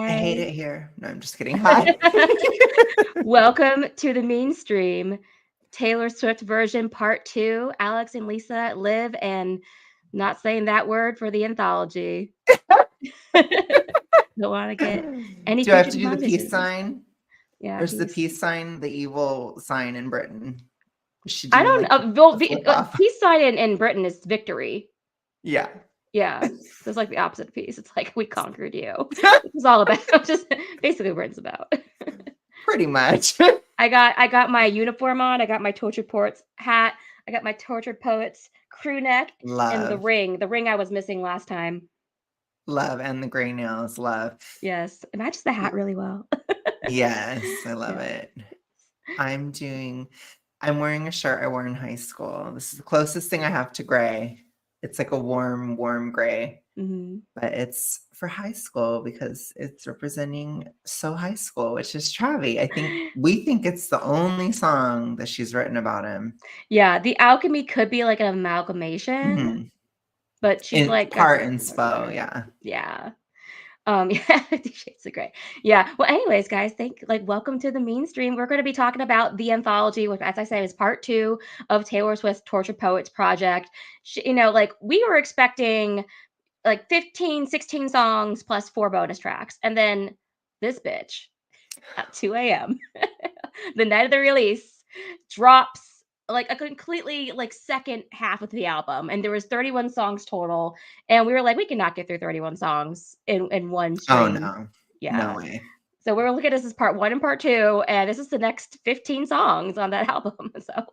I hate Hi. it here. No, I'm just kidding. Hi. Welcome to the mainstream. Taylor Swift version part 2. Alex and Lisa live and not saying that word for the anthology. Don't want to get any Do I have future to do the peace demonstrations. sign? Yeah, Or is the peace. peace sign the evil sign in Britain? Is she I doing don't like well, the flip off? peace sign in Britain is victory. Yeah. Yeah. So it's like the opposite of peace. It's like we conquered you. It's all about just basically what it's about. Pretty much. I got my uniform on. I got my Tortured Poets hat. I got my Tortured Poets crew neck and the Love. ring. The ring I was missing last time. Love. And the gray nails. Love. Yes, it matches the hat really well. Yes. I love Yeah. it. I'm wearing a shirt I wore in high school. This is the closest thing I have to gray. It's like a warm, warm gray. Hmm. But it's for high school because it's representing so high school, which is Travi. We think it's the only song that she's written about him. Yeah, the alchemy could be like an amalgamation, Mhm. but she's In like got part different parts about inspo, her. yeah. Yeah. Yeah, 50 Shades of Grey. Yeah. Well, anyways, guys, welcome to the mainstream. We're going to be talking about the anthology, which, as I said, is part 2 of Taylor Swift's Tortured Poets project. We were expecting like 15, 16 songs plus 4 bonus tracks, and then this bitch at 2 a.m. the night of the release drops like a completely like second half of the album, and there was 31 songs total, and we were like, we cannot get through 31 songs in one Oh, stream. no. No Yeah, way. so we're looking at this as part 1 and part 2, and this is the next 15 songs on that album. So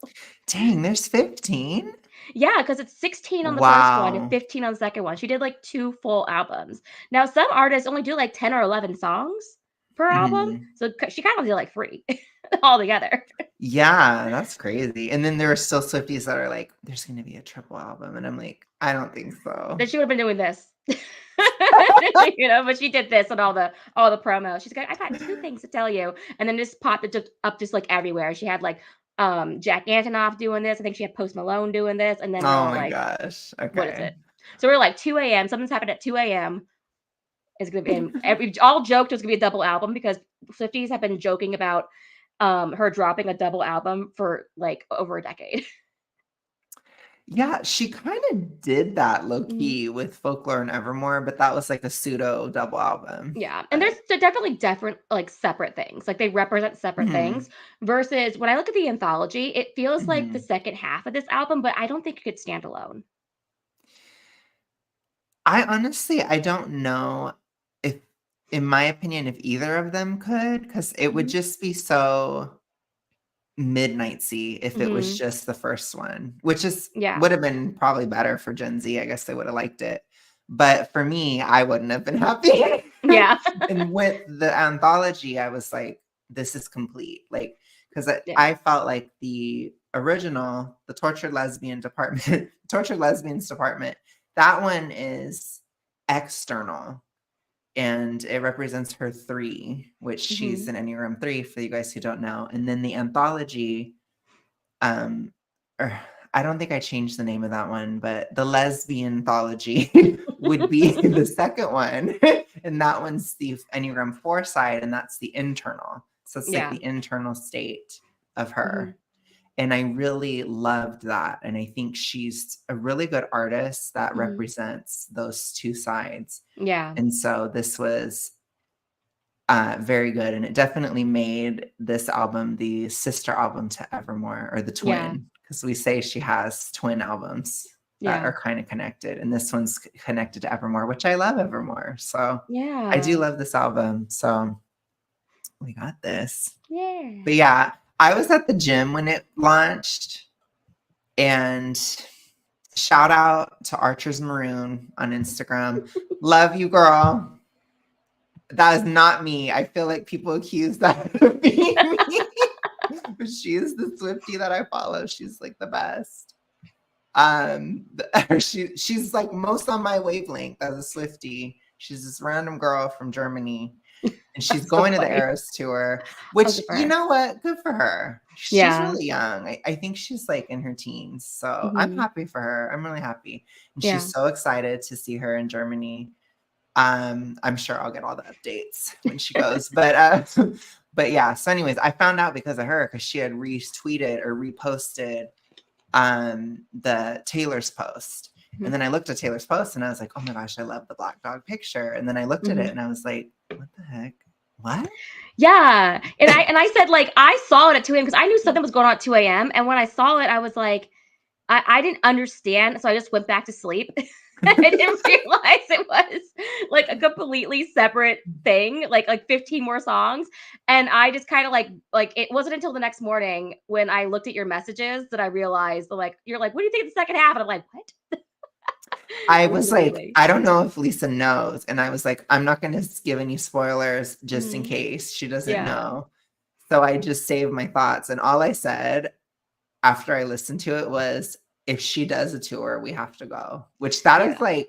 Dang, there's 15? yeah, because it's 16 on the first one and Wow. 15 on the second one. She did like 2 full albums. Now some artists only do like 10 or 11 songs per album, Mhm. so she kind of did like 3 all together. Yeah, that's crazy. And then there are still Swifties that are like, "There's gonna be a triple album," and I'm like, "I don't think so." Then she would have been doing this. But she did this and all the promos. She's like, I got 2 things to tell you. And then just popped it just up just like everywhere. She had like Jack Antonoff doing this. I think she had Post Malone doing this. And then we're Oh all my like, gosh. what is Okay. it? So we're like 2 a.m. Something's happened at 2 a.m. It's gonna be and we all joked it was gonna be a double album because Swifties have been joking about her dropping a double album for like over a decade. Yeah, she kinda did that low Mhm. key with Folklore and Evermore, but that was like a pseudo double album. Yeah, and But they're definitely different, like, separate things, like, they represent separate Mhm, things, versus when I look at the anthology, it feels like the mhm. second half of this album, but I don't think it could stand alone. I don't know if in my opinion, if either of them could, because it would Mhm, just be so midnightsy if it was mhm, just the first one, which is yeah, would have been probably better for Gen Z. I guess they would have liked it. But for me, I wouldn't have been happy. yeah, And with the anthology, I was like, this is complete. Like, because yeah, I felt like the original, the Tortured Lesbian Department, Tortured Lesbians Department, that one is external and it represents her 3, which she's mhm, an Enneagram 3 for you guys who don't know. And then the anthology, um, or I don't think I changed the name of that one, but the lesbian anthology would be the second one. And that one's the Enneagram 4 side, and that's the internal. So it's like yeah, the internal state of mhm, her. And I really loved that. And I think she's a really good artist that mhm, represents those 2 sides. yeah, And so this was very good, and it definitely made this album the sister album to Evermore, or the yeah, twin, because we say she has twin albums that yeah, are kind of connected, and this one's connected to Evermore, which I love Evermore. So I do yeah, love this album. So we got this. yeah. But yeah, I was at the gym when it launched, and shout out to Archer's Maroon on Instagram. Love you, girl. That is not me. I feel like people accuse that of being me. But she is the Swiftie that I follow. She's like the best. She's like most on my wavelength as a Swiftie. She's this random girl from Germany, and she's That's so going to the funny. Eras tour. Oh, Which, good for you her. know what? Good for her. She's Yeah, really young. I think she's like in her teens, so I'm mhm, happy for her. I'm really happy, and yeah, she's so excited to see her in Germany. I'm sure I'll get all the updates when she goes. But yeah. So, anyways, I found out because of her because she had retweeted or reposted the Taylor's post. And then I looked at Taylor's post and I was like, oh my gosh, I love the black dog picture. And then I looked at it and I was like, what the heck? What? Yeah. And I said, like, I saw it at 2 a.m. because I knew something was going on at 2 a.m. And when I saw it, I was like, I didn't understand. So I just went back to sleep. I didn't realize it was like a completely separate thing, like 15 more songs. And I just kind of like it wasn't until the next morning when I looked at your messages that I realized like you're like, what do you think of the second half? And I'm like, what? I was like, I don't know if Lisa knows. And I was like, I'm not going to give any spoilers just in case she doesn't know. So I just saved my thoughts. And all I said after I listened to it was, if she does a tour, we have to go, which that is like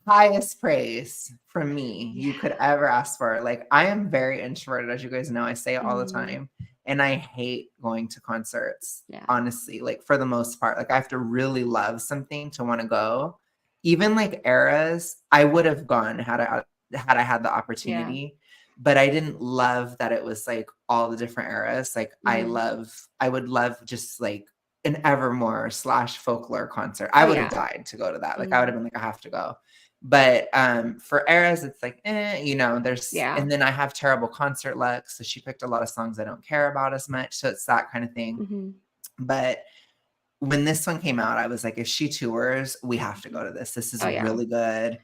highest praise from me you could ever ask for. Like, I am very introverted, as you guys know. I say it all the time. And I hate going to concerts, honestly, like for the most part. Like, I have to really love something to want to go. Even like Eras, I would have gone had I had the opportunity. But I didn't love that it was like all the different eras. Like I would love just like an Evermore / Folklore concert. I would have died to go to that. Like I would have been like, I have to go. But for Eras, it's like, you know, there's, and then I have terrible concert luck. So she picked a lot of songs I don't care about as much. So it's that kind of thing. But when this one came out, I was like, if she tours, we have to go to this. This is really good.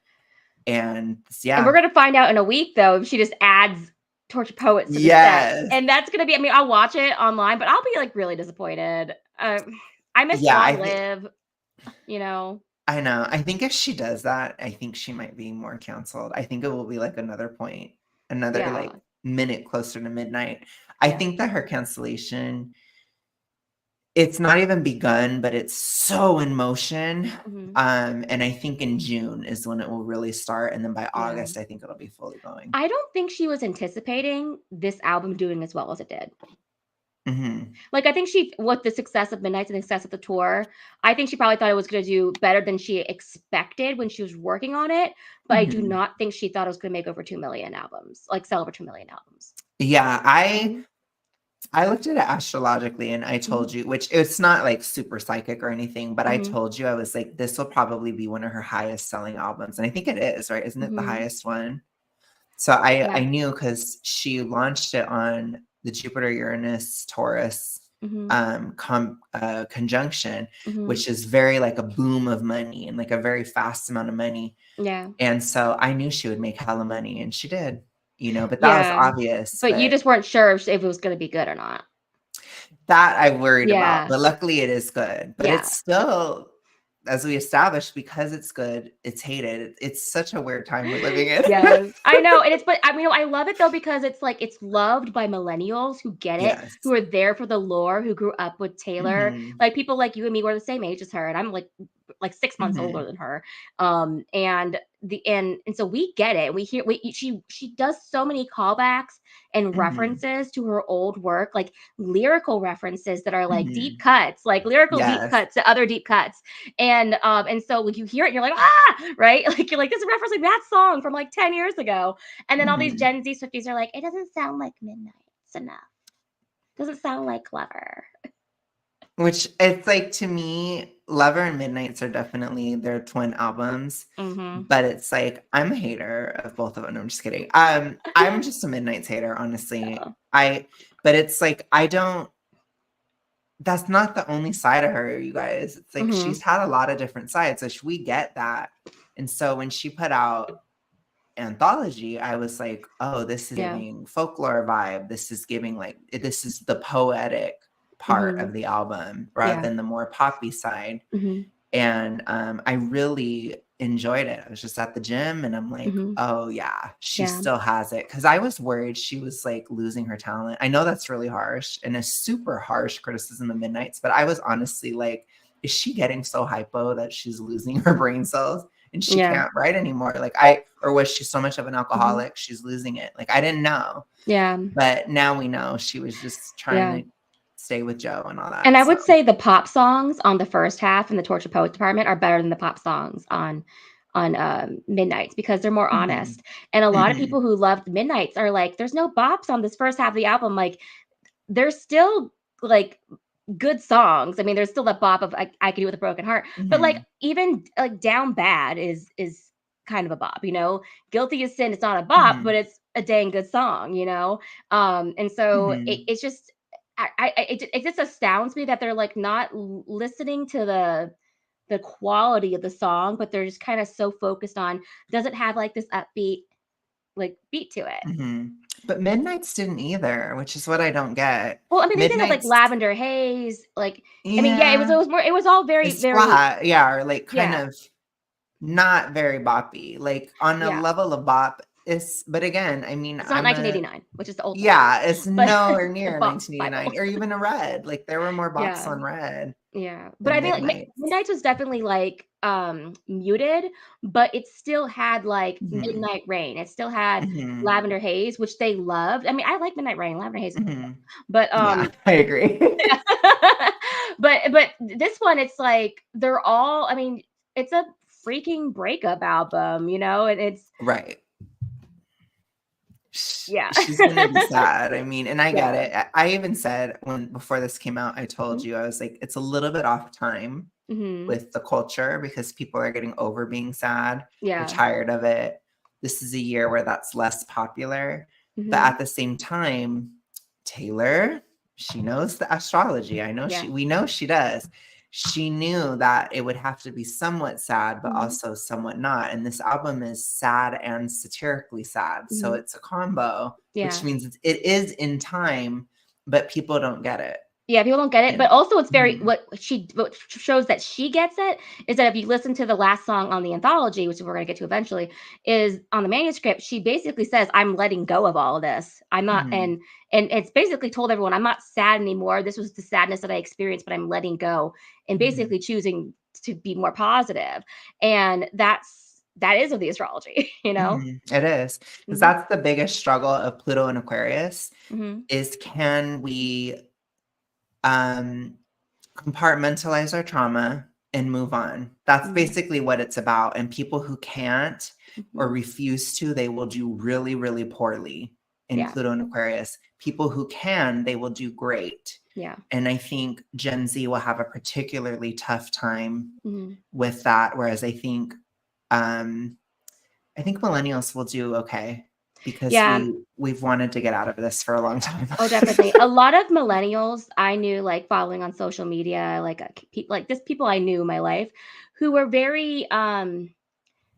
And and we're gonna find out in a week though if she just adds Tortured Poets to the set, and that's gonna be. I mean, I'll watch it online, but I'll be like really disappointed. I miss Long Live, you know. I know. I think if she does that, I think she might be more canceled. I think it will be like another point, another like minute closer to midnight. I think that her cancellation, it's not even begun, but it's so in motion. And I think in June is when it will really start. And then by August, I think it'll be fully going. I don't think she was anticipating this album doing as well as it did. Like, I think with the success of Midnights and the success of the tour, I think she probably thought it was going to do better than she expected when she was working on it. But I do not think she thought it was going to make over 2 million albums, like sell over 2 million albums. Yeah, I looked at it astrologically and I told you, which it's not like super psychic or anything, but I told you, I was like, this will probably be one of her highest selling albums. And I think it is, right? Isn't it the highest one? So I knew because she launched it on the Jupiter, Uranus, Taurus conjunction, which is very like a boom of money and like a very fast amount of money. Yeah. And so I knew she would make hella money, and she did. You know, but that was obvious. But you just weren't sure if it was going to be good or not. That I worried about. But luckily it is good. But it's still, as we established, because it's good, it's hated. It's such a weird time we're living in. Yes, I know. And but I mean, I love it though, because it's like, it's loved by millennials who get it, who are there for the lore, who grew up with Taylor. Like people like you and me were the same age as her. And I'm like 6 months older than her. And so we get it. We hear she does so many callbacks and references to her old work, like lyrical references that are like deep cuts, like lyrical deep cuts to other deep cuts. And so like you hear it and you're like, right? Like you're like, this is referencing that song from like 10 years ago. And then all these Gen Z Swifties are like, it doesn't sound like Midnights enough. Doesn't sound like Clever. Which it's like, to me, Lover and Midnights are definitely their twin albums. But it's like, I'm a hater of both of them. No, I'm just kidding. I'm just a Midnights hater, honestly. But it's like, that's not the only side of her, you guys. It's like, she's had a lot of different sides. So we get that. And so when she put out Anthology, I was like, oh, this is giving folklore vibe. This is giving like, this is the poetic part of the album rather than the more poppy side. And I really enjoyed it. I was just at the gym and I'm like, oh yeah, she still has it. Because I was worried she was like losing her talent. I know that's really harsh and a super harsh criticism of Midnights, but I was honestly like, is she getting so hypo that she's losing her brain cells and she can't write anymore? Like or was she so much of an alcoholic she's losing it? Like I didn't know. But now we know she was just trying to stay with Joe and all that. And I would say the pop songs on the first half in the Tortured Poets department are better than the pop songs on Midnights because they're more Mhm. honest. And a lot of Mhm. people who loved Midnights are like, there's no bops on this first half of the album. Like, there's still like good songs. I mean, there's still that bop of I Could Do With a Broken Heart, but like Mhm. even like Down Bad is kind of a bop, you know. Guilty as Sin, it's not a bop, but Mhm. it's a dang good song, you know. And so Mhm. it's just it just astounds me that they're like not listening to the quality of the song, but they're just kind of so focused on does it have like this upbeat like beat to it. Mhm. But Midnights didn't either, which is what I don't get. Well, I mean, they did have like Midnights, Lavender Haze, like I mean, yeah, yeah, it was all very, it's very flat, yeah, or like kind yeah, of not very boppy, like on a yeah. level of bop is, but again, I mean, It's not 1989, which is the old song, yeah, it's but nowhere the near bop 1989 Bible. or even a Red. Like there were more bops Yeah. on Red Yeah, but than I mean, like, Midnights. Midnights was definitely, like, muted, but it still had, like, Mhm. Midnight Rain. It still had Mhm. Lavender Haze, which they loved. I mean, I like Midnight Rain, Lavender Haze is good, Mhm. but, Yeah, I agree. but this one, it's like, they're all I mean, it's a freaking breakup album, you know, and it's Right. yeah. She's gonna be sad. I mean, and I get Yeah. it. I even said when before this came out, I told Mhm. you, I was like, it's a little bit off time Mhm. with the culture because people are getting over being sad. They're Yeah. tired of it. This is a year where that's less popular. But Mhm. at the same time, Taylor, she knows the astrology. I know Yeah. we know she does. She knew that it would have to be somewhat sad, but Mhm. also somewhat not. And this album is sad and satirically sad. So Mhm. it's a combo, which Yeah. means it is in time, but people don't get it. Yeah, people don't get it, but And also it's very mhm, what shows that she gets it is that if you listen to the last song on the anthology, which we're gonna get to eventually, is on the manuscript, she basically says, "I'm letting go of all of this. I'm not," mhm, and it's basically told everyone, "I'm not sad anymore. This was the sadness that I experienced, but I'm letting go," and mhm, basically choosing to be more positive, and that is of the astrology, you know? mhm. It is, because Mhm, that's the biggest struggle of Pluto and Aquarius mhm, is can we um compartmentalize our trauma and move on. That's mhm, basically what it's about. And people who can't or mhm. refuse to, they will do really, really poorly in Yeah, Pluto and Aquarius. People who can, they will do great. yeah, And I think Gen Z will have a particularly tough time mhm. with that. Whereas um, I think millennials will do okay because Yeah. we've wanted to get out of this for a long time. Oh, definitely. A lot of millennials I knew, like, following on social media, like, just people I knew in my life who were very,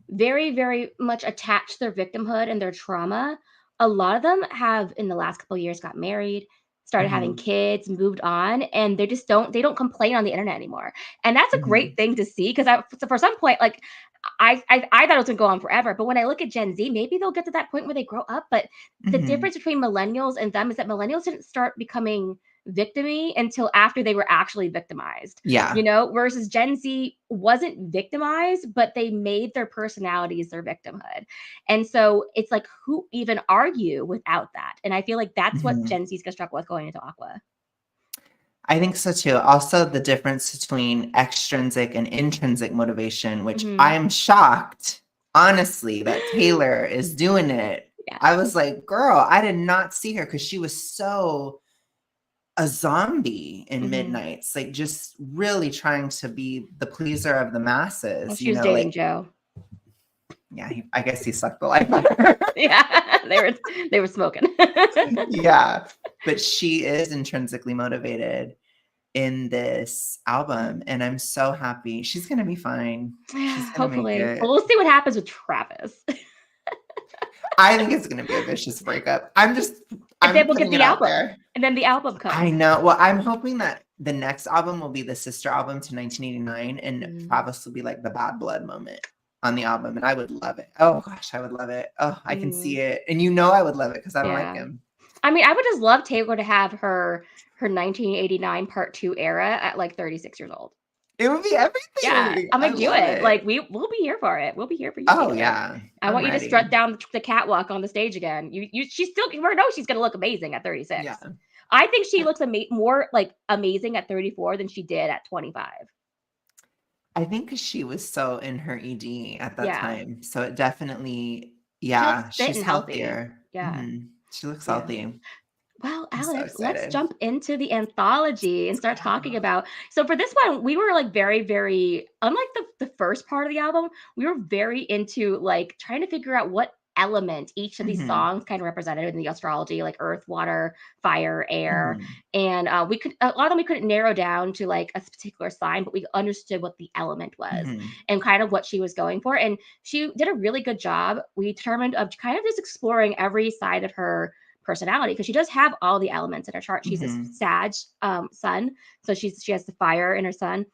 very, very much attached to their victimhood and their trauma. A lot of them have, in the last couple of years, got married, started having Mhm, kids, moved on, and they don't complain on the internet anymore. And that's a great mhm, thing to see because for some point, like, I thought it was gonna go on forever, but when I look at Gen Z, maybe they'll get to that point where they grow up, but the mhm. difference between millennials and them is that millennials didn't start becoming victimy until after they were actually victimized, you Yeah. know, versus Gen Z wasn't victimized, but they made their personalities their victimhood. And so it's like, who even are you without that? And I feel like that's what Mhm. Gen Z's gonna struggle with going into Aqua. I think so too. Also, the difference between extrinsic and intrinsic motivation, which I Mhm. am shocked, honestly, that Taylor is doing it. Yeah. I was like, girl, I did not see her because she was so a zombie in Mhm. Midnights, like just really trying to be the pleaser of the Well, masses, she was dating like, Joe. yeah, I guess he sucked the life out of her. Yeah, they were smoking. Yeah, but she is intrinsically motivated in this album, and I'm so happy. She's gonna be fine. She's Yeah, gonna make hopefully. But it. we'll see what happens with Travis. I think it's gonna be a vicious breakup. And then I'm we'll get putting it the out album. there. And then the album I comes. know. Well, I'm hoping that the next album will be the sister album to 1989, and Mhm. Travis will be like the bad blood moment on the album, and I would love it. Oh gosh, I would love it. Oh, I can see Mhm. it, and you know I would love it because I don't like Yeah. him. I mean, I would just love Taylor to have her 1989 part 2 era at, like, 36 years old. It would be Yeah, everything. I'm I like, "Do love it." it. Like, we'll be here for it. We'll be here for you, Oh Taylor. yeah, I I'm want you to strut ready. down the catwalk on the stage again. She's still we know she's gonna look amazing at Yeah. 36. I think she looks more, like, amazing at 34 than she did at 25. I think she was so in her ED at that Yeah. time. So it definitely, She looks yeah, fit she's and healthy. healthier. Yeah. She looks Yeah. healthy. Well, I'm so Alex, let's excited. jump into the anthology and start talking Yeah. about. So for this one, we were like very, very unlike the first part of the album. We were very into like trying to figure out what element each of these Mhm. songs kind of represented in the astrology, like earth, water, fire, air, Mhm. and we could a lot of them we couldn't narrow down to like a particular sign, but we understood what the element was Mhm. and kind of what she was going for, and she did a really good job. We determined of kind of just exploring every side of her personality because she does have all the elements in her chart. She's a Mhm. Sag sun, so she has the fire in her sun.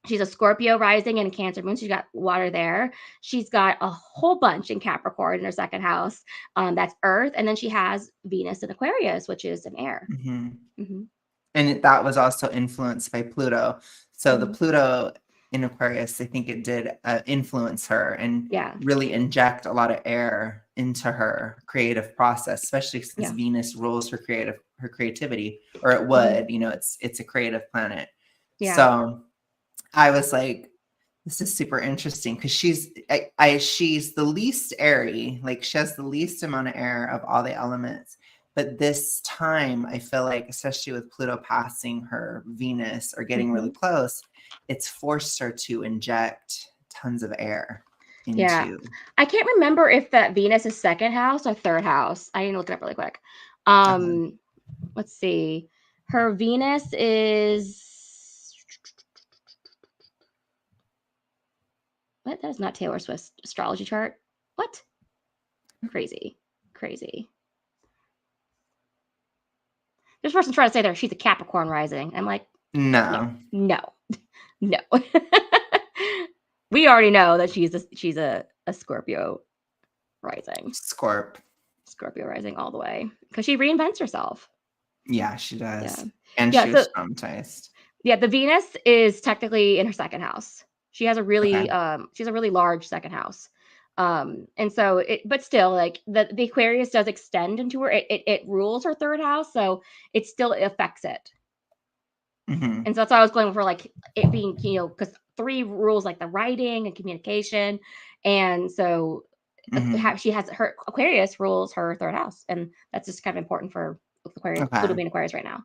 She's a Scorpio rising and a Cancer moon. She's got water there. She's got a whole bunch in Capricorn in her second house. That's Earth, and then she has Venus in Aquarius, which is an air. Mhm. Mm-hmm. And that was also influenced by Pluto. So the Mm-hmm. Pluto in Aquarius, I think it did influence her and Yeah, really inject a lot of air into her creative process, especially since yeah, Venus rules her creativity, or it mm-hmm. would. It's a creative planet. Yeah, So I was like, this is super interesting because she's the least airy, like she has the least amount of air of all the elements. But this time, I feel like, especially with Pluto passing her Venus or getting mm-hmm. really close, it's forced her to inject tons of air Yeah. into. I can't remember if that Venus is second house or third house. I need to look it up really quick. Okay. Um, let's see. Her Venus is what? That is not Taylor Swift's astrology chart. What? Crazy. Crazy. This person's trying to say there she's a Capricorn rising. I'm like, no, No, no, no. We already know that she's a Scorpio rising. Scorp. Scorpio rising all the way. Because she reinvents herself. Yeah, she Yeah. does. And Yeah. she was So traumatized. yeah, the Venus is technically in her second house. Okay. She has a really large second house. And so it but still like the Aquarius does extend into her. It rules her third house, so it still affects it. Hmm. And so that's why I was going for like it being, because three rules like the writing and communication. And so Hmm. she has her Aquarius rules her third house. And that's just kind of important for Aquarius, Pluto Okay. being Aquarius right now.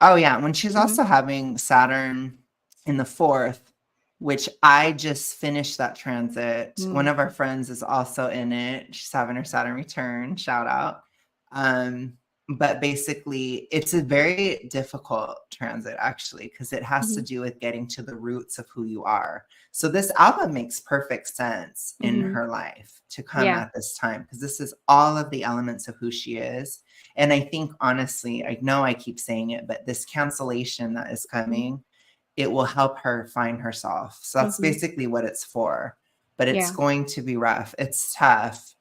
Oh yeah, when she's Hmm. also having Saturn in the fourth, which I just finished that transit. One Mm. of our friends is also in it. She's having her Saturn return. Shout out. Um, but basically, it's a very difficult transit actually because it has to Hmm. do with getting to the roots of who you are. So this album makes perfect sense in Hmm. her life to come Yeah. at this time because this is all of the elements of who she is. And I think honestly, I know I keep saying it, but this cancellation that is coming, it will help her find herself. So that's Hmm. basically what it's for. But it's Yeah. going to be rough. It's tough.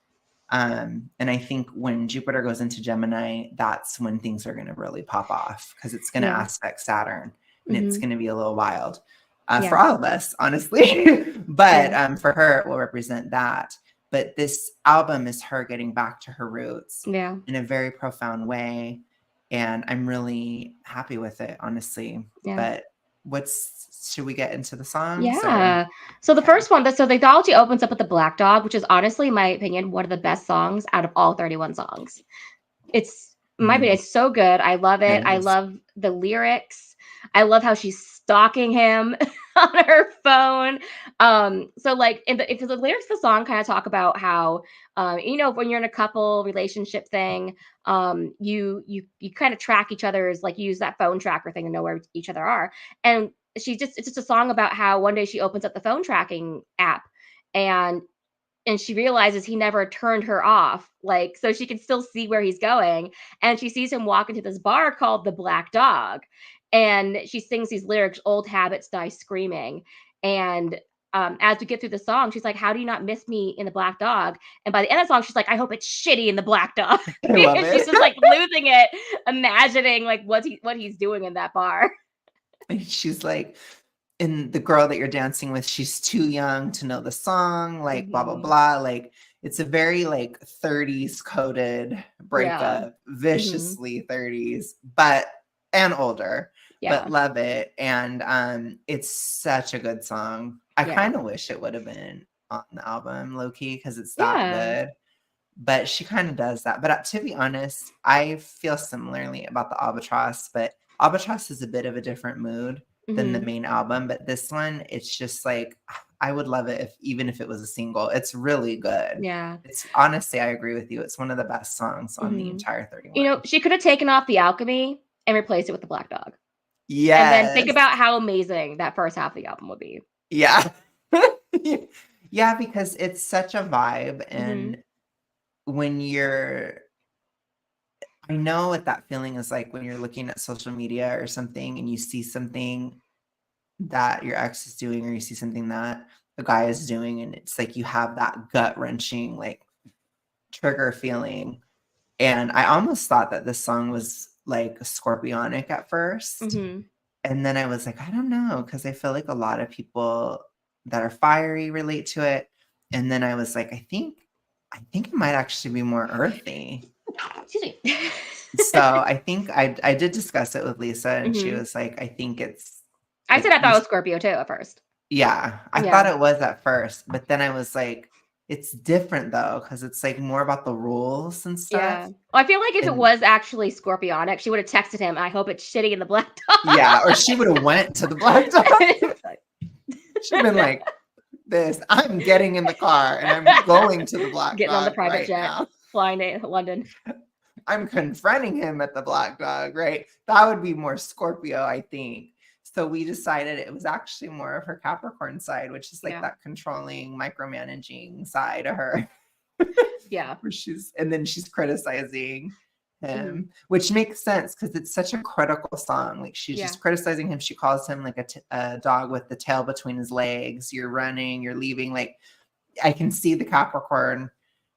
And I think when Jupiter goes into Gemini, that's when things are going to really pop off because it's going to Yeah. aspect Saturn and it's Hmm. going to be a little wild for Yeah. all of us, honestly. But Yeah. for her, it will represent that. But this album is her getting back to her roots Yeah. in a very profound way. And I'm really happy with it, honestly. Yeah. But should we get into the songs or? Yeah. So the Okay. first one, so the anthology opens up with the Black Dog, which is honestly, in my opinion, one of the best songs out of all 31 songs. It's in my opinion, Mhm. it's so good. I love It it. I is. love the lyrics. I love how she's stalking him on her phone. So like if the lyrics of the song kind of talk about how when you're in a couple relationship thing, you kind of track each other's like use that phone tracker thing to know where each other are. And it's just a song about how one day she opens up the phone tracking app and she realizes he never turned her off, like, so she can still see where he's going. And she sees him walk into this bar called the Black Dog. And she sings these lyrics, old habits die screaming. And as we get through the song, she's like, how do you not miss me in the Black Dog? And by the end of the song, she's like, I hope it's shitty in the Black Dog. I love She's it. just like losing it, imagining like what he's doing in that bar. And she's like, and the girl that you're dancing with, she's too young to know the song, like blah blah Hmm. blah. Like it's a very like 30s coded Yeah. breakup, Hmm. viciously 30s, but and older. but Yeah. love it. And it's such a good song. I Yeah. kind of wish it would have been on the album, low key, because it's that Yeah. good. But she kind of does that. But to be honest, I feel similarly about the Albatross, but Albatross is a bit of a different mood than the Mhm. main album. But this one, it's just like I would love it if even if it was a single. It's really good. Yeah. It's honestly, I agree with you. It's one of the best songs on the Mhm. entire You 31. know, she could have taken off the alchemy and replaced it with the Black Dog. And then think Yes. about how amazing that first half of the album would be. Yeah. Yeah, because it's such a vibe. Mhm. And when you're I know what that feeling is like when you're looking at social media or something and you see something that your ex is doing or you see something that a guy is doing and it's like you have that gut-wrenching like trigger feeling. And I almost thought that this song was like scorpionic at first. Mhm. And then I was like, I don't know, because I feel like a lot of people that are fiery relate to it. And then I was like, I think it might actually be more earthy. Excuse me. So I think I did discuss it with Lisa, and she Mhm. was like, I think it's I said like I thought it was Scorpio too at first. yeah, I thought Yeah. it was at first, but then I was like, it's different though, because it's like more about the rules and Yeah. stuff. Well, I feel like if it And was actually scorpionic, she would have texted him, "I hope it's shitty in the Black Dog." yeah, or she would have went to the Black Dog. She'd been like, this, I'm getting in the car and I'm going to the Black Getting on the Dog private right jet, now. flying to London. I'm confronting him at the Black Dog, right? That would be more Scorpio, I think. So we decided it was actually more of her Capricorn side, which is like Yeah. that controlling, micromanaging side of her. Yeah. Where and then she's criticizing Mhm. him, which makes sense because it's such a critical song. Like she's Yeah. just criticizing him. She calls him like a dog with the tail between his legs. You're running, you're leaving. Like I can see the Capricorn,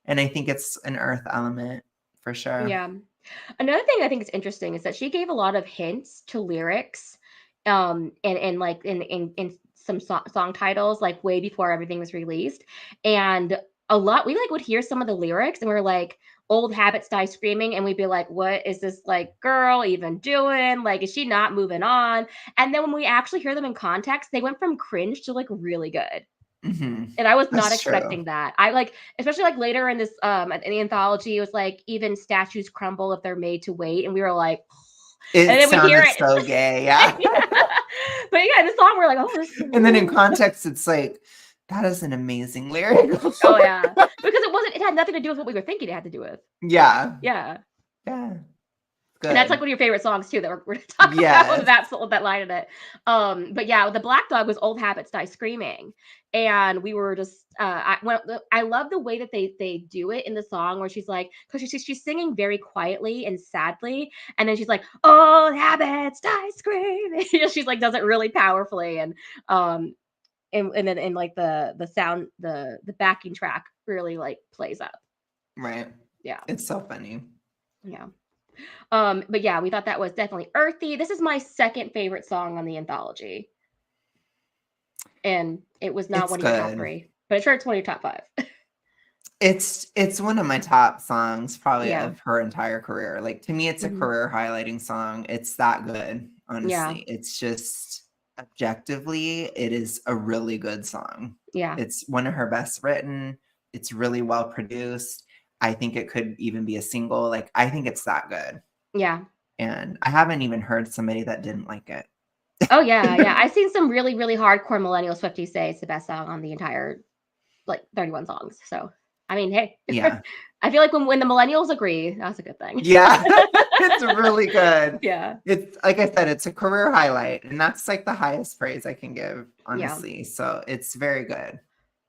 and I think it's an earth element for sure. Yeah. Another thing I think is interesting is that she gave a lot of hints to lyrics, and like in some song titles, like way before everything was released, and a lot we like would hear some of the lyrics and we are like, "Old habits die screaming," and we'd be like, "What is this like girl even doing? Like, is she not moving on?" And then when we actually hear them in context, they went from cringe to like really good. Mhm. And I was not That's true. expecting that. I like, especially like later in this in the anthology, it was like even statues crumble if they're made to wait, and we were like, and It then we hear sounded it. so gay, yeah. Yeah. But yeah, in the song we're like, oh, this is And then in ooh. context, it's like, that is an amazing lyric. Oh yeah, because it had nothing to do with what we were thinking it had to do with. Yeah. Yeah, Yeah. and that's like Good. one of your favorite songs too that we're gonna talk about with Yes. that line in it. But yeah, the Black Dog was "Old Habits Die Screaming," and we were just I love the way that they do it in the song where she's like, because she's singing very quietly and sadly, and then she's like, "Old habits die screaming." She's like does it really powerfully, um and then in like the sound the backing track really like plays up. Right. Yeah, It's so funny. yeah. But yeah, we thought that was definitely earthy. This is my second favorite song on the anthology, and it was not It's one of your top good. three, but I'm sure it's one of your top five. It's one of my top songs probably Yeah. of her entire career. Like to me, it's a Mhm. career highlighting song. It's that good, Yeah. honestly. It's just objectively, it is a really good song. Yeah. It's one of her best written. It's really well produced. I think it could even be a single. Like I think it's that good. Yeah. And I haven't even heard somebody that didn't like it. Oh yeah, yeah. I've seen some really, really hardcore millennial Swifties say it's the best song on the entire like 31 songs. So I mean, hey, Yeah. I feel like when the millennials agree, that's a good thing. Yeah. It's really good. Yeah. It's like I said, it's a career highlight, and that's like the highest praise I can give, Yeah. honestly. So it's very good.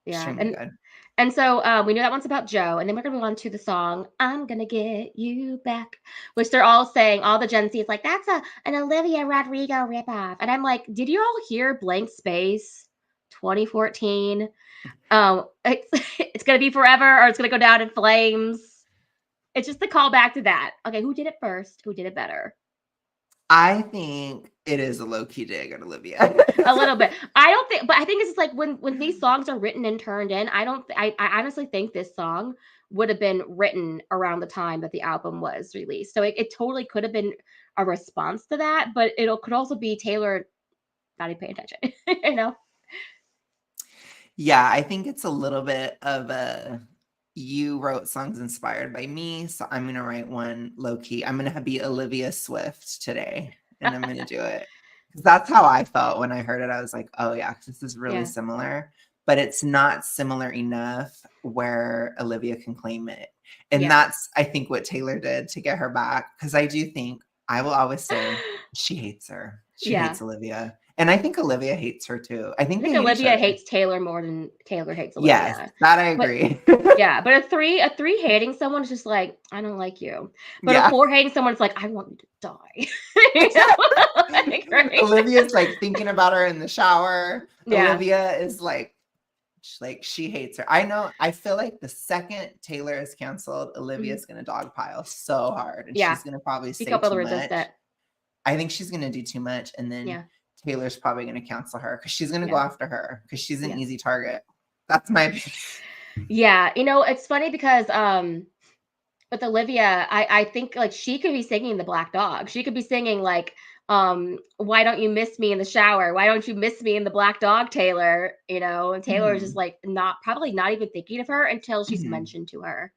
Yeah. Extremely good. And so we knew that one's about Joe, and then we're gonna move on to the song "I'm Gonna Get You Back," which they're all saying. All the Gen Z is like, "That's an Olivia Rodrigo ripoff," and I'm like, "Did you all hear Blank Space, 2014? It's it's gonna be forever, or it's gonna go down in flames." It's just the callback to that. Okay, who did it first? Who did it better? I think it is a low-key dig at Olivia. A little bit. I don't think, but I think it's just like when these songs are written and turned in. I don't. I honestly think this song would have been written around the time that the album was released. So it totally could have been a response to that, but could also be Taylor not even paying attention, you know? Yeah, I think it's a little bit of a you wrote songs inspired by me, so I'm gonna write one low key. I'm gonna be Olivia Swift today, and I'm gonna do it. 'Cause that's how I felt when I heard it. I was like, oh yeah, 'cause this is really Yeah. similar, but it's not similar enough where Olivia can claim it. And Yeah. that's, I think, what Taylor did to get her back. Cause I do think I will always say she hates her. She Yeah. hates Olivia. And I think Olivia hates her too. I I think think they hate each Olivia other. hates Taylor more than Taylor hates Yes, Olivia. that I But agree. yeah, but a three hating someone is just like, I don't like you. But a Yeah. 4 hating someone is like, I want you to die. You know? Like, right? Olivia's like thinking about her in the shower. Yeah. Olivia is like she hates her. I feel like the second Taylor is canceled, Olivia's gonna dogpile so hard, and Yeah. she's gonna probably Be say able to too resist much. it. I think she's gonna do too much, and then Yeah. Taylor's probably gonna cancel her because she's gonna go Yeah. after her because she's an Yeah. easy target. That's my opinion. Yeah. You know, it's funny because with Olivia, I think like she could be singing the Black Dog. She could be singing like, why don't you miss me in the shower? Why don't you miss me in the Black Dog, Taylor? You know, and Taylor is just like probably not even thinking of her until she's mentioned to her.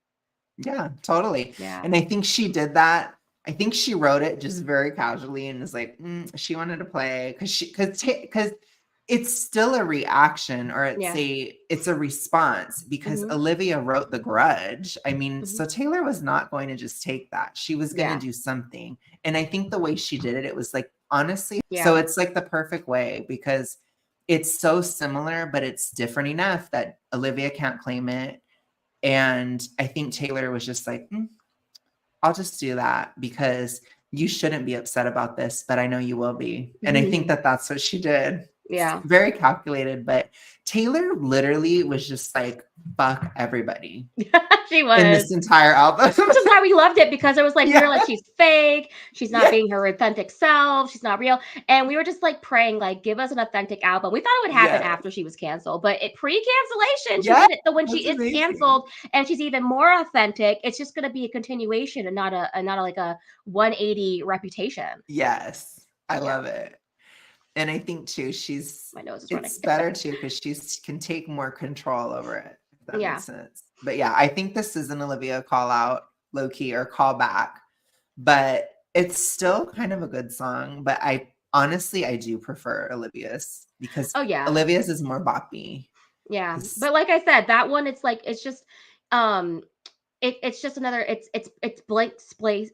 Yeah, totally. Yeah. And I think she did that. I think she wrote it just very casually and was like, she wanted to play because it's still a reaction or it's a response because Olivia wrote The Grudge. I mean, so Taylor was not going to just take that. She was going to do something. And I think the way she did it, it was like, honestly, so it's like the perfect way because it's so similar, but it's different enough that Olivia can't claim it. And I think Taylor was just like, I'll just do that because you shouldn't be upset about this, but I know you will be. And I think that that's what she did. Yeah. Very calculated, but Taylor literally was just like, fuck everybody. She was. In this entire album. Which is why we loved it because it was like, we were like, she's fake. She's not being her authentic self. She's not real. And we were just like praying, like, give us an authentic album. We thought it would happen after she was canceled, but pre-cancellation, she did it. So when she is canceled and she's even more authentic, it's just going to be a continuation and not like a 180 reputation. Yes. I love it. And I think too, my nose is running. It's better too because she can take more control over it. If that makes sense. But yeah, I think this is an Olivia call out, low key, or call back. But it's still kind of a good song. But I do prefer Olivia's because Olivia's is more boppy. Yeah, but like I said, that one it's just it's just another it's blank space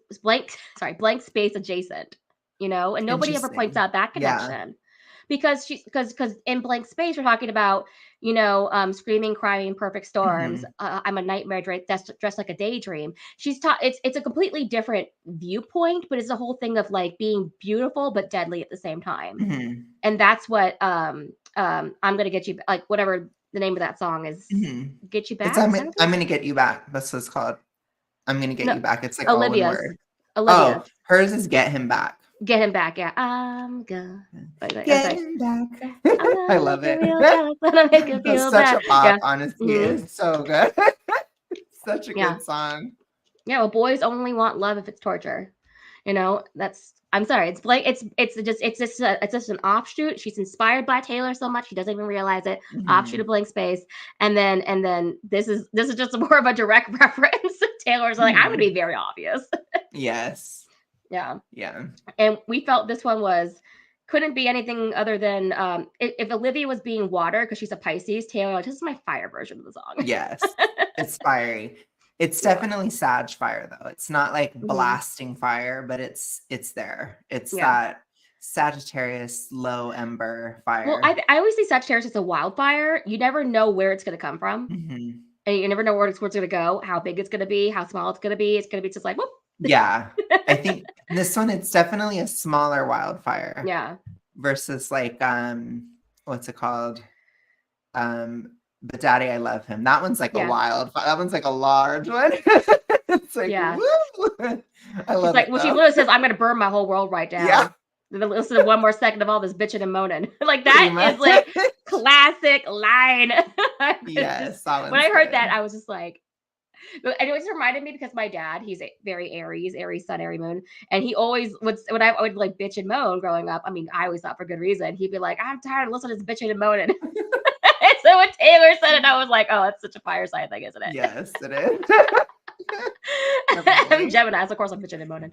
adjacent, you know, and nobody ever points out that connection. Because in blank space we're talking about, you know, screaming, crying, perfect storms. I'm a nightmare dressed like a daydream. It's a completely different viewpoint, but it's a whole thing of like being beautiful but deadly at the same time. And that's what I'm gonna get you, like whatever the name of that song is. Get you back. I'm gonna get you back. That's what it's called. I'm gonna get you back. It's like Olivia's. all one word. Olivia. Oh, hers is get him back. Get him back, yeah. I'm good. Get him back. I love it. That's such a pop, honestly. It's so good. Such a good song. Yeah, well, boys only want love if it's torture. You know, I'm sorry. It's just an offshoot. She's inspired by Taylor so much she doesn't even realize it. Offshoot of Blank Space, and then this is just more of a direct reference. Taylor's like, I'm gonna be very obvious. Yes. Yeah. Yeah. And we felt this one couldn't be anything other than if Olivia was being water because she's a Pisces, Taylor, this is my fire version of the song. Yes. It's fiery. It's definitely Sag fire though. It's not like blasting fire, but it's there. It's that Sagittarius low ember fire. Well, I always see Sagittarius as a wildfire. You never know where it's going to come from. And you never know where it's going to go, how big it's going to be, how small it's going to be. It's going to be just like, whoop. Yeah. I think this one, it's definitely a smaller wildfire. Yeah. Versus like, what's it called? But Daddy, I Love Him. That one's like a wildfire. That one's like a large one. It's like, woo! I love it. Well, she literally says, I'm going to burn my whole world right down. Yeah. Listen to one more second of all this bitching and moaning. Like that is like classic line. Yes. When I heard that, I was just like, And it just reminded me because my dad, he's very Aries sun, Aries moon, and he always would when I would like bitch and moan growing up. I mean, I always thought for good reason. He'd be like, "I'm tired of listening to this bitching and moaning." And so when Taylor said it, I was like, "Oh, that's such a fire sign thing, isn't it?" Yes, it is. I'm Definitely. Gemini, so of course I'm bitching and moaning.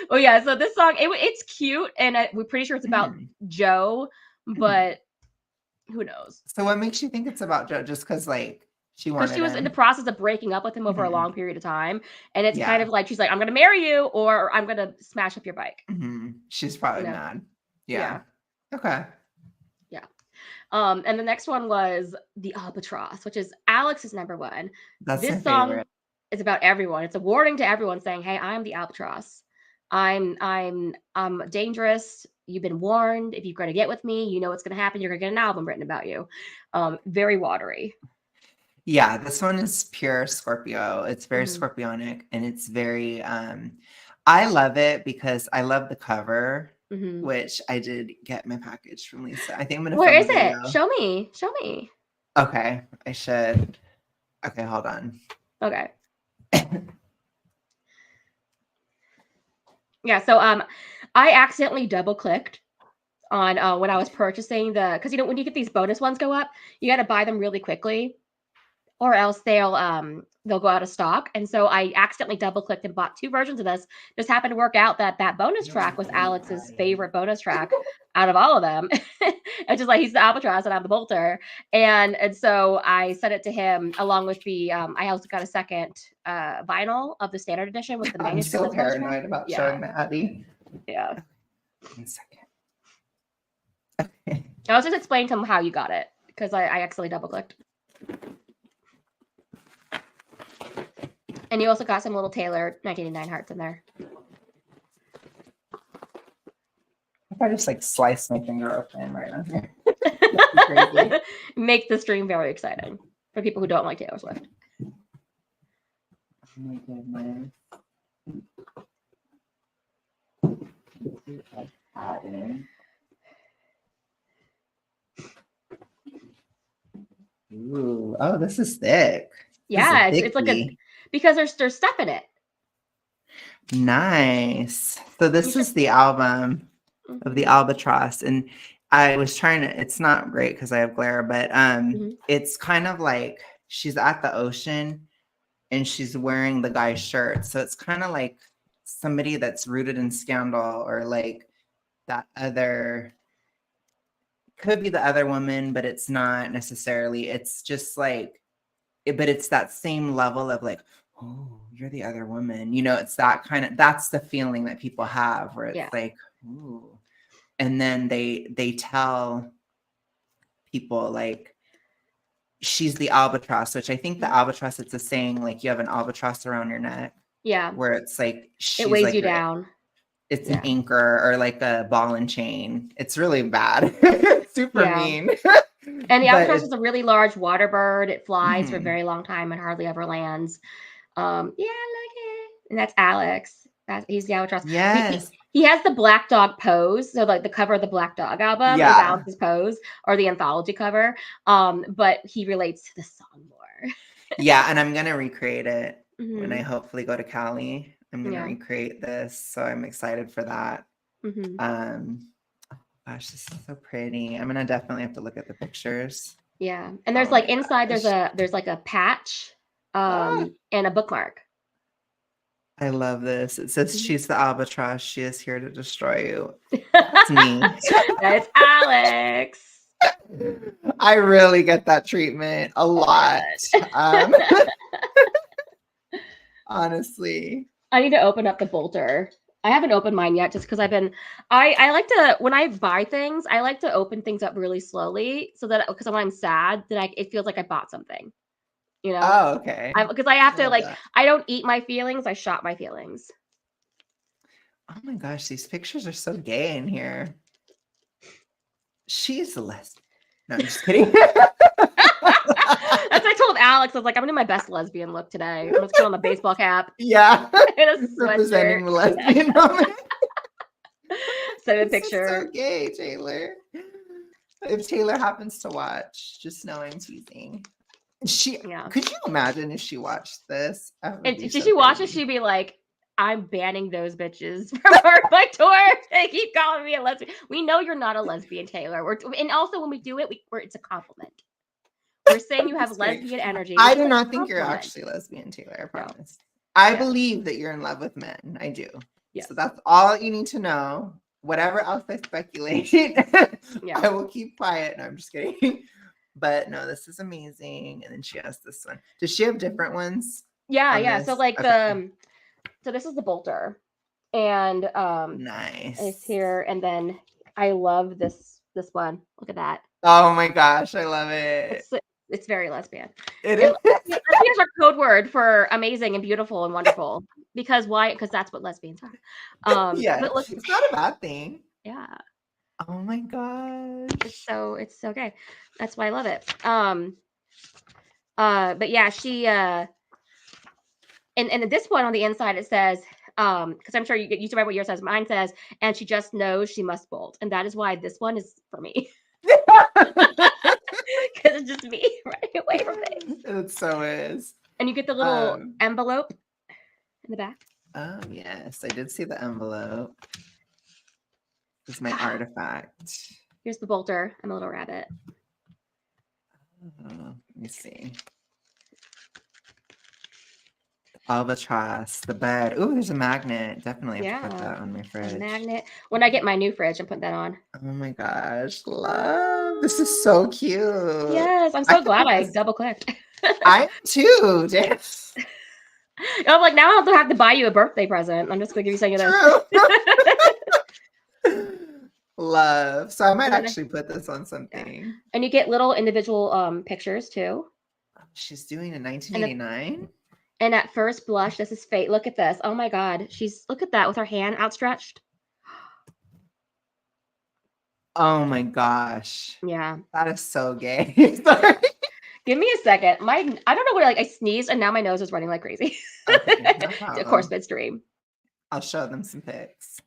Well, yeah. So this song, it's cute, and we're pretty sure it's about Mhm. Joe, Mhm. but who knows? So what makes you think it's about Joe? Just because like she Because she wanted was in the him? process of breaking up with him over a Mhm. long period of time, and it's kind Yeah. of like she's like, "I'm gonna marry you, or I'm gonna smash up your bike." She's You probably know? mad. Yeah. Yeah, Okay. yeah. And the next one was the Albatross, which is Alex's number one. That's my This song favorite. is about everyone. It's a warning to everyone saying, "Hey, I'm the Albatross. I'm dangerous. You've been warned. If you're gonna get with me, you know what's gonna happen. You're gonna get an album written about you." Very watery. Yeah, this one is pure Scorpio. It's very Hmm. scorpionic and it's very I love it because I love the cover, Hmm. which I did get my package from Lisa. I think I'm gonna Where film a is it? video. Show me. Show me. Okay, I should. Okay, hold on. Okay. Yeah. So I accidentally double clicked on when I was purchasing because when you get these bonus ones go up, you got to buy them really quickly, or else they'll go out of stock. And so I accidentally double clicked and bought two versions of this. Just happened to work out that that bonus track was Alex's favorite bonus track out of all of them. It's just like he's the albatross and I'm the bolter, and so I sent it to him along with the I also got a second vinyl of the standard edition with the I'm manuscript so as bonus track. paranoid about Yeah, showing Maddie. yeah. 1 second. Okay. I was just explaining to him how you got it because I accidentally double clicked. And you also got some little Taylor 1989 hearts in there. If I just like slice my finger open right on here. That'd be crazy. Make the stream very exciting for people who don't like Taylor Swift. Oh my goodness. Ooh, oh, this is thick. This is a Yeah, it's like thickie. because there's stuff in it. Nice. So You this should. is the album of the Mhm, Albatross, and I was trying to. It's not great because I have glare, but mhm. it's kind of like she's at the ocean and she's wearing the guy's shirt, so it's kind of like somebody that's rooted in scandal or like that other could be the other woman, but it's not necessarily. It's just like but it's that same level of like, oh, you're the other woman. It's that kind of that's the feeling that people have where Yeah, it's like, ooh. And then they tell people like she's the albatross, which I think the mhm. albatross, it's a saying like you have an albatross around your neck, Yeah. where it's like It she's weighs like you your down. it's an Yeah, anchor or like a ball and chain. It's really bad. Super yeah. mean. And the But albatross it's is a really large water bird. It flies for a mhm. very long time and hardly ever lands. Yeah, look it. And that's Alex. He's the albatross. Yes. He has the Black Dog pose. So like the cover of the Black Dog album is Yeah. Alex's pose or the anthology cover. But he relates to the song more. Yeah, and I'm gonna recreate it when I Hmm. hopefully go to Cali. I'm gonna Yeah. recreate this, so I'm excited for that. Hmm. Um, gosh, this is so pretty. I'm gonna definitely have to look at the pictures. Yeah. And there's Oh like my inside gosh. there's like a patch Ah, and a bookmark. I love this. It says Mhm. she's the albatross. She is here to destroy you. That's me. That's Alex. I really get that treatment a Oh my lot. Um, god. honestly. I need to open up the bolter. I haven't opened mine yet just because I like to when I buy things, I like to open things up really slowly so that because when I'm sad, that it feels like I bought something, you know? Oh, okay. Because I have I to love like that. I don't eat my feelings, I shop my feelings. Oh my gosh, these pictures are so gay in here. She's a lesbian. No, I'm just kidding. As I told Alex, I was like, I'm gonna do my best lesbian look today. I'm just put on a baseball cap Yeah, and a sweatshirt. representing the lesbian moment. Send a This is so picture. gay, Taylor. If Taylor happens to watch, just know I'm teasing. Yeah. Could you imagine if she watched this? That would And be did so she watch it? crazy. She'd be like, I'm banning those bitches from my tour. They keep calling me a lesbian. We know you're not a lesbian, Taylor. And also when we do it, it's a compliment. We're saying you have Just kidding. lesbian energy. I Which is do a not think you're compliment. actually lesbian, Taylor. I No. promise. I Yeah. believe that you're in love with men. I do. Yes. So that's all you need to know. Whatever else I speculate, Yeah. I will keep quiet. No, I'm just kidding. But no, this is amazing. And then she has this one. Does she have different ones? Yeah, on yeah. So this? like Okay. so this is the bolter. And Nice. it's here. And then I love this one. Look at that. Oh my gosh, I love it. It's very lesbian. It And is. lesbians are code word for amazing and beautiful and wonderful. Because why? Because that's what lesbians are. Yes, But look, it's not a bad thing. yeah, Oh my gosh. it's okay. That's why I love it. But yeah, she and this one on the inside it says, because I'm sure you read what yours says. Mine says, and she just knows she must bolt, and that is why this one is for me. Because it's just me running away from things. It so is. And you get the little envelope in the back. Oh yes, I did see the envelope. It's my artifact. Here's the bolter. I'm a little rabbit. Let me see. Albatross, the bed. Ooh, there's a magnet. Definitely have to put that on my fridge. A magnet. When I get my new fridge, I'm putting that on. Oh my gosh, love. This is so cute. Yes, I'm so glad I double clicked. I am too, damn. I'm like, now I don't have to buy you a birthday present. I'm just gonna give you something of this. Love. So I might actually put this on something. Yeah. And you get little individual pictures too. She's doing a 1989. And at first blush, this is fate. Look at this. Oh my God. Look at that with her hand outstretched. Oh my gosh. Yeah. That is so gay. Sorry. Give me a second. I don't know what I sneezed and now my nose is running like crazy. Okay, no problem. Of course, midstream. I'll show them some pics.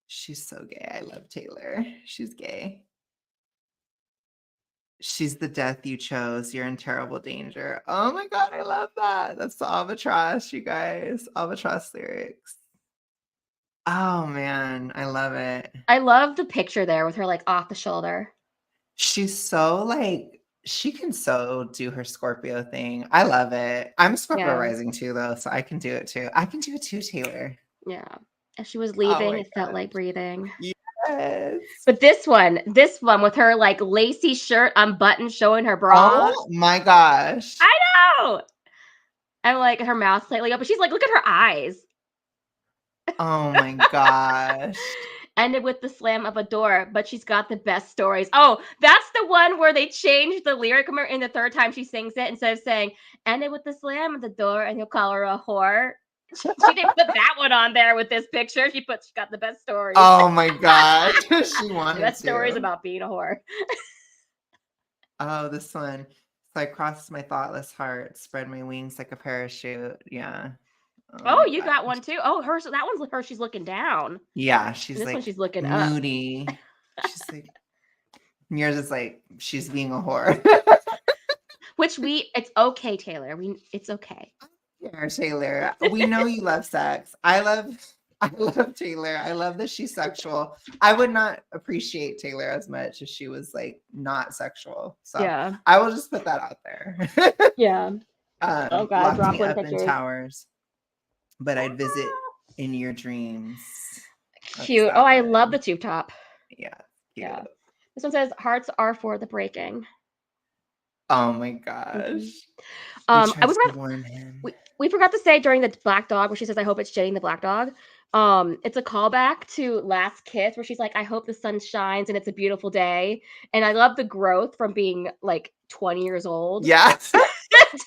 She's so gay. I love Taylor. She's gay. She's the death you chose. You're in terrible danger. Oh my God, I love that. That's the Albatross, you guys. Albatross lyrics. Oh man, I love it. I love the picture there with her like off the shoulder. She's so like, she can so do her Scorpio thing. I love it. I'm Scorpio rising too though, so I can do it too. I can do it too, Taylor. Yeah. As she was leaving, it felt like breathing. Yes. But this one with her like lacy shirt unbuttoned, showing her bra. Oh my gosh. I know. And like her mouth slightly open. She's like, look at her eyes. Oh my gosh. Ended with the slam of a door, but she's got the best stories. Oh, that's the one where they changed the lyric in the third time she sings it. Instead of saying, ended with the slam of the door and you'll call her a whore. She didn't put that one on there with this picture. She got the best stories. Oh my God. She wanted the best stories about being a whore. Oh, this one. So I crossed my thoughtless heart, spread my wings like a parachute. Yeah. Oh, you got one too. Oh, hers. That one's her. She's looking down. Yeah, she's this like one she's looking moody. She's like, yours is like she's being a whore. Which it's okay, Taylor. It's okay. Yeah, Taylor. We know you love sex. I love Taylor. I love that she's sexual. I would not appreciate Taylor as much if she was like not sexual. So yeah. I will just put that out there. Yeah. Oh God, lock me up in towers. But I'd visit in your dreams. Cute. Oh, I love the tube top. Yeah. Cute. Yeah. This one says hearts are for the breaking. Oh my gosh. We forgot to say during the black dog where she says, I hope it's shitting the black dog. It's a callback to Last Kiss where she's like, I hope the sun shines and it's a beautiful day. And I love the growth from being like 20 years old. Yeah.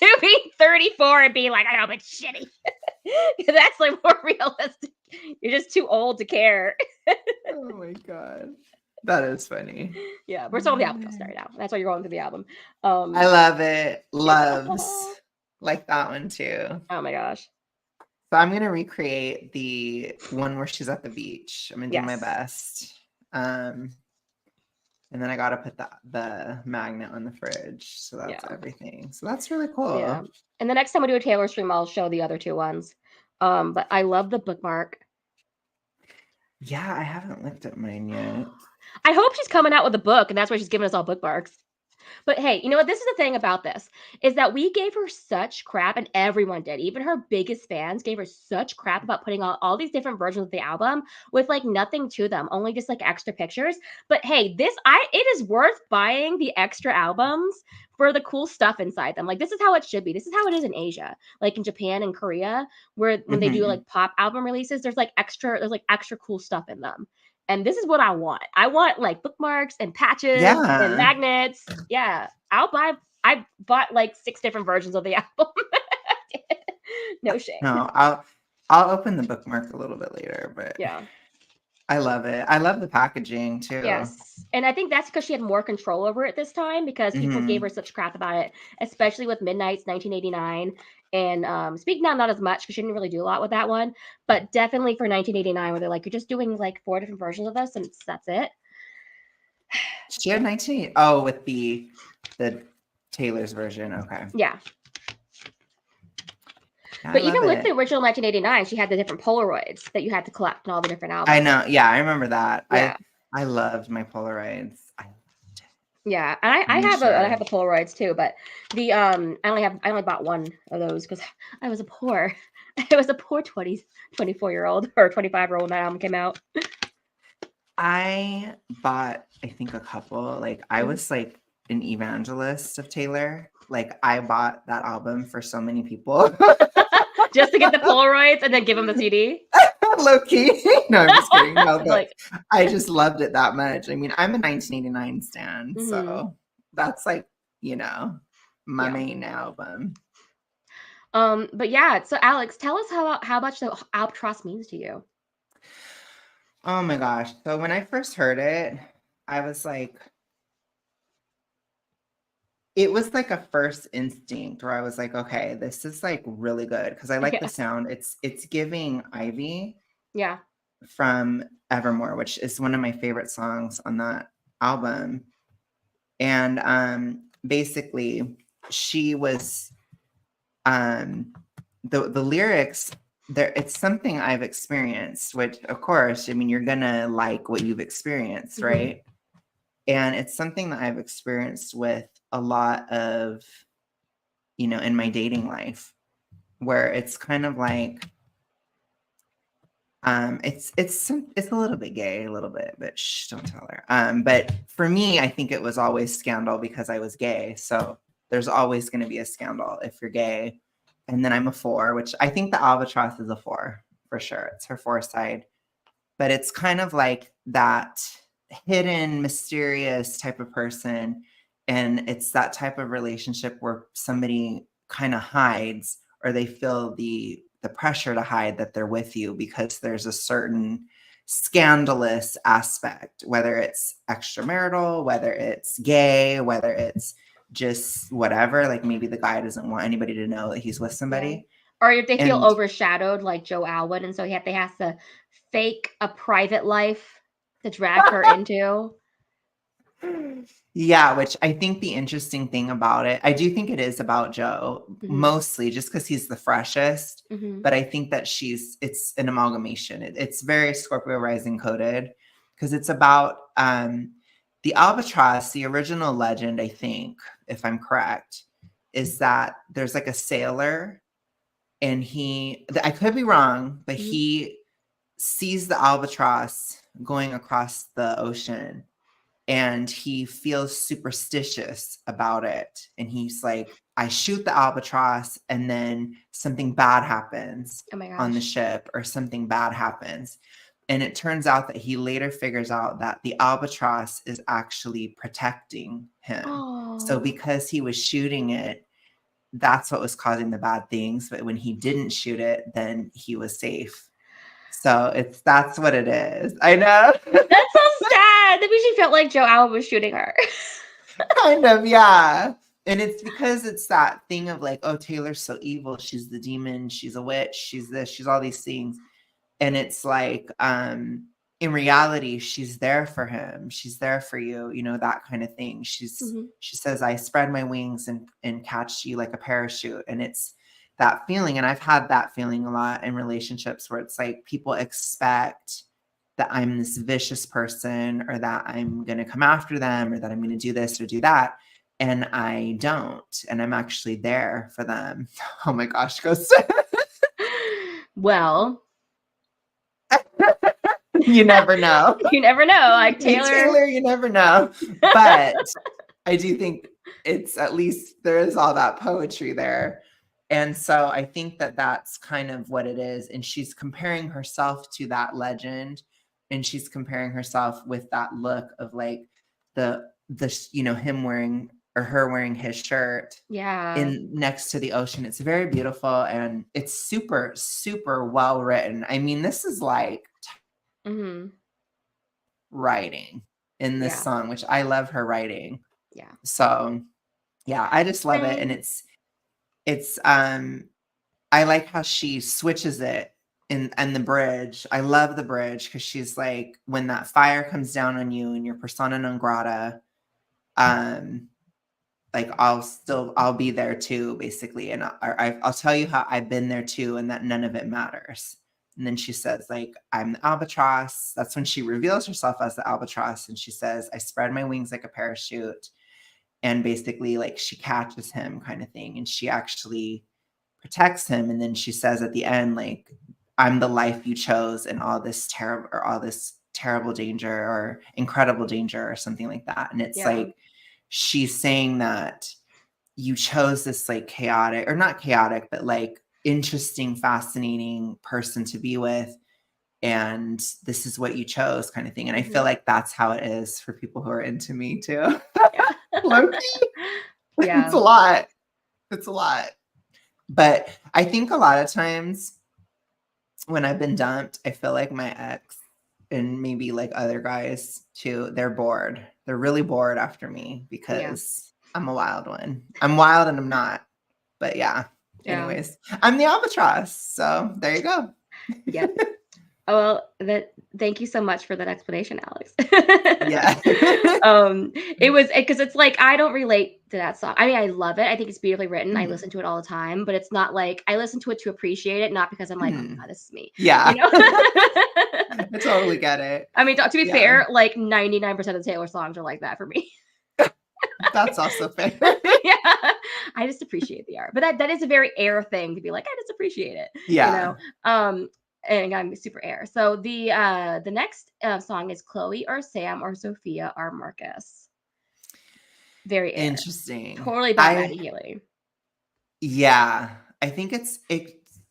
To being 34 and being like, I hope it's shitty. That's like more realistic. You're just too old to care. Oh my God. That is funny. Yeah, we're still on the album right now. That's why you're going through the album. I love it. Loves. Like that one too. Oh my gosh. So I'm gonna recreate the one where she's at the beach. I'm gonna do my best. I And then I got to put the magnet on the fridge. So that's Yeah. everything. So that's really cool. Yeah. And the next time we do a Taylor stream, I'll show the other two ones. But I love the bookmark. Yeah, I haven't looked at mine yet. I hope she's coming out with a book, and that's why she's giving us all bookmarks. But hey, you know what? This is the thing about this is that we gave her such crap, and everyone did. Even her biggest fans gave her such crap about putting out all these different versions of the album with like nothing to them, only just like extra pictures. But hey, it is worth buying the extra albums for the cool stuff inside them. Like this is how it should be. This is how it is in Asia, like in Japan and Korea, where when they do like pop album releases, there's like extra cool stuff in them. And this is what I want. I want like bookmarks and patches and magnets. Yeah. I bought like 6 different versions of the album. No shame. No, I'll open the bookmark a little bit later, but yeah. I love it. I love the packaging too. Yes. And I think that's because she had more control over it this time because people gave her such crap about it, especially with Midnight's 1989. And Speak Now, not as much because she didn't really do a lot with that one, but definitely for 1989, where they're like, you're just doing like 4 different versions of this and that's it. She had 19. Oh, with the Taylor's version. Okay. Yeah. But even with the original 1989, she had the different Polaroids that you had to collect and all the different albums. I know. Yeah, I remember that. Yeah. I loved my Polaroids. Yeah, and I have the Polaroids too, but the I only bought one of those because I was a poor 24-year-old or 25-year-old when that album came out. I bought, I think, a couple. Like I was like an evangelist of Taylor. Like I bought that album for so many people. Just to get the Polaroids and then give them the CD? Low key. No, I'm just kidding. No, but like, I just loved it that much. I mean, I'm a 1989 stan, so that's like, my main album. But yeah, so Alex, tell us how much the Albatross means to you. Oh my gosh. So when I first heard it, I was like, it was like a first instinct where I was like, okay, this is like really good because I like the sound. It's giving Ivy. Yeah. From Evermore, which is one of my favorite songs on that album. And basically she was the lyrics there, it's something I've experienced, which of course, I mean, you're gonna like what you've experienced, right? And it's something that I've experienced with a lot of, in my dating life, where it's kind of like, it's a little bit gay, a little bit, but shh, don't tell her. But for me, I think it was always scandal because I was gay. So there's always going to be a scandal if you're gay. And then I'm a 4, which I think the Albatross is a 4 for sure. It's her 4 side, but it's kind of like that hidden, mysterious type of person. And it's that type of relationship where somebody kind of hides, or they feel the pressure to hide that they're with you because there's a certain scandalous aspect, whether it's extramarital, whether it's gay, whether it's just whatever. Like maybe the guy doesn't want anybody to know that he's with somebody. Or if they feel overshadowed like Joe Alwyn, and so they have to fake a private life to drag her into. Yeah, which I think the interesting thing about it, I do think it is about Joe, mostly just because he's the freshest. But I think that it's an amalgamation. It's very Scorpio rising coded because it's about the Albatross. The original legend, I think, if I'm correct, is that there's like a sailor, and I could be wrong, but he sees the Albatross going across the ocean. And he feels superstitious about it. And he's like, I shoot the Albatross and then something bad happens on the ship, or something bad happens. And it turns out that he later figures out that the Albatross is actually protecting him. Aww. So because he was shooting it, that's what was causing the bad things. But when he didn't shoot it, then he was safe. So that's what it is. I know. That's so sad. Maybe she felt like Joe Alwyn was shooting her. Kind of, yeah. And it's because it's that thing of like, oh, Taylor's so evil. She's the demon. She's a witch. She's this. She's all these things. And it's like, in reality, she's there for him. She's there for you, that kind of thing. She says, I spread my wings and catch you like a parachute. And it's that feeling. And I've had that feeling a lot in relationships where it's like people expect that I'm this vicious person, or that I'm going to come after them, or that I'm going to do this or do that. And I don't. And I'm actually there for them. Oh my gosh, Ghost. Well, you never know. You never know. Like Taylor, you never know. But I do think it's, at least there is all that poetry there. And so I think that that's kind of what it is. And she's comparing herself to that legend. And she's comparing herself with that look of like the him wearing, or her wearing his shirt. Yeah. In next to the ocean. It's very beautiful, and it's super, super well written. I mean, this is like writing in this song, which I love her writing. Yeah. So yeah, I just love it. And it's I like how she switches it and the bridge. I love the bridge, because she's like, when that fire comes down on you and you're persona non grata, like I'll be there too, basically. And I'll tell you how I've been there too, and that none of it matters. And then she says, like, I'm the albatross. That's when she reveals herself as the albatross. And she says, I spread my wings like a parachute. And basically, like, she catches him, kind of thing. And she actually protects him. And then she says at the end, like, I'm the life you chose in all this terrible danger, or incredible danger, or something like that. And it's like, she's saying that you chose this like chaotic, or not chaotic, but like interesting, fascinating person to be with. And this is what you chose, kind of thing. And I feel like that's how it is for people who are into me too. Loki. Yeah. It's a lot. It's a lot. But I think a lot of times when I've been dumped, I feel like my ex, and maybe like other guys too, they're bored. They're really bored after me, because I'm a wild one. I'm wild and I'm not. But yeah. Anyways, I'm the albatross. So there you go. Yeah. Oh, well, thank you so much for that explanation, Alex. Yeah. It was, because it's like, I don't relate to that song. I mean, I love it. I think it's beautifully written. I listen to it all the time, but it's not like I listen to it to appreciate it, not because I'm like, oh my God, this is me. Yeah. I totally get it. I mean, to be fair, like 99% of Taylor songs are like that for me. That's also fair. Yeah. I just appreciate the art. But that is a very Air thing to be like, I just appreciate it. Yeah. And I'm super Air. So the next song is Chloe or Sam or Sophia or Marcus. Very Air. Interesting. Totally about Maddie Healy. Yeah. I think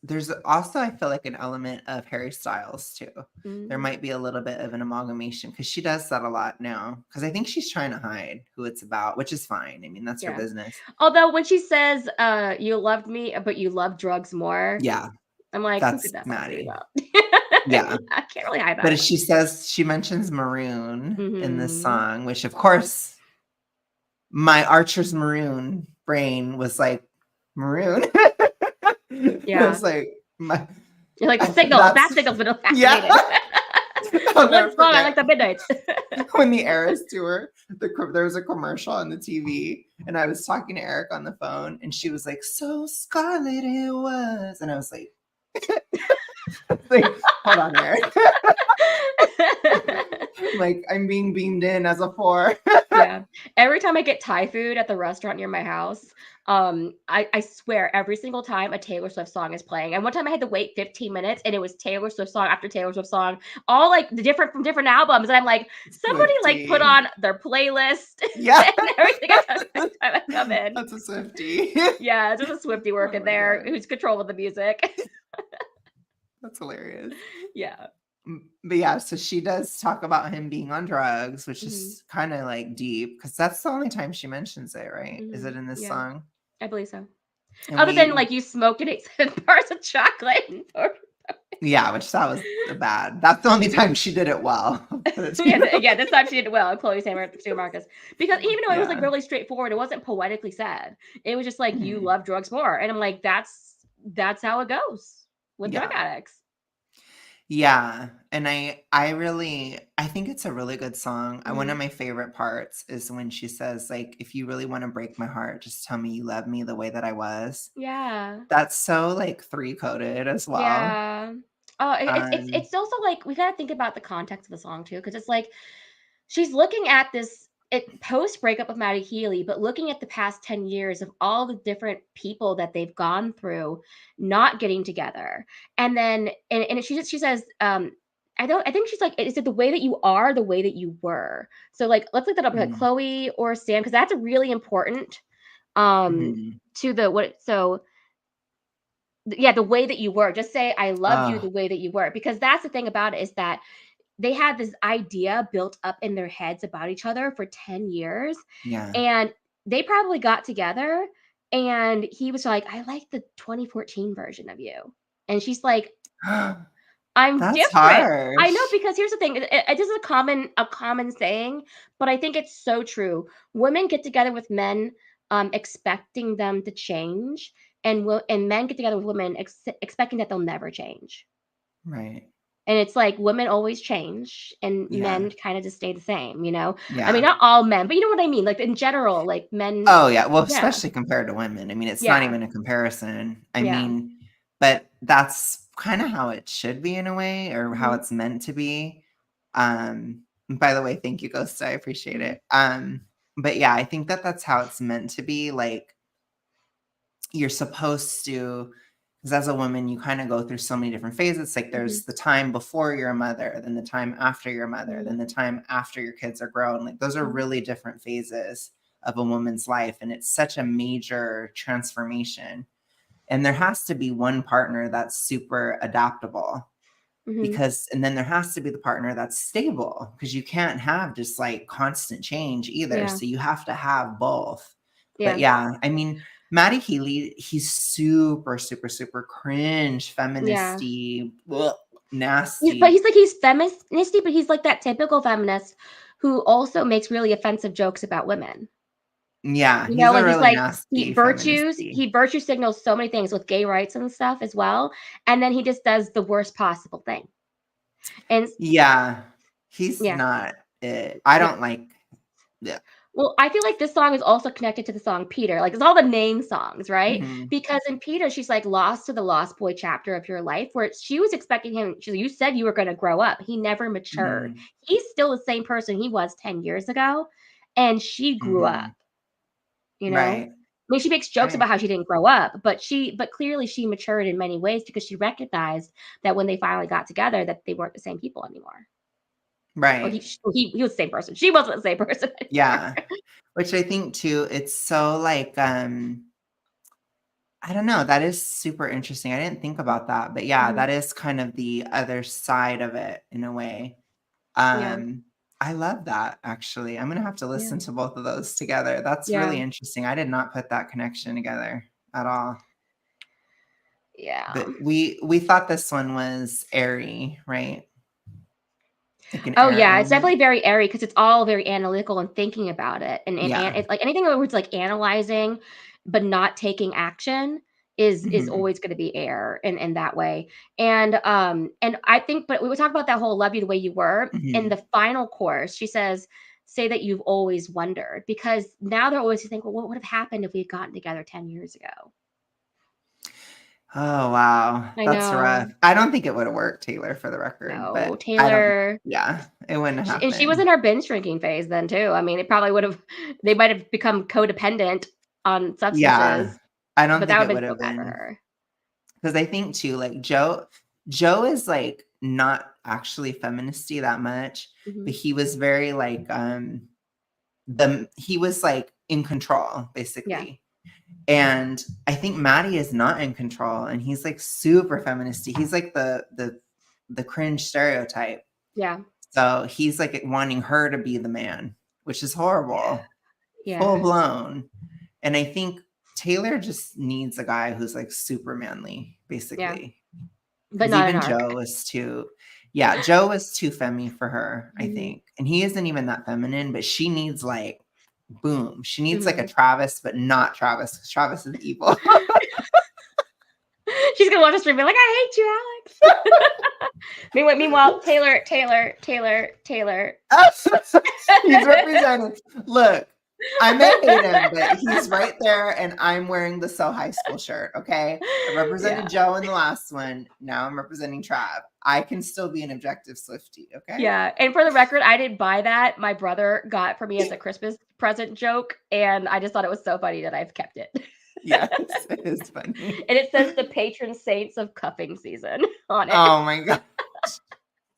there's also, I feel like, an element of Harry Styles too. There might be a little bit of an amalgamation, because she does that a lot now. Because I think she's trying to hide who it's about, which is fine. I mean, that's her business. Although when she says, you loved me, but you love drugs more. Yeah. I'm like, that's who could that Maddie. About? Yeah. I can't really hide that. But she mentions maroon in this song, which of course my Archer's Maroon brain was like, maroon. Yeah. It's like you're like, that signal's been fascinating. Yeah. What song? I like the Midnights. When the Eras tour, there was a commercial on the TV, and I was talking to Eric on the phone, and she was like, so scarlet it was. And I was like, hold on, Eric. Like, I'm being beamed in as a 4. Yeah. Every time I get Thai food at the restaurant near my house, I swear every single time a Taylor Swift song is playing. And one time I had to wait 15 minutes, and it was Taylor Swift song after Taylor Swift song, all like from different albums. And I'm like, somebody like put on their playlist. Yeah. And everything every time I come in. That's a Swiftie. Yeah, it's just a Swiftie working there who's controlling the music. That's hilarious. Yeah. But yeah, so she does talk about him being on drugs, which is kind of like deep, because that's the only time she mentions it, right? Is it in this song? I believe so. And other than like, you smoked and ate 7 bars of chocolate. Yeah, which that was bad. That's the only time she did it well. Yeah, this time she did it well. Chloe Sam Marcus. Because even though it was like really straightforward, it wasn't poetically said. It was just like, you love drugs more. And I'm like, that's how it goes with drug addicts. Yeah, and I think it's a really good song. One Mhm. of my favorite parts is when she says, like, "If you really wanna break my heart, just tell me you love me the way that I was." Yeah. That's so, like, three-coded as well. Yeah. Oh, Um it's also, like, we gotta think about the context of the song too, because it's like, she's looking at this it post breakup with Maddie Healy, but looking at the past 10 years of all the different people that they've gone through not getting together. And then and she says, I think she's like, "Is it the way that you are, the way that you were?" So, like, let's look that up, like, mm, Chloe or Sam, because that's a really important, mhm. to the what so yeah, the way that you were. Just say, "I love you Oh, the way that you were," because that's the thing about it is that they had this idea built up in their heads about each other for 10 years, yeah. and they probably got together, and he was like, "I like the 2014 version of you." And she's like, "I'm That's different." I know, harsh. because here's the thing, this is a common saying, but I think it's so true. Women get together with men, expecting them to change, and men get together with women expecting that they'll never change. Right. And it's like women always change and Yeah. men kinda just stay the same, you know? I mean, Yeah. not all men, but you know what I mean, like, in general, like, men. Oh, yeah, well, Yeah, especially compared to women. I mean, it's not yeah, even a comparison. I yeah, mean, but that's kinda how it should be in a way, or how mhm, it's meant to be. By the way, thank you, Ghost, I appreciate mhm, it. But yeah, I think that that's how it's meant to be, like, you're supposed to, because as a woman, you kinda go through so many different phases, like, mhm, there's the time before you're a mother, then the time after you're a mother, mhm, then the time after your kids are grown, like, those are mhm, really different phases of a woman's life, and it's such a major transformation, and there has to be one partner that's super adaptable, mhm, because and then there has to be the partner that's stable, because you can't have just, like, constant change either, yeah, so you have to have both. But yeah. yeah, I mean, Matty Healy, he's super, super, super cringe, Yeah. feministy, But nasty. he's feministy, but he's like that typical feminist who also makes really offensive jokes about women. Yeah, You he's know, a like, he's really like nasty feministy. he virtue signals so many things with gay rights and stuff as well, and then he just does the worst possible thing. And Yeah, he's yeah, not it. I yeah. don't like yeah. Well, I feel like this song is also connected to the song Peter, like, it's all the name songs, right? Mhm, Because in Peter, she's, like, lost to the lost boy chapter of your life where she was expecting him "You said you were gonna grow up." He never matured. mhm, He's still the same person he was 10 years ago, and she grew up, mhm. you know? Right, I mean, she makes jokes right, about how she didn't grow up, but clearly she matured in many ways because she recognized that when they finally got together that they weren't the same people anymore. Or right. he was the same person. She wasn't the same person anymore. Yeah. Which I think too, it's so like, I don't know, that is super interesting. I didn't think about that, but yeah, Mhm. that is kind of the other side of it in a way. Yeah, Um, I love that actually. I'm gonna have to yeah, listen to both of those together. That's really yeah, interesting. I did not put that connection together at all. yeah. But we thought this one was airy, right? Like an Oh, air yeah, it's element. definitely very airy because it's all very analytical and thinking about it, and Yeah. it's like anything where it's, like, analyzing, but not taking action is Mhm. always gonna be air in that way, and I think but we would talk about that whole "love you the way you were." In Mhm. the final chorus, she says, "Say that you've always wondered," because now they're always thinking, "Well, what would have happened if we had gotten together 10 years ago?" Oh, wow. I That's rough. know. I don't think it would've worked, Taylor, for the record, No, but I don't Taylor. yeah, it wouldn't have She was happened. in her binge drinking phase then too. I mean, it probably would've they might have become codependent on Yeah. substances, I don't but that think would've it been so would've bad for been, her. because I think too, like, Joe is, like, not actually feministy that much, but Mhm. he was very, like, he was, like, in control, Yeah, basically, and I think Maddie is not in control, and he's, like, super feministy. He's, like, the cringe stereotype. yeah, So he's like wanting her to be the man, which is yeah, horrible, full yeah, blown. And I think Taylor just needs a guy who's like super manly, yeah, basically. but Because not an even arc. Joe is too, yeah, Joe is too femmy for her, I Mhm, think. And he isn't even that feminine, but she needs like, boom. She needs like a mhm. Travis, but not Travis, because Travis is evil. She's gonna watch the stream and be like, I hate you, Alex. Meanwhile, Taylor. He's represented. Look, I may hate him, but he's right there, and I'm wearing the So High School shirt. Okay, I represented Joe in the last one. Now I'm representing Trav. I can still be an objective Swiftie. Okay. Yeah, and for the record, I didn't buy that. My brother got it for me as a Christmas present joke, and I just thought it was so funny that I've kept it. Yes, it is funny. And it says the patron saints of cuffing season on it. Oh my gosh,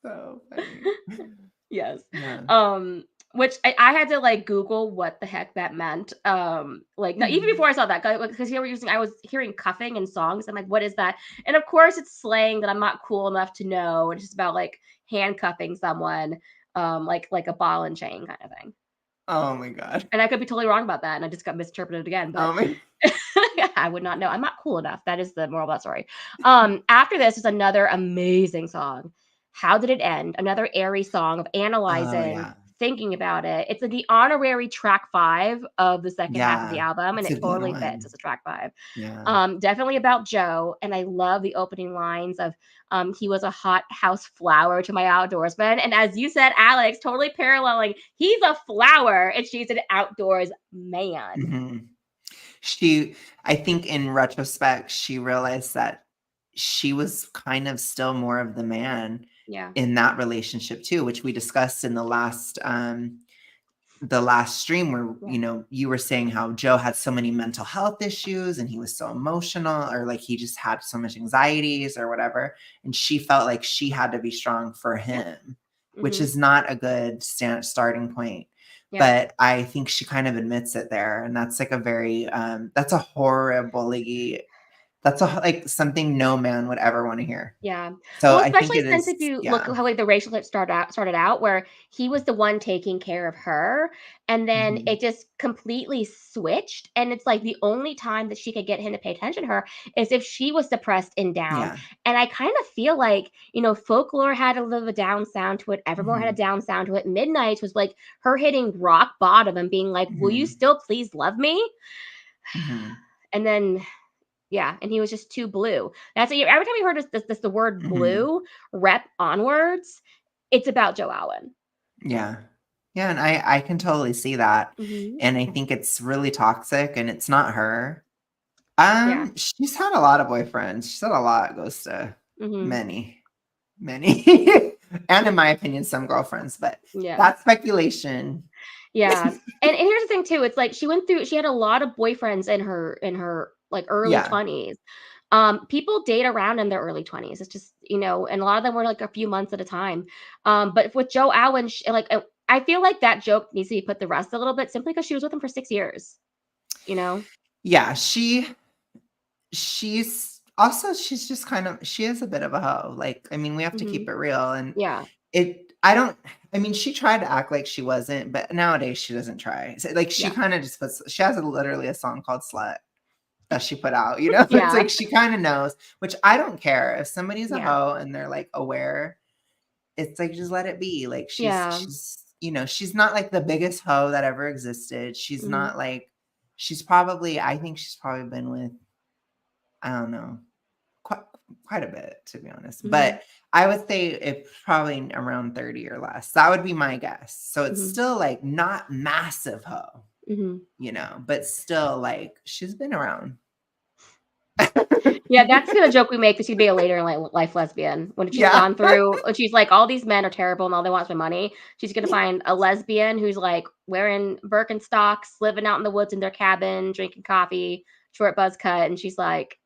so funny. Yes. Yeah. Which I had to like Google what the heck that meant. Like no, even before I saw that, because I was hearing cuffing in songs. I'm like, what is that? And of course, it's slang that I'm not cool enough to know. It's just about like handcuffing someone, like a ball and chain kind of thing. Oh my god. And I could be totally wrong about that, and I just got misinterpreted again. But Oh my. I would not know. I'm not cool enough. That is the moral of that story. After this is another amazing song. How Did It End? Another airy song of analyzing, yeah. thinking about it. It's the honorary track 5 of the second half of the album, and it's a it good totally one. fits as a track 5. Yeah. Definitely about Joe, and I love the opening lines of he was a hot house flower to my outdoorsman. And as you said, Alex, totally paralleling, he's a flower and she's an outdoors man. Mm-hmm. I think in retrospect, she realized that she was kind of still more of the man in that relationship too, which we discussed in the last stream where, you know, you were saying how Joe had so many mental health issues and he was so emotional, or like he just had so much anxieties or whatever. And she felt like she had to be strong for him, which is not a good starting point. But I think she kind of admits it there. And that's like a very, that's a horribly, that's like something no man would ever want to hear. Yeah. So Well, I think especially it since is, if you look at how like the relationship started out where he was the one taking care of her, and then it just completely switched. And it's like the only time that she could get him to pay attention to her is if she was depressed and down. And I kind of feel like, you know, Folklore had a little of a down sound to it. Evermore had a down sound to it. Midnight was like her hitting rock bottom and being like, will you still please love me? And then and he was just too blue. That's every time we heard the word blue rep onwards, it's about Joe Alwyn. Yeah, and I can totally see that. And I think it's really toxic, and it's not her. She's had a lot of boyfriends. She's had a lot, goes to many, and in my opinion, some girlfriends. But that's speculation. And here's the thing too. It's like she had a lot of boyfriends in her like early 20s. People date around in their early 20s. It's just, you know, and a lot of them were like a few months at a time. But with Joe Alwyn, I feel like that joke needs to be put to rest a little bit simply because she was with him for 6 years, you know? Yeah, she's just kind of, she is a bit of a hoe. Like, I mean, we have to keep it real. And she tried to act like she wasn't, but nowadays she doesn't try. So, like, she kind of just she has literally a song called Slut that she put out, you know? It's like, she kind of knows, which I don't care. If somebody's a hoe and they're like aware, it's like, just let it be. Like, she's, you know, she's not like the biggest hoe that ever existed. She's not like, I think she's probably been with, I don't know, quite a bit, to be honest. But I would say it's probably around 30 or less. That would be my guess. So it's still like not massive hoe, you know, but still like she's been around. That's the joke we make, that she'd be a later in life lesbian. When she's gone through, she's like, all these men are terrible and all they want is my money. She's going to find a lesbian who's like wearing Birkenstocks, living out in the woods in their cabin, drinking coffee, short buzz cut. And she's like,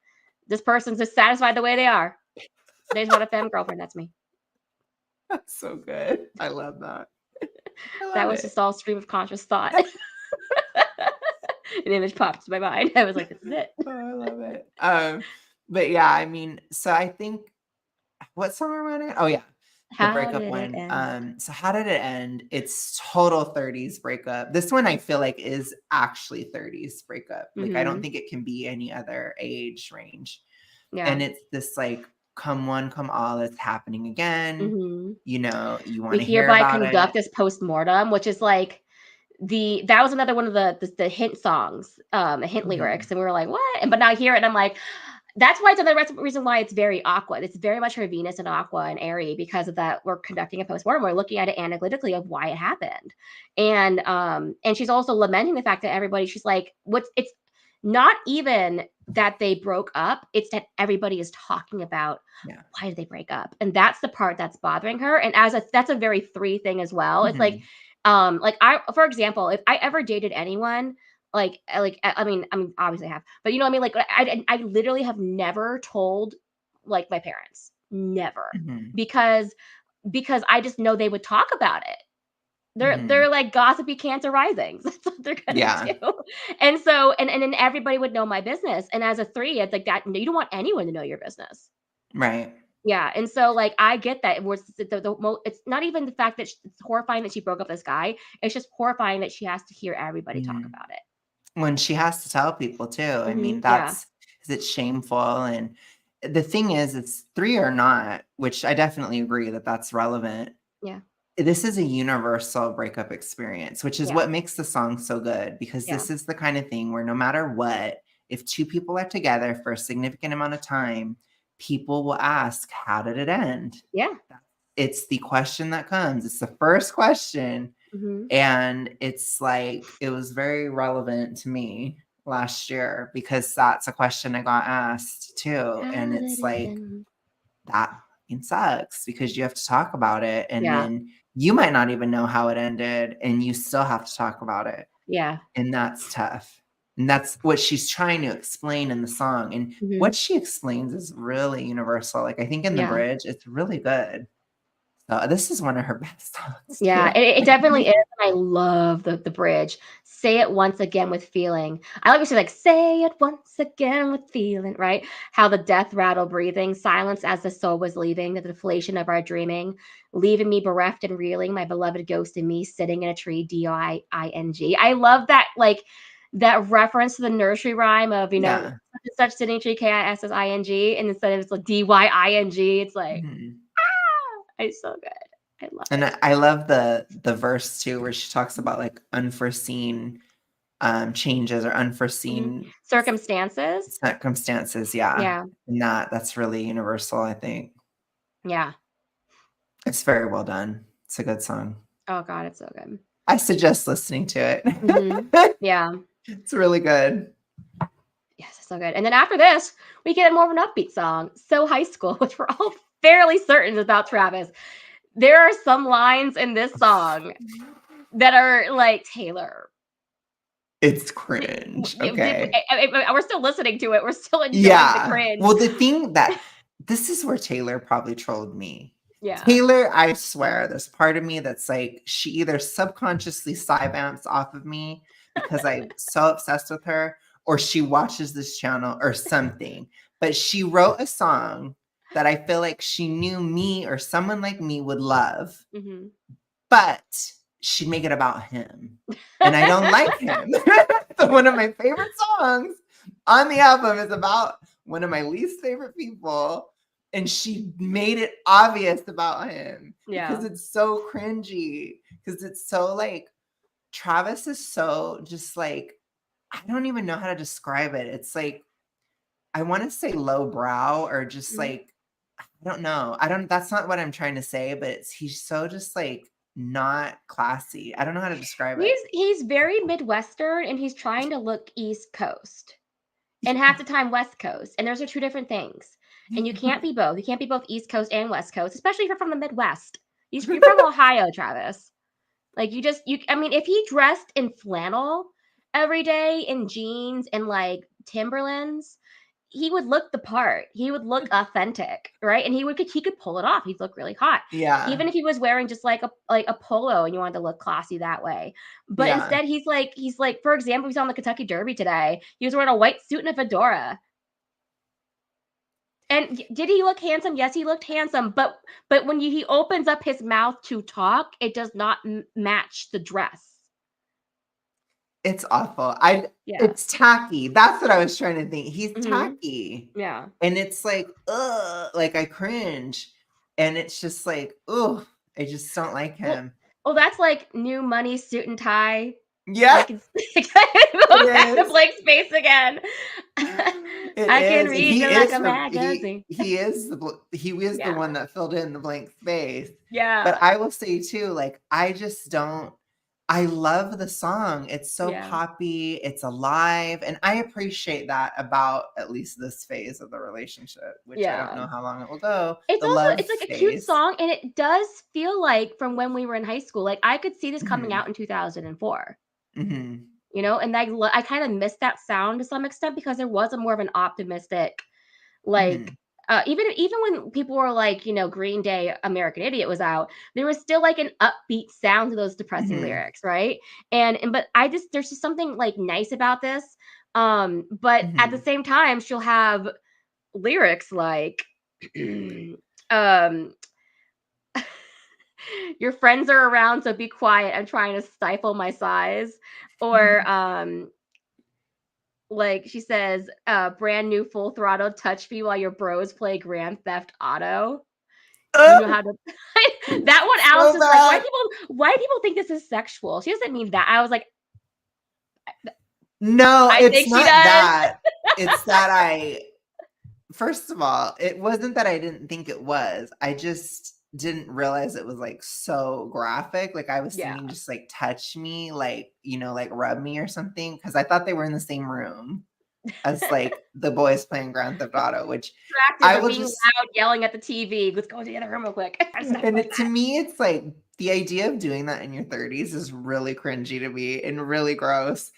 this person's just satisfied the way they are. They just want a femme girlfriend. That's me. That's so good. I love that. That was just all stream of conscious thought. An image popped to my mind. I was like, this is it. Oh, I love it. But yeah, I mean, so I think, what song are we on? Oh yeah, the breakup one. So How Did It End? It's total 30s breakup. This one I feel like is actually 30s breakup. Like, I don't think it can be any other age range. And it's this like, come one, come all, it's happening again. You know, you want to hear about it. We conduct this post-mortem, which is like that was another one of the hint songs, hint lyrics. And we were like, what? But now I hear it and I'm like, That's why it's another reason why it's very Aqua. It's very much her Venus and Aqua and Aries because of that. We're conducting a postmortem. We're looking at it analytically of why it happened, and she's also lamenting the fact that everybody. She's like, "What's it's not even that they broke up; it's that everybody is talking about Yeah. why did they break up, and that's the part that's bothering her. And that's a very three thing as well. It's like I, for example, if I ever dated anyone I mean, obviously I have, but you know what I mean? Like, I literally have never told, like, my parents. Never. Mhm. Because I just know they would talk about it. Mhm. They're like gossipy Cancer risings. That's what they're gonna Yeah. do. And so and then everybody would know my business. And as a 3, it's like that you don't want anyone to know your business. Right. Yeah, and so, like, I get that. It was it's not even the fact that it's horrifying that she broke up this guy. It's just horrifying that she has to hear everybody talk Mhm. about it. When she has to tell people too. I mean, Yeah. that's 'cause it's shameful, and the thing is, it's 3 or not, which I definitely agree that that's relevant. Yeah. This is a universal breakup experience, which is Yeah. what makes the song so good because Yeah. this is the kind of thing where no matter what, if 2 people are together for a significant amount of time, people will ask, "How did it end?" Yeah. It's the question that comes. It's the first question, Mhm. and it's like it was very relevant to me last year because that's a question I got asked too, and How did it's it like end? that fucking sucks because you have to talk about it, and Yeah. then you might not even know how it ended, and you still have to talk about it, Yeah. and that's tough. And that's what she's trying to explain in the song, and what Mhm. she explains is really universal. Like, I think in the Yeah. bridge, it's really good. So this is one of her best songs Yeah, too. it definitely is, and I love the bridge. "Say it once again with feeling." I like when she's like, "Say it once again with feeling," right? How the death rattle breathing, silence as the soul was leaving, the deflation of our dreaming, leaving me bereft and reeling, my beloved ghost in me sitting in a tree, DIING. I love that, like, that reference to the nursery rhyme of, Yeah. such and such sitting tree, KISSING, and instead of it's like DYING, it's like, Mhm. ah! It's so good. I love And it. I love the verse too where she talks about, like, unforeseen, changes or Mhm. unforeseen Circumstances? circumstances, yeah. Yeah, And that's really universal, I think. yeah. It's very well done. It's a good song. Oh god, it's so good. I suggest listening to Mhm. it. Yeah. It's really good. Yes, it's so good. And then after this, we get more of an upbeat song, "So High School," which we're all fairly certain is about Travis. There are some lines in this song that are like, "Taylor, It's did cringe, did okay. we're still listening to it, we're still enjoying the Yeah. cringe." Well, the thing that this is where Taylor probably trolled me. Yeah. Taylor, I swear, there's part of me that's like, she either subconsciously side bamps off of me because I'm so obsessed with her, or she watches this channel or something. But she wrote a song that I feel like she knew me or someone like me would love, Mhm. but she'd make it about him. And I don't like him. So one of my favorite songs on the album is about one of my least favorite people. And she made it obvious about him because Yeah. it's so cringy. Because it's so like, Travis is so just like, I don't even know how to describe it. It's like, I want to say lowbrow or just Mhm. like, I don't know. That's not what I'm trying to say, but he's so just like not classy. I don't know how to describe it. He's very Midwestern, and he's trying to look East Coast. And half the time West Coast, and those are 2 different things, and you can't be both. You can't be both East Coast and West Coast, especially if you're from the Midwest. You're from Ohio, Travis. Like, I mean, if he dressed in flannel every day, in jeans and, like, Timberlands, he would look the part. He would look authentic, right? And he could pull it off. He'd look really hot. Yeah. Even if he was wearing just like a polo and you wanted to look classy that way. But Yeah. instead he's like, for example, we saw in the Kentucky Derby today, he was wearing a white suit and a fedora. And did he look handsome? Yes, he looked handsome, but when he opens up his mouth to talk, it does not match the dress. It's awful. Yeah. It's tacky. That's what I was trying to think. He's Mhm. tacky. Yeah. And it's like, ugh, like I cringe. And it's just like, ugh, I just don't like Well, him. that's like new money suit and tie. I Yeah, can it go back to is. blank space again. It I can is, and read you like a magazine. he is the Yeah. one that filled in the blank space. But Yeah. I will say too, like I just don't. I love the song. It's so Yeah. poppy. It's alive, and I appreciate that about at least this phase of the relationship, which I don't Yeah. know how long it will go. It's The also love it's like a cute phase. song, and it does feel like from when we were in high school, like, I could see this coming Hmm. out in 2004, Hmm. you know, and I kinda miss that sound to some extent because there was a more of an optimistic, like, Hmm. even when people were like, you know, Green Day, American Idiot was out, there was still, like, an upbeat sound to those depressing Hmm. lyrics, right? And but I just there's just something, like, nice about this, but at the Hmm. same time, she'll have lyrics like, um your friends are around, so be quiet. I'm trying to stifle my sighs. Or like she says, brand new full throttle touch me while your bros play Grand Theft Auto. You know Oh, how to that one Alice so is like, bad. why do people think this is sexual? She doesn't mean that. I was like, No, I it's think she not does. that. It's that first of all, it wasn't that I didn't think it was. I just didn't realize it was like so graphic. Like I was Yeah. thinking just like touch me, like, like rub me or something. Cause I thought they were in the same room as like the boys playing Grand Theft Auto, which Distracted, I but will being just, loud, yelling at the TV. Let's go to the other room real quick. Stuff and like to that. me, it's like the idea of doing that in your 30s is really cringy to me and really gross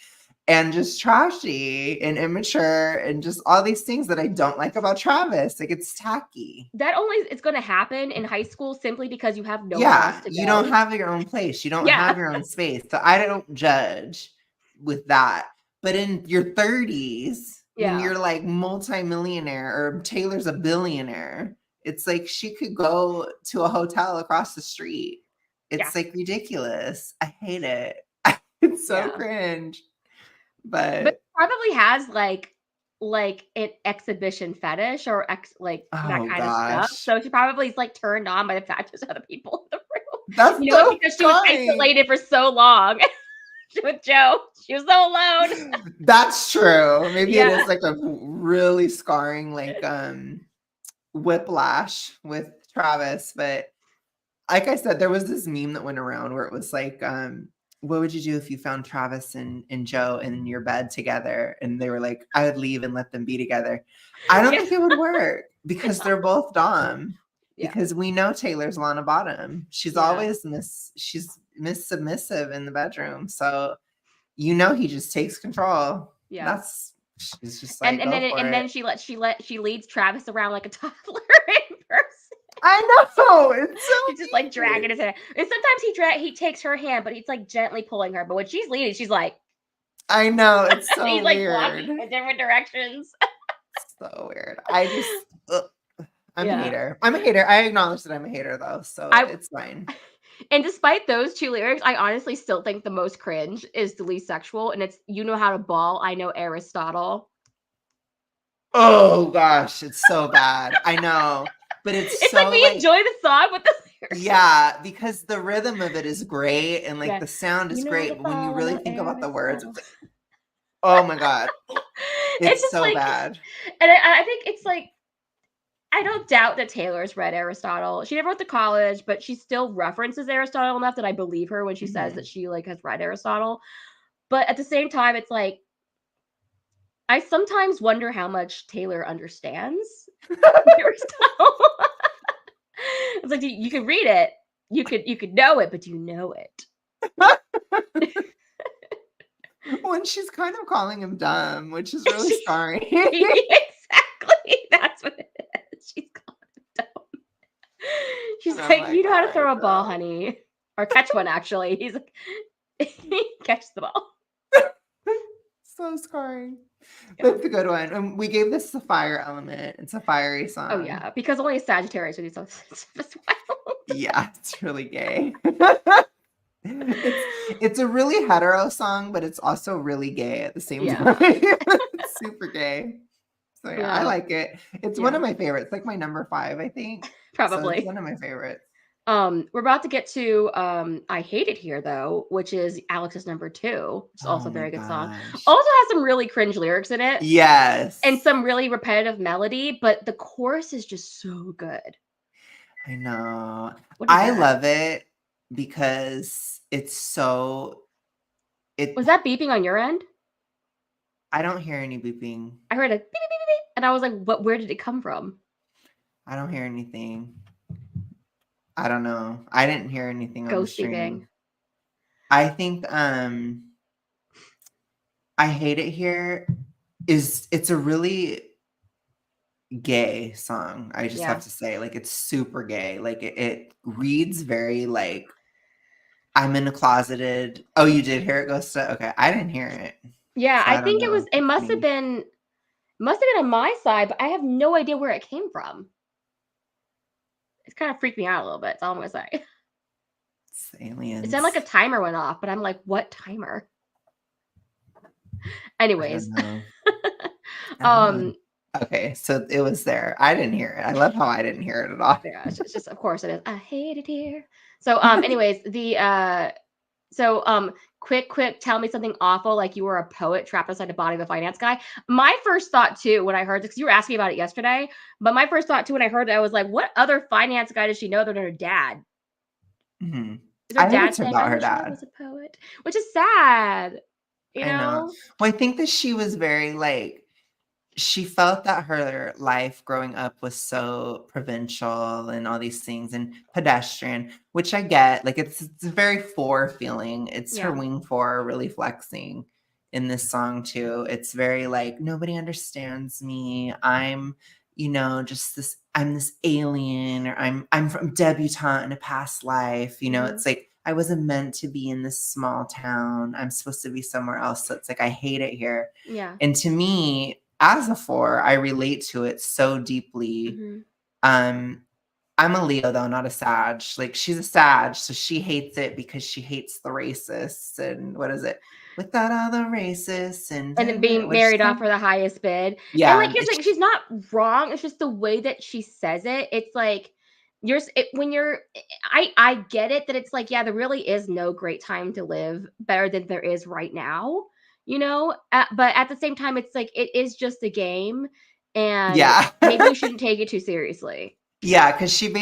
and just trashy and immature and just all these things that I don't like about Travis. Like it's tacky. That only is going to happen in high school simply because you have nowhere else Yeah, to you don't go. have your own place. You don't Yeah. have your own space. So I don't judge with that. But in your 30s, when Yeah. you're like multimillionaire or Taylor's a billionaire, it's like she could go to a hotel across the street. Yeah. It's like ridiculous. I hate it. It's so Yeah. cringe. But But probably has like an exhibition fetish or like that oh kind of stuff. gosh, So she probably is like turned on by the fact there's other people in the room. that's You know what? so Because she was funny. isolated for so long with Joe. She was so alone. That's true. Maybe it Yeah. is like a really scarring like whiplash with Travis, but like I said, there was this meme that went around where it was like, what would you do if you found Travis and Joe in your bed together? And they were like, I would leave and let them be together. I don't Yeah. think it would work because they're both Dom. Yeah. Because we know Taylor's Lana Bottom. Yeah. She's Miss Submissive in the bedroom. So he just takes control. Yeah. She's just And like, and then go for and it. then she leads Travis around like a toddler in person. I know. It's so She's just like cute. dragging his hand. And sometimes he takes her hand, but he's like gently pulling her. But when she's leading, she's like I know. It's he's so like walking weird. in different directions. So weird. I just, ugh, I'm a Yeah. hater. I'm a hater. I acknowledge that I'm a hater though, so I it's fine. and despite those two lyrics, I honestly still think the most cringe is the least sexual, and it's "You know how to ball, I know Aristotle." Oh gosh, it's so bad. I know, but it's It's like so we like, enjoy the song, but the lyrics are yeah, because the rhythm of it is great and like yeah. the sound You is know how to great, but when you ball, I really know think about the words, it's Aristotle. like, oh my God, It's it's just so like, bad. and I think it's like I don't doubt that Taylor's read Aristotle. She never went to college, but she still references Aristotle enough that I believe her when she says that Mhm. she like has read Aristotle. But at the same time, it's like I sometimes wonder how much Taylor understands Aristotle. It's like you could read it, you could know it, but do you know it? When she's kind of calling him dumb, which is really She scarring. exactly, that's what it is. She's calling him dumb. She's And I'm like, like, "You know all how to right, throw a ball, girl. honey, or catch one." Actually, he's like, he catches the ball. So scarring. Yeah. That's a good one. And we gave this a fire element. It's a fiery Oh song. yeah, because only a Sagittarius would do something as well. Yeah, it's really gay. It's a really hetero song, but it's also really gay at the same time. Yeah, It's super gay. So yeah, I yeah, like it. It's one yeah. of my favorites, like my number 5, I think. So it's Probably, one of my favorites. We're about to get to I Hate It Here though, which is Alex's number 2, which is Oh also a my very good song. gosh. Also has some really cringe lyrics in it and Yes. some really repetitive melody, but the chorus is just so good. I know. What is I that? love it because it's so it Was that beeping on your end? I don't hear any beeping. I heard a beep, beep, beep, beep, beep, and I was like, "What? Where did it come from?" I don't hear anything. I don't know. I didn't hear anything on the Ghost beeping. stream. I think I Hate It Here it's a really gay song. I just have Yeah. to say, like, it's super gay. Like it reads very like I'm in a closeted. Oh, you did hear it, Ghosta? Okay, I didn't hear it, Yeah, so I I don't think know. it It's must have me. been on my side, but I have no idea where it came from. It's kind of freaked me out a little bit. That's all I'm gonna say. It's It sounded like a aliens. timer went off, but I'm like, what timer? I don't Anyways, know. I don't know. um, Okay, so it was there. I didn't hear it. I love how I didn't hear it at all. yeah, it's just of course it is. I hate it here. So, anyways, quick, tell me something awful like you were a poet trapped inside the body of a finance guy. My first thought too when I heard this, because you were asking about it yesterday, but my first thought too when I heard it, I was like, what other finance guy does she know other than her dad? Hmm. Is her I think dad it's saying, I about her wish I dad. was a poet? Which is sad, you I know. know? Well, I think that she was very like she felt that her life growing up was so provincial and all these things and pedestrian, which I get. Like it's a very four feeling. It's her Yeah. wing four really flexing in this song too. It's very like nobody understands me. I'm, just this I'm this alien or I'm from debutante in a past life. Hmm. It's like I wasn't meant to be in this small town. I'm supposed to be somewhere else. So it's like I hate it here. Yeah. And to me, as a four, I relate to it so deeply. Hmm. Um, I'm a Leo though, not a Sag. Like she's a Sag, so she hates it because she hates the racists and what is it? Without all the racists and And then being what did she married say? off for the highest bid. And like Yeah, here's the thing, she's not wrong. It's just the way that she says it. It's like when you're I get it that it's like, yeah, there really is no great time to live better than there is right now, but at the same time, it's like it is just a game, and yeah. maybe you shouldn't take it too seriously. Yeah, because she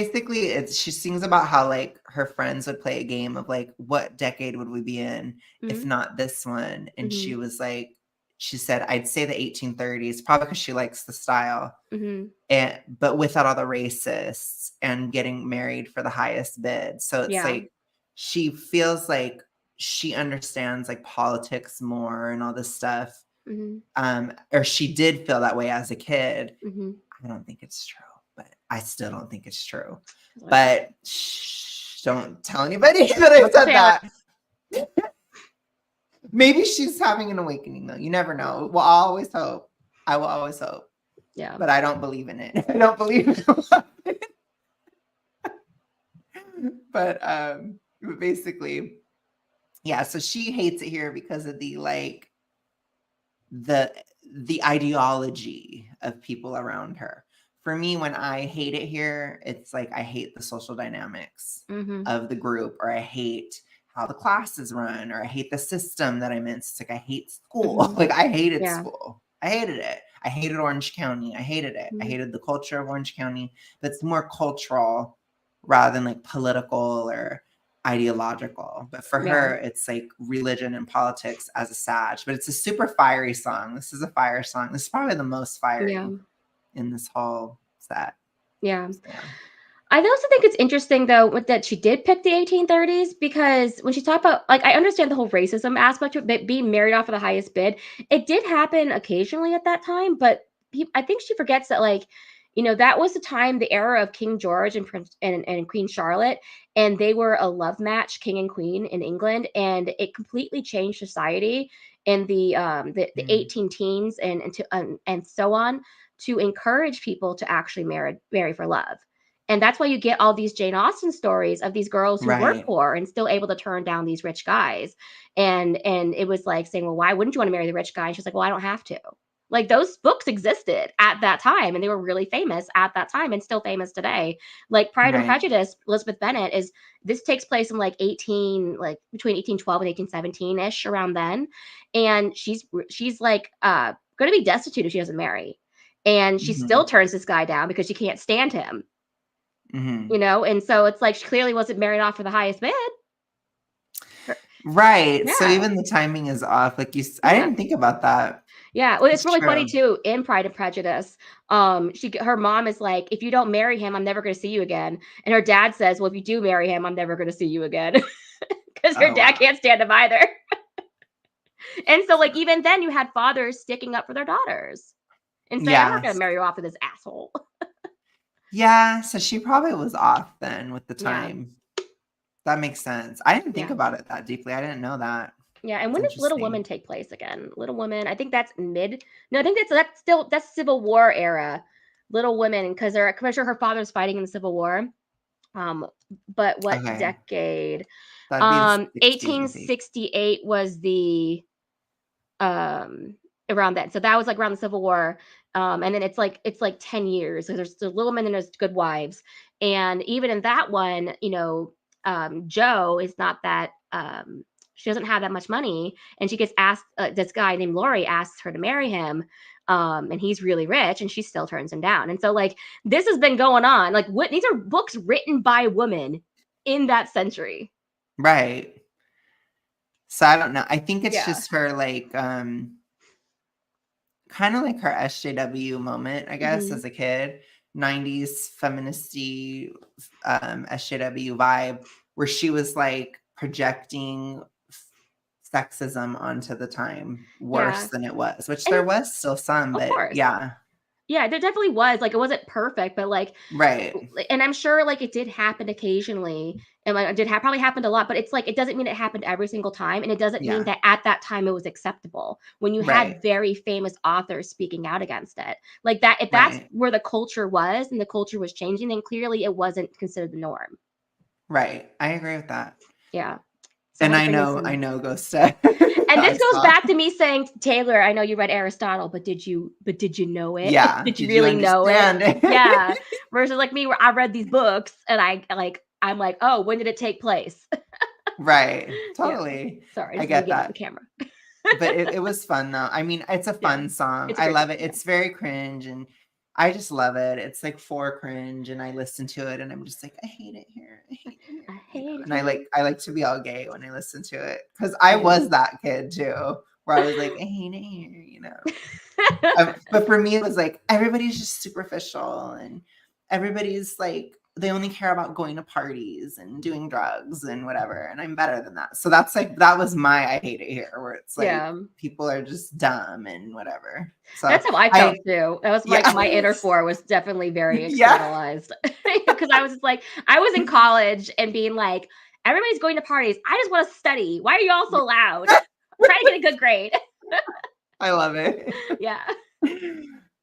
sings about how like her friends would play a game of like what decade would we be in if Hmm. not this one, and Hmm. she said I'd say the 1830s, probably because she likes the style, Hmm. and but without all the racists and getting married for the highest bid. So it's Yeah. like she feels like she understands like politics more and all this stuff. Hmm. Or she did feel that way as a kid. Hmm. I don't think it's true, but I still don't think it's true. Like, But shh, don't tell anybody that I said Taylor. that. Maybe she's having an awakening though. You never know. Well, I'll always hope. I will always hope. Yeah. But I don't believe in it. I don't believe in it. But basically, yeah, so she hates it here because of the like the the ideology of people around her. For me, when I hate it here, it's like I hate the social dynamics Hmm. of the group, or I hate how the classes run, or I hate the system that I'm in. It's like I hate school. Hmm. Like I hated Yeah. school. I hated it. I hated Orange County. I hated it. I Mhm. hated the culture of Orange County. That's more cultural rather than like political or ideological. But for Yeah. her, it's like religion and politics as a Sag. But it's a super fiery song. This is a fire song. This is probably the most Yeah. fiery in this whole set. Yeah. So, yeah. I also think it's interesting though that she did pick the 1830s because when she talked about like I understand the whole racism aspect of it, but being married off of the highest bid, it did happen occasionally at that time, but I think she forgets that like that was the time, the era of King George and Prince and Queen Charlotte, and they were a love match, king and queen in England, and it completely changed society in the Mm. 18 teens and so on to encourage people to actually marry for love. And that's why you get all these Jane Austen stories of these girls who were Right. poor and still able to turn down these rich guys. And it was like saying, well, why wouldn't you want to marry the rich guy? And she's like, well, I don't have to. Like those books existed at that time and they were really famous at that time and still famous today. Like Pride and Right. Prejudice, Elizabeth Bennet is this takes place in like between 1812 and 1817 ish around then. And she's like going to be destitute if she doesn't marry. And she still turns this guy down because she can't stand him, and so it's like she clearly wasn't married off for the highest bid. Right. So Yeah. even the timing is off. Like I Yeah. didn't think about that. Yeah. Well, it's It's really funny true. too in Pride and Prejudice. Her mom is like, if you don't marry him, I'm never going to see you again. And her dad says, well, if you do marry him, I'm never going to see you again because her Oh, dad wow. can't stand him either. And so, like, even then, you had fathers sticking up for their daughters and saying, I'm not going to Yes. marry you off of this asshole. Yeah. So she probably was off then with the Yeah. time. That makes sense. I didn't think Yeah. about it that deeply. I didn't know that. Yeah, and It's when does Little interesting. Women take place again? Little Women, I think that's mid. No, I think that's Civil War era. Little Women, because they're I'm sure her father's fighting in the Civil War. Um, but what Okay. decade? That'd be the 60s, I think. 1868 was the um around that. So that was like around the Civil War. And then it's like 10 years. So there's the Little Men and there's Good Wives. And even in that one, Joe is not that she doesn't have that much money and she gets asked this guy named Laurie asks her to marry him. And he's really rich and she still turns him down. And so like this has been going on. Like what these are books written by women in that century. Right. So I don't know. I think it's Yeah. just her like kind of like her SJW moment, I guess, Hmm. as a kid. 90s feministy SJW vibe where she was like projecting sexism onto the time worse Yeah. than it was, which And there was still some, of but course. yeah. Yeah, there definitely was, like, it wasn't perfect, but, like Right. and I'm sure, like, it did happen occasionally, and, like, it did probably happened a lot, but it's, like, it doesn't mean it happened every single time, and it doesn't mean Yeah. that at that time it was acceptable, when you had Right. very famous authors speaking out against it. Like, that if that's Right. where the culture was and the culture was changing, then clearly it wasn't considered the norm. Right. I agree with that. Yeah. So I'm And gonna bring this I in. know Ghost I And this goes saw. back to me saying, Taylor, I know you read Aristotle, but did you know it? Yeah. Did you Did you really know it? understand it? Yeah. Versus like me, where I read these books and I'm like, oh, when did it take place? Right. Yeah. Totally. Sorry, I I just want to get get it on that. camera. But it was fun though. I mean, it's a Yeah. fun song. It's a I great love song. it. Yeah. It's very cringe and I just love it. It's like for cringe and I listen to it and I'm just like, I hate it here. I hate it I here. hate it And here. I like to be all gay when I listen to it. Cause I Yeah. was that kid too, where I was like, I hate it here. But for me, it was like everybody's just superficial and everybody's like they only care about going to parties and doing drugs and whatever. And I'm better than that. So that's like that was my I hate it here, where it's like Yeah. people are just dumb and whatever. So That's how I felt I too. That was yeah my inner four was definitely very yeah externalized because I was just like, I was in college and being like, everybody's going to parties. I just want to study. Why are you all so loud? I'm trying to get a good grade. I love it. Yeah.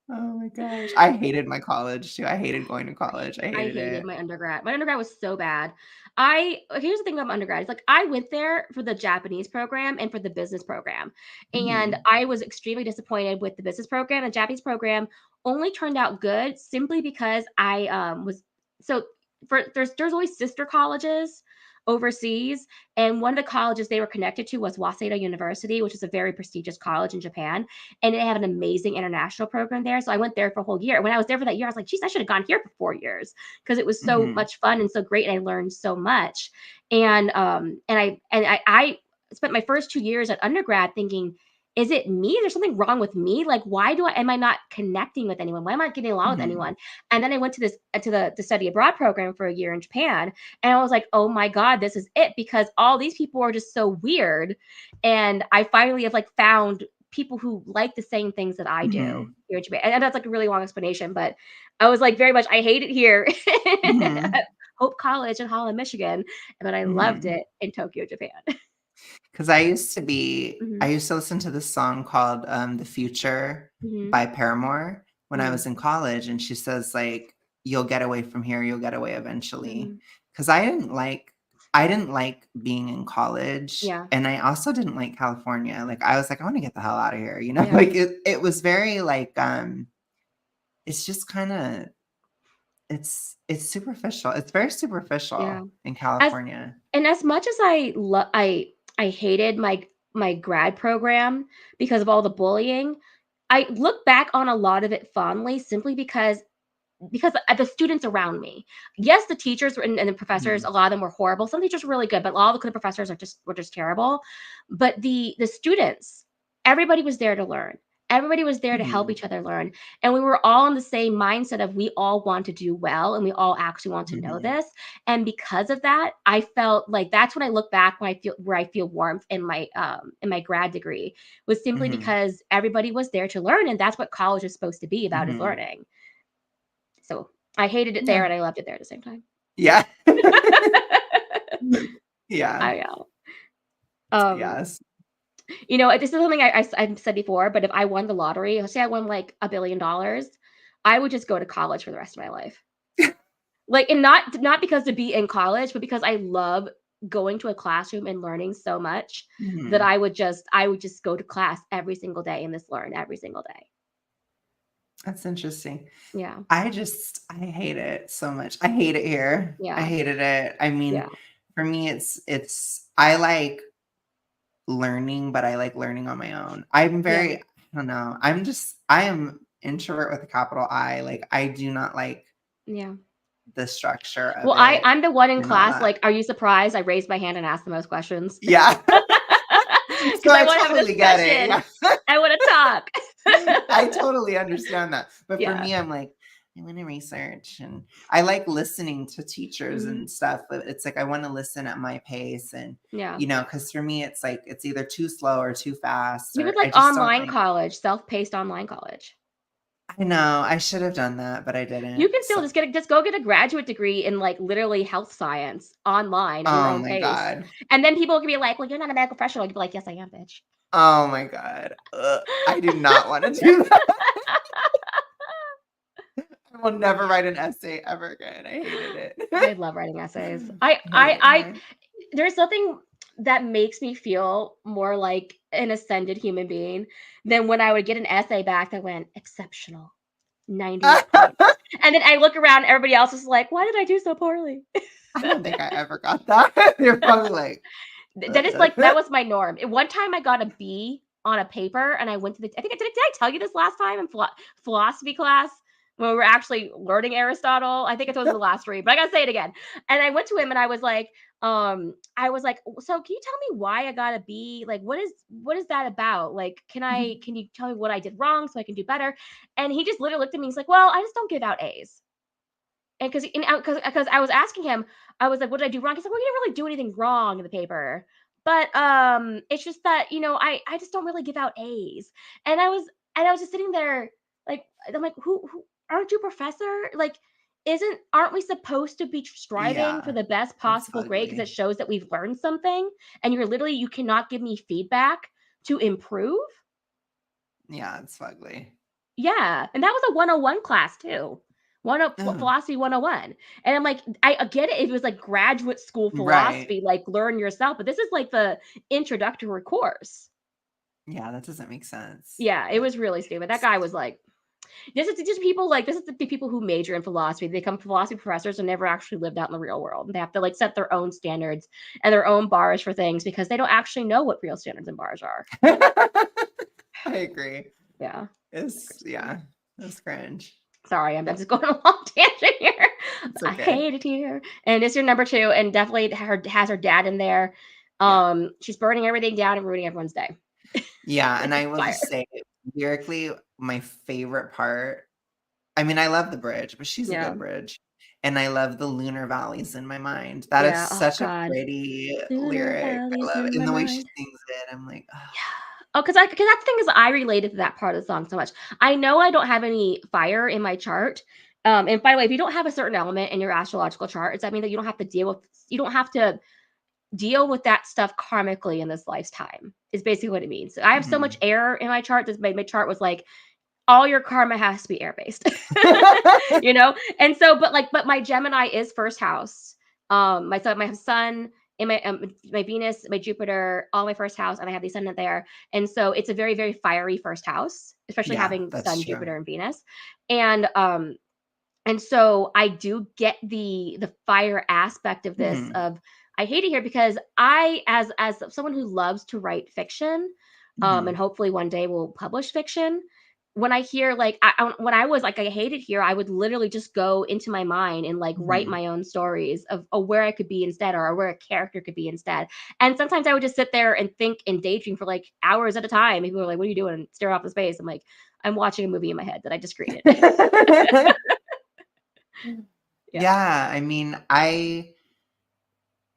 Oh my gosh, I hated my college too. I hated going to college. I I hated hated it. my undergrad. My undergrad was so bad. I Here's the thing about my undergrad. It's like I went there for the Japanese program and for the business program. And Mhm. I was extremely disappointed with the business program. The Japanese program only turned out good simply because I was so for there's always sister colleges overseas, and one of the colleges they were connected to was Waseda University, which is a very prestigious college in Japan, and they have an amazing international program there. So I went there for a whole year. When I was there for that year, I was like, geez, I should have gone here for 4 years because it was so Mhm. much fun and so great. And I learned so much. And I spent my first 2 years at undergrad thinking, is it me? Is there something wrong with me? Like, why am I not connecting with anyone? Why am I not getting along with Mhm. anyone? And then I went to the study abroad program for a year in Japan, and I was like, oh my god, this is it, because all these people are just so weird, and I finally have like found people who like the same things that I do Mhm. here in Japan. And that's like a really long explanation, but I was like very much I hate it here Mhm. at Hope College in Holland, Michigan, but I loved Mhm. it in Tokyo, Japan. 'Cause I Mhm, used to listen to this song called, "The Future" mhm, by Paramore when I mm, was in college, and she says, like, "You'll get away from here, you'll get away eventually." mhm. 'Cause I didn't like I didn't like being in college, Yeah. and I also didn't like California. Like, I was like, I want to get the hell out of here, you know? Yeah. Like it was very like it's just kind of it's superficial. It's very Yeah. superficial in As California. and as much as I hated my grad program because of all the bullying, I look back on a lot of it fondly simply because the students around me. Yes, the teachers and the professors, Mhm. a lot of them were horrible. Some teachers were really good, but all the professors were just terrible. But the students, everybody was there to learn. Everybody was there to help Mhm. each other learn. And we were all in the same mindset of we all want to do well and we all actually want to know Mhm. this. And because of that, I felt like that's when I look back when I feel where I feel warmth in my grad degree was simply Mhm. because everybody was there to learn and that's what college is supposed to be about is Mhm. learning. So I hated it there Yeah. and I loved it there at the same time. Yeah. Yeah. I know. Um, Yes. this is something I've said before, but if I won the lottery, let's say I won like $1 billion, I would just go to college for the rest of my life. Like, and not because to be in college, but because I love going to a classroom and learning so much that Mhm. I would just go to class every single day and just learn every single day. That's interesting. Yeah. I hate it so much. I hate it here. I Yeah. hated it. I mean, Yeah. for me, it's I like learning, but I like learning on my own. Yeah. I don't know. I am introvert with a capital I. Like, I do not like Yeah. the structure of Well, it I'm the one in and all class, that. like, are you surprised I raised my hand and asked the most questions? Yeah. So Because I I wanna have a totally get it. discussion. Yeah. I wanna talk. I totally understand that. But for Yeah. me, I'm like, I want to research and I like listening to teachers Mhm. and stuff, but it's like I want to listen at my pace and Yeah. because for me it's like it's either too slow or too fast You could or I like just don't online like college, self-paced online college. I know I should have done that, but I You didn't. can still So just go get a graduate degree in, like, literally health science online at your oh own my pace. God. And then people can be like, "Well, you're not a medical professional." You can be like, "Yes, I am, bitch." Oh my God. I do not want to do that. I will never write an essay ever again. I hated it. I love writing essays. I hated I her. there's nothing that makes me feel more like an ascended human being than when I would get an essay back that went exceptional, 98 points. And then I look around, everybody else is like, why did I do so poorly? I don't think I ever got that. You're probably like, That is like, that was my norm. One time I got a B on a paper and I went to did I tell you this last time in philosophy class when we were actually learning Aristotle? I think I told you the last read, but I gotta say it again. And I went to him and I was like, so can you tell me why I got a B? Like, what is that about? Like, can you tell me what I did wrong so I can do better? And he just literally looked at me. He's like, well, I just don't give out A's. And because I was asking him, I was like, "What did I do wrong?" He's like, "Well, you didn't really do anything wrong in the paper, but it's just that I just don't really give out A's." And I was just sitting there like I'm like, "Who aren't you a professor? Like, isn't aren't we supposed to be striving for yeah, the best it's possible grade because it ugly. shows that we've learned something? And you cannot give me feedback to improve?" Yeah, it's ugly. Yeah, and that was a 101 class too. Oh, Philosophy 101. And I'm like, I get it if it was like graduate school right. philosophy, like learn yourself, but this is like the introductory course. Yeah, that doesn't make sense. Yeah, it was really stupid. That guy was like, this is the people who major in philosophy. They become philosophy professors and never actually lived out in the real world. They have to like set their own standards and their own bars for things because they don't actually know what real standards and bars are. I agree. Yeah. Yeah, it's cringe. Sorry, I'm just going on a long tangent here. It's I okay. hate it here. And it's your number 2, and definitely has her dad in there. Yeah. She's burning everything down and ruining everyone's day. Yeah, and Like a I will fire. just say, lyrically, my favorite part I mean, I love the bridge, but she's a Yeah. good bridge, and I love the lunar valleys in my mind. That is Yeah. Oh such a God. pretty Lunar lyric. I valleys love it, in and my the way she mind. sings it, I'm like, "Oh." Yeah. Oh, because that's the thing is I related to that part of the song so much. I know I don't have any fire in my chart. And by the way, if you don't have a certain element in your astrological chart, does that mean that you don't have to deal with that stuff karmically in this lifetime is basically what it means. I have so much Mhm. air in my chart. My chart was like all your karma has to be air based, And so, but my Gemini is first house. My son in my Venus, my Jupiter, all my first house, and I have the ascendant there. And so it's a very, very fiery first house, especially Yeah, having that's Sun, true. Jupiter, and Venus. And so I do get the fire aspect of this Hmm. of I hate it here because I as someone who loves to write fiction, and Hmm. hopefully one day will publish fiction. When I hear like when I was like I hate it here, I would literally just go into my mind and like write Hmm. my own stories of where I could be instead or where a character could be instead. And sometimes I would just sit there and think and daydream for like hours at a time. And people are like, "What are you doing?" And stare off the space. I'm like, "I'm watching a movie in my head that I just created." Yeah. Yeah, I mean,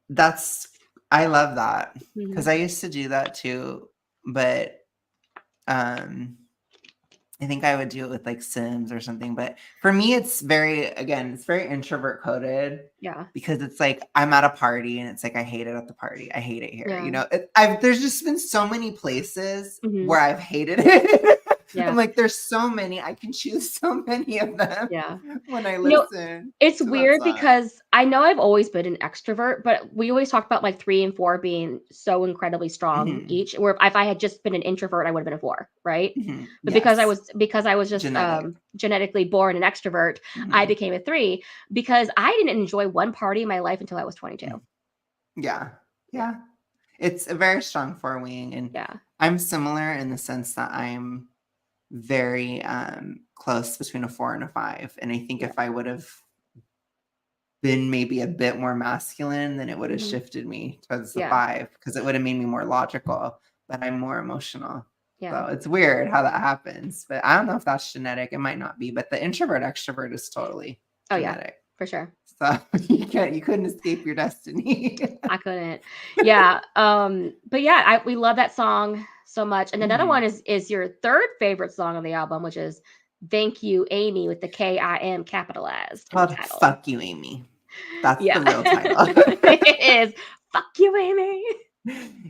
that's I love that because Mhm. I used to do that too, but um I think I would do it with like Sims or something. But for me, it's it's very introvert coded Yeah. because it's like I'm at a party and it's like I hate it at the party. I hate it here. Yeah. There's just been so many places Mhm. where I've hated it. I'm Yeah. like, there's so many. I can choose so many of them Yeah. when I You know, listen it's to that weird song. because I know I've always been an extrovert, but we always talked about like 3 and 4 being so incredibly strong Hmm. each, where if I had just been an introvert, I would have been a 4, right? Hmm. But Yes, because I was just genetic. genetically born an extrovert, I Hmm. became a 3 because I didn't enjoy one party in my life until I was 22. Yeah, Yeah. yeah. It's a very strong four wing, and Yeah. I'm similar in the sense that I'm very close between a 4 and a 5. And I think Yeah. if I would have been maybe a bit more masculine, then it would have Mhm. shifted me towards the Yeah. 5 because it would have made me more logical, but I'm more emotional. Yeah. So it's weird how that happens, but I don't know if that's genetic. It might not be, but the introvert extrovert is totally Oh, yeah. genetic. For sure. So you couldn't escape your destiny. I couldn't. Yeah, but yeah, we love that song so much. And another Mhm. one is your third favorite song on the album, which is "Thank You, Amy" with the K-I-M It's capitalized in the called title. Fuck You, Amy. That's Yeah, the real title. it is. Fuck you, Amy.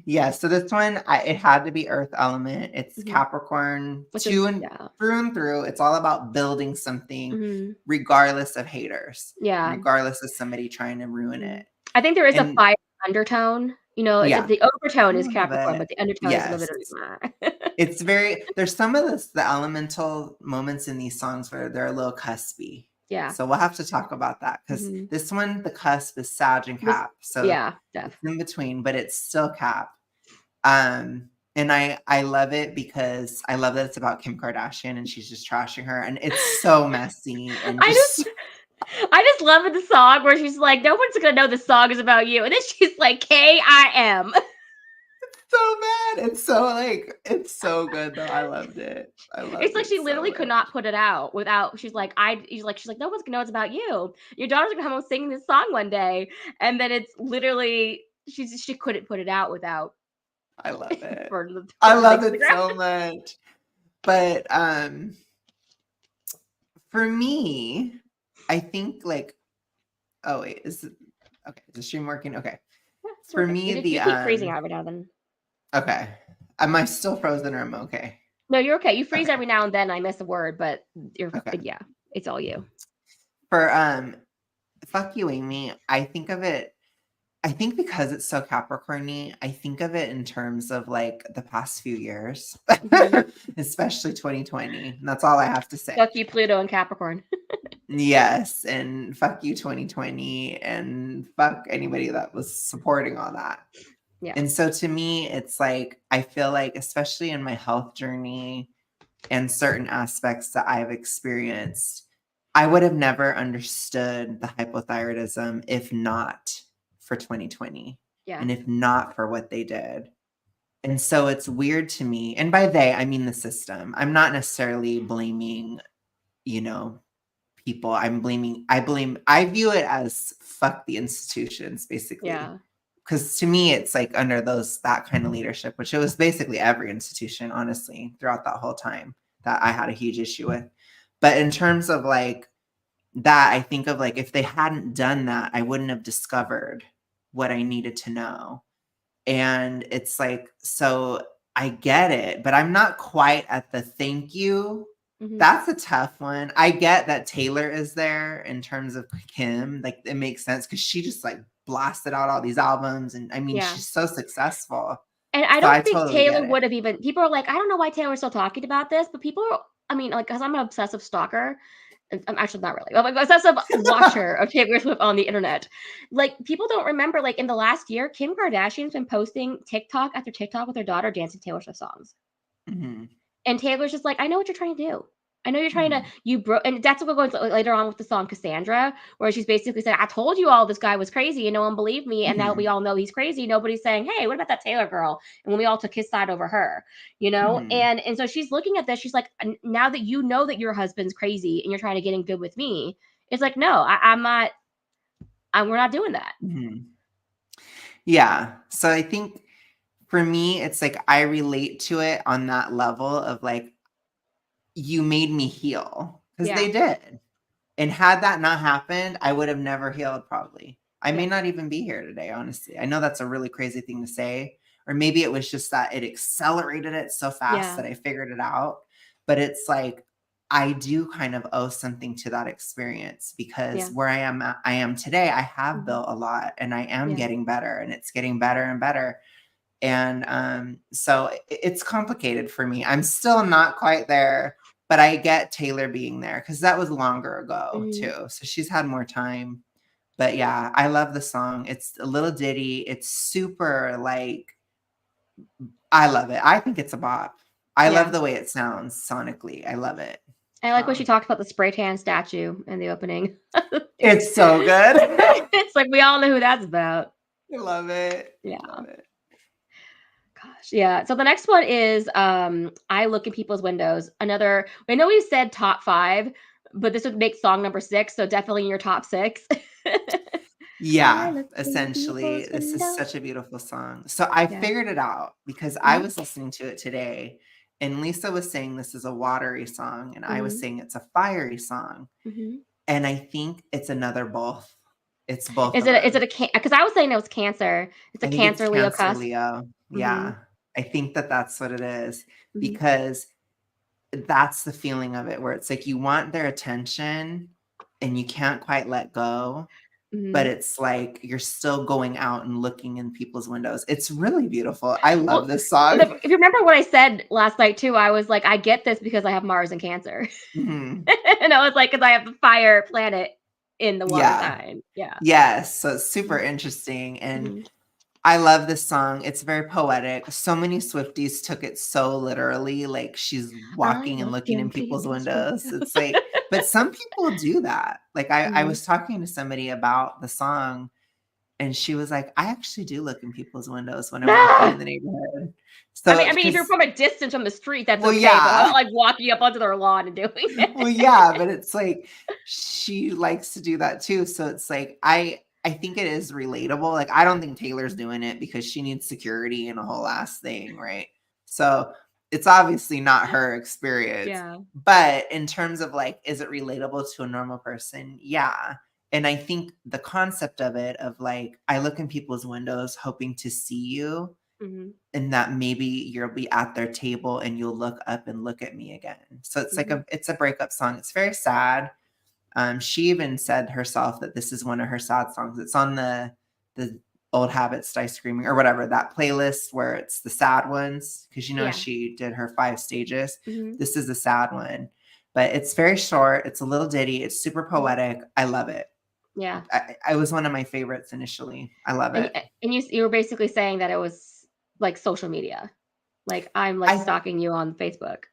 Yeah, so this one, it had to be Earth element. It's Mhm. Capricorn Which is and yeah. through and through. It's all about building something, Mhm. regardless of haters, Yeah. regardless of somebody trying to ruin Mhm. it. I think there is a And fire undertone. You know, yeah, the overtone a is little Capricorn, bit. but the undertone is a little Yes, bit of it's there's some of the elemental moments in these songs where they're a little cuspy. Yeah. So we'll have to talk about that because Mhm. this one, the cusp is Sag and This Cap. So yeah, it's def. in between, but it's still Cap. And I love it because I love that it's about Kim Kardashian and she's just trashing her, and it's so messy and I just just I just love the song where she's like, "No one's gonna know this song is about you," and then she's like, "K-I-M." so bad. It's so good though. I loved it. I It's loved like it she so literally could much. not put it out without. She's like, "No one's gonna know it's about you. Your daughter's gonna come home singing this song one day," and then it's literally she couldn't put it out without I love it. I burning the love thing to the it ground. so much. But for me, I think like oh wait, is it okay, is the stream working? Okay. Yeah, it's For working. me, You the keep freezing out every now and then. okay. Am I still frozen or am I okay? No, you're okay. You freeze Okay. every now and then. I miss a word, but Okay. but yeah, it's all you. For Fuck You, Amy, I think because it's so Capricorny, I think of it in terms of like the past few years, Mhm. especially 2020. And that's all I have to say. Fuck you, Pluto and Capricorn. Yes, and fuck you 2020 and fuck anybody that was supporting all that. Yeah. And so to me, it's like I feel like especially in my health journey and certain aspects that I've experienced, I would have never understood the hypothyroidism if not for 2020 Yeah. and if not for what they did. And so it's weird to me. And by they, I mean the system. I'm not necessarily blaming, you know, people. I view it as fuck the institutions, basically. Yeah. Because to me, it's like under that kind of leadership, which it was basically every institution, honestly, throughout that whole time that I had a huge issue with. But in terms of like that, I think of like if they hadn't done that, I wouldn't have discovered what I needed to know. And it's like, so I get it, but I'm not quite at the thank you. Mhm. That's a tough one. I get that Taylor is there in terms of Kim. Like it makes sense because she just like blasted out all these albums, and I mean, Yeah. she's so successful. And I So I don't think totally Taylor get it. would have even people are like, "I don't know why Taylor's still talking about this," but people are I mean, like, because 'cause I'm an obsessive stalker, and I'm actually not really, I'm an obsessive watcher of Taylor Swift on the internet. Like, people don't remember, like, in the last year, Kim Kardashian's been posting TikTok after TikTok with her daughter dancing Taylor Swift songs. Mhm, And Taylor's just like, "I know what you're trying to do. I know you're trying to mhm, and that's what we're going to later on with the song Cassandra, where she's basically saying, "I told you all this guy was crazy and no one believed me, and now we mhm, all know he's crazy. Nobody's saying, 'Hey, what about that Taylor girl?'" And when we all took his side over her, you know? mhm, And so she's looking at this, she's like, Now that you know that your husband's crazy and you're trying to get in good with me," it's like, "No, I'm not we're not doing that." mhm. Yeah. So I think for me, it's like I relate to it on that level of like, you made me heal because Yeah. they did. And had that not happened, I would have never healed probably. I may Yeah. not even be here today, honestly. I know that's a really crazy thing to say, or maybe it was just that it accelerated it so fast Yeah. that I figured it out. But it's like I do kind of owe something to that experience because Yeah. where I am today, I have Mhm. built a lot and I am Yeah. getting better and it's getting better and better. And so it's complicated for me. I'm still not quite there, but I get Taylor being there because that was longer ago Mhm. too. So she's had more time. But yeah, I love the song. It's a little ditty. It's super like, I love it. I think it's a bop. I love Yeah. the way it sounds sonically. I love it. I like when she talked about the spray tan statue in the opening. It's so good. It's like, we all know who that's about. I love it. Yeah. Love it. Gosh, yeah. So the next one is, I Look in People's Windows. Another I know we said top 5, but this would make song number 6, so definitely in your top 6. I Yeah, look in essentially, people's this is windows. such a beautiful song. So I Yeah. figured it out because I Mhm, was listening to it today, and Lisa was saying this is a watery song, and I was mhm, saying it's a fiery song. mhm. And I think it's another both. It's both Is of it is them. it a because I was saying it was Cancer. It's a I think it's Cancer Leo Cancer, cusp. Leo. Mhm, Yeah. I think that that's what it is mhm, because that's the feeling of it where it's like you want their attention and you can't quite let go, but mhm. it's like you're still going out and looking in people's windows. It's really beautiful. I love Well, this song. if you remember what I said last night too, I was like, "I get this because I have Mars and Cancer." Mhm. And I was like, "'Cause I have the fire planet in the water Yeah. sign." Yeah. Yes. So it's super Mhm, interesting. And mhm. I love this song. It's very poetic. So many Swifties took it so literally, like she's I walking and look looking in in people's people's windows. windows. It's like, but some people do that. Like I Mhm. was talking to somebody about the song and she was like, I actually do look in people's windows when I'm walking in Ah! the neighborhood. I So mean, if you're because from a distance from the street, that's well, okay, but how about, yeah. like, walking up onto their lawn and doing Well, it? yeah, but it's like she likes to do that too. So it's like I think it is relatable. Like I don't think Taylor's doing it because she needs security and a whole ass thing, right? So it's obviously not her experience. Yeah. But in terms of like, is it relatable to a normal person? Yeah. And I think the concept of it of like, I look in people's windows hoping to see you Mhm, and that maybe you'll be at their table and you'll look up and look at me again. So it's like mhm. it's a breakup song. It's very sad. She even said herself that this is one of her sad songs. It's on the Old Habits Die Screaming or whatever that playlist where it's the sad ones because you know Yeah. she did her 5 stages. Mhm, This is a sad one, but it's very short. It's a little ditty. It's super mhm. poetic. I love it. Yeah. I was one of my favorites initially. I love And it. you were basically saying that it was, like, social media. Like, I'm, like, I stalking you on Facebook.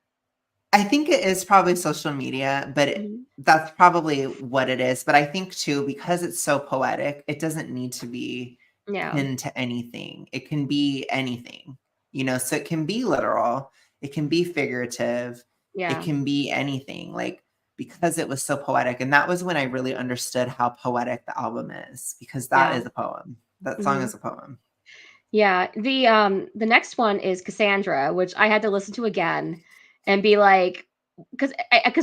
I think it is probably social media, but Mhm. that's probably what it is. But I think too, because it's so poetic, it doesn't need to be Yeah. pinned to anything. It can be anything, you know, so it can be literal, it can be figurative, it Yeah. can be anything, like because it was so poetic. And that was when I really understood how poetic the album is, because that Yeah. is a poem. That song Mhm. is a poem. Yeah, the next one is Cassandra, which I had to listen to again and be like, because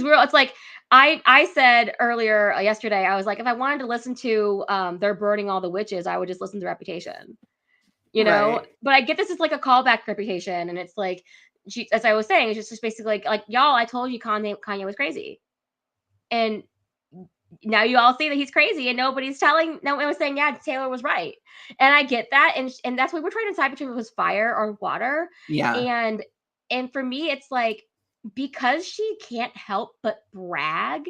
we were it's like I said earlier yesterday, I was like, if I wanted to listen to They're Burning All the Witches, I would just listen to Reputation, you know? Right. But I get this is like a callback to Reputation, and it's like she as I was saying, it's just basically like, y'all, I told you Kanye was crazy. And now you all see that he's crazy, and no one was saying, yeah, Taylor was right. And I get that. And that's what we're trying to decide between, was fire or water. Yeah. And for me, it's like, because she can't help but brag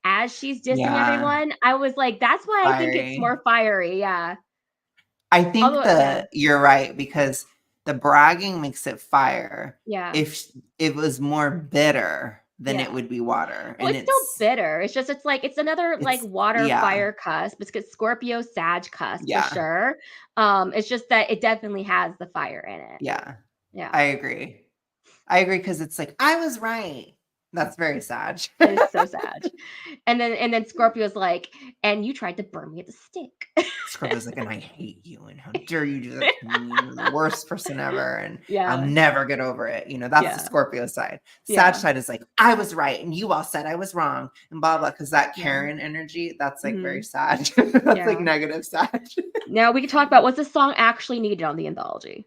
as she's dissing Yeah. everyone, I was like, that's why I think it's Fiery. more fiery. Yeah. I think Although, yeah. you're right, because the bragging makes it fire. Yeah. If it was more bitter, then it Yeah. would be water. Well, And it's still bitter. It's just, it's like, it's another like water yeah, fire cusp. It's Scorpio Sag cusp for yeah, sure. It's just that it definitely has the fire in it. yeah. Yeah. I agree. I agree, because it's like, I was right. That's very sad. It is so sad. And then Scorpio's like, and you tried to burn me at the stake. Scorpio's like, and I hate you, and how dare you do that to me? You're the worst person ever, and I'll Yeah. never get over it. That's the Yeah. Scorpio side. Sag Yeah. side is like, I was right, and you all said I was wrong, and blah blah. Because that Yeah. Karen energy, that's like very Mhm. sad. That's like Yeah. negative sad. Now we can talk about, what's this song actually needed on the anthology?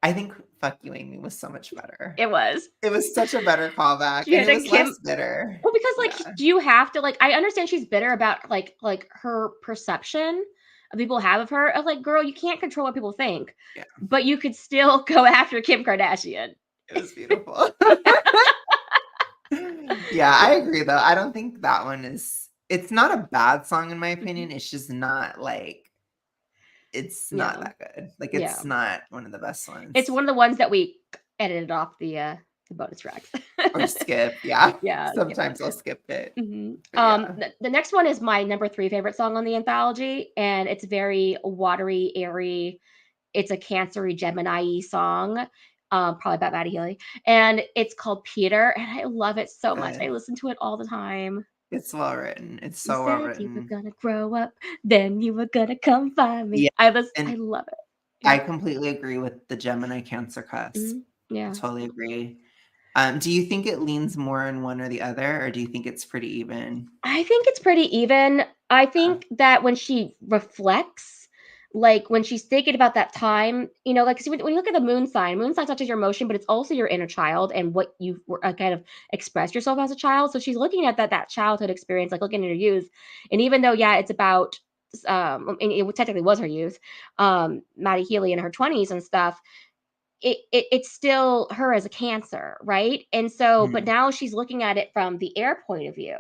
I think "Fuck You, Amy" was so much better. It was. It was such a better callback, She and had it to was less Kim. bitter. Well, because Yeah, do you have to, like, I understand she's bitter about like her perception of people have of her, of like, girl, you can't control what people think, yeah, but you could still go after Kim Kardashian. it was beautiful. Yeah, I agree though. I don't think that one is. It's not a bad song in my Mhm. opinion. It's just not like. It's not Yeah. that good. Like, Yeah. it's not one of the best It's ones. one of the ones that we edited off the bonus tracks. Or skip. Yeah. Yeah, skip it. Sometimes I'll skip it. Mhm. But yeah. The next one is my number 3 favorite song on the anthology, and it's very watery, airy. It's a Cancery Gemini song, probably about Maddie Healy, and it's called Peter, and I love it so much. I Good. listen to it all the time. It's well written. It's You so well said you were written. gonna grow up, then you were gonna come find me. Yeah. I And love it. I Yeah. completely agree with the Gemini Cancer cusp. Mhm. I Yeah. totally agree. Do you think it leans more in one or the other, or do you think it's pretty even? I think it's pretty even. I think that when she reflects, like when she's thinking about that time, like, 'cause when you look at the moon sign touches your emotion, but it's also your inner child and what you were, kind of expressed yourself as a child. So she's looking at that childhood experience, like looking at her youth, and even though, yeah, it's about, and it technically was her youth, Maddie Healy in her 20s and stuff. It's still her as a Cancer, right? And so, but Mhm, now she's looking at it from the air point of view,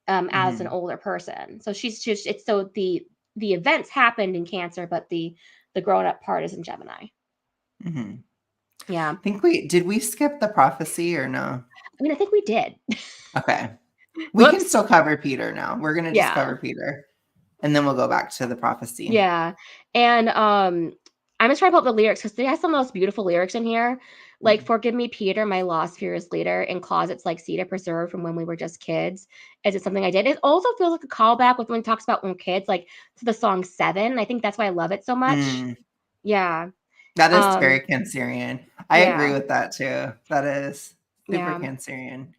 as an mhm, older person. So she's just, it's so the events happened in Cancer, but the grown up part is in Gemini. mhm. Yeah. Did we skip the prophecy or no? I mean, I think we did. Okay. We can Whoops. still cover Peter now. We're gonna just Yeah. cover Peter, and then we'll go back to the prophecy. Yeah. And I'm just trying to pull up the lyrics because they have some of those beautiful lyrics in here. Like, Mm. forgive me, Peter, my lost fearless leader, in closets like cedar preserved from when we were just kids. Is it something I did? It also feels like a callback with when it talks about when kids, like to the song Seven. I think that's why I love it so much. Mm. Yeah. That is Um, very Cancerian. I agree yeah. with that too. That is super Yeah. Cancerian.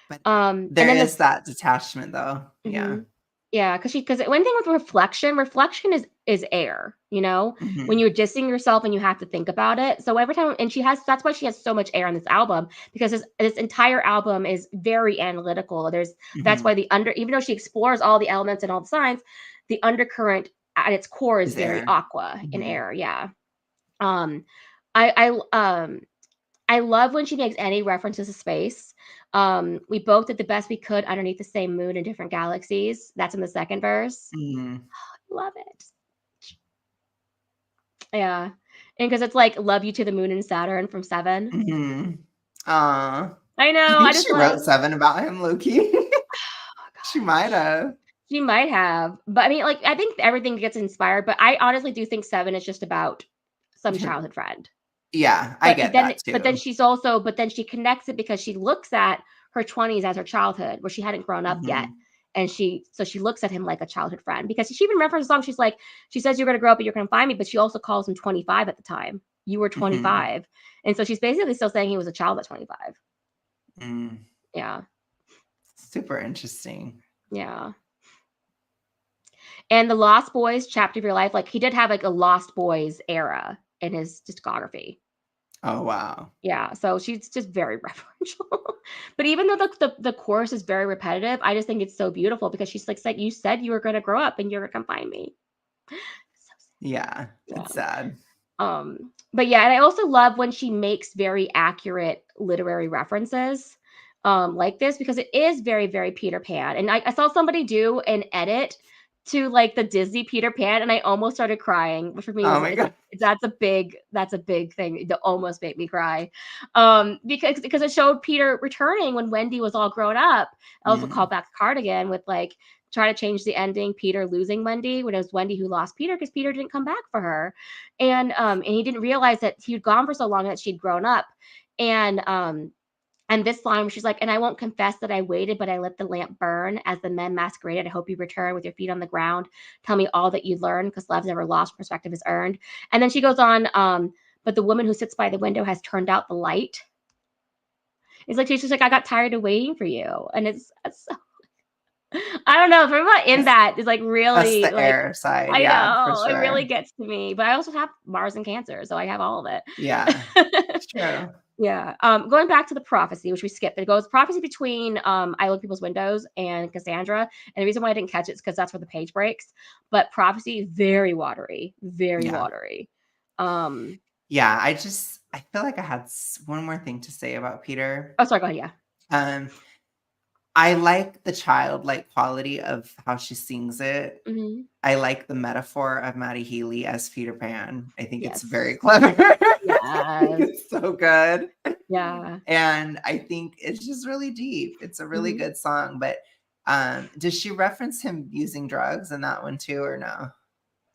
But And there then is this. that detachment though. Yeah. Mhm. Yeah, because one thing with reflection is air, when Mhm. you're dissing yourself and you have to think about it. So every time, and that's why she has so much air on this album, because this entire album is very analytical. That's why Mhm. even though she explores all the elements and all the signs, the undercurrent at its core is Is very air. aqua in Mhm. air. Yeah. Um, I love when she makes any references to space. We both did the best we could underneath the same moon in different galaxies. That's in the second verse. Mhm. Love it. Yeah. And because it's like love you to the moon and Saturn from Seven. Mhm. Aw. I Do you know. I think just she wrote love. 7 about him, low-key? Oh She might gosh. have. She might have. But I mean, like, I think everything gets inspired, but I honestly do think Seven is just about some childhood friend. Yeah, I But get then that but then too. but then she connects it because she looks at her 20s as her childhood, where she hadn't grown up yet. Mhm. And she looks at him like a childhood friend, because she even references the song. She's like, she says, "You're gonna grow up and you're gonna find me," but she also calls him 25 at the time. You were Mhm. 25. And so she's basically still saying he was a child at 25. Mm. Yeah. Super interesting. Yeah. And the Lost Boys chapter of your life, like, he did have like a Lost Boys era in his discography. Oh, wow. Yeah, so she's just very referential. But even though the chorus is very repetitive, I just think it's so beautiful because she's like, said, "You said you were gonna grow up and you're gonna come find me." So Yeah, sad. it's Yeah. sad. But yeah, and I also love when she makes very accurate literary references like this because it is very, very Peter Pan. And I saw somebody do an edit to like the Disney Peter Pan, and I almost started crying, which for me Oh was my god. that's a big thing that almost made me cry. Because it showed Peter returning when Wendy was all grown up. I also Yeah. called back the card again with like try to change the ending, Peter losing Wendy, when it was Wendy who lost Peter because Peter didn't come back for her. And he didn't realize that he'd gone for so long that she'd grown up. And this line where she's like, "And I won't confess that I waited, but I let the lamp burn as the men masqueraded. I hope you return with your feet on the ground. Tell me all that you learned, because love's never lost, perspective is earned." And then she goes on, "But the woman who sits by the window has turned out the light." It's like she's just like, "I got tired of waiting for you," and it's so, I don't know. For what in That's that is like that's really the like air side, I yeah, for know it really sure. gets to me. But I also have Mars and Cancer, so I have all of Yeah, it. it's true. Yeah. Going back to the prophecy, which we skipped, it goes prophecy between I Look People's Windows and Cassandra. And the reason why I didn't catch it is because that's where the page breaks. But prophecy, very watery, very Yeah. watery. Um, Yeah, I feel like I had one more thing to say about Peter. oh, sorry, go ahead. Yeah. Um, I like the childlike quality of how she sings it. Hmm. I like the metaphor of Maddie Healy as Peter Pan. I think it's very Yes. clever. I think Yes. it's so good. Yeah. And I think it's just really deep. It's a really Hmm. good song. But does she reference him using drugs in that one too, or no?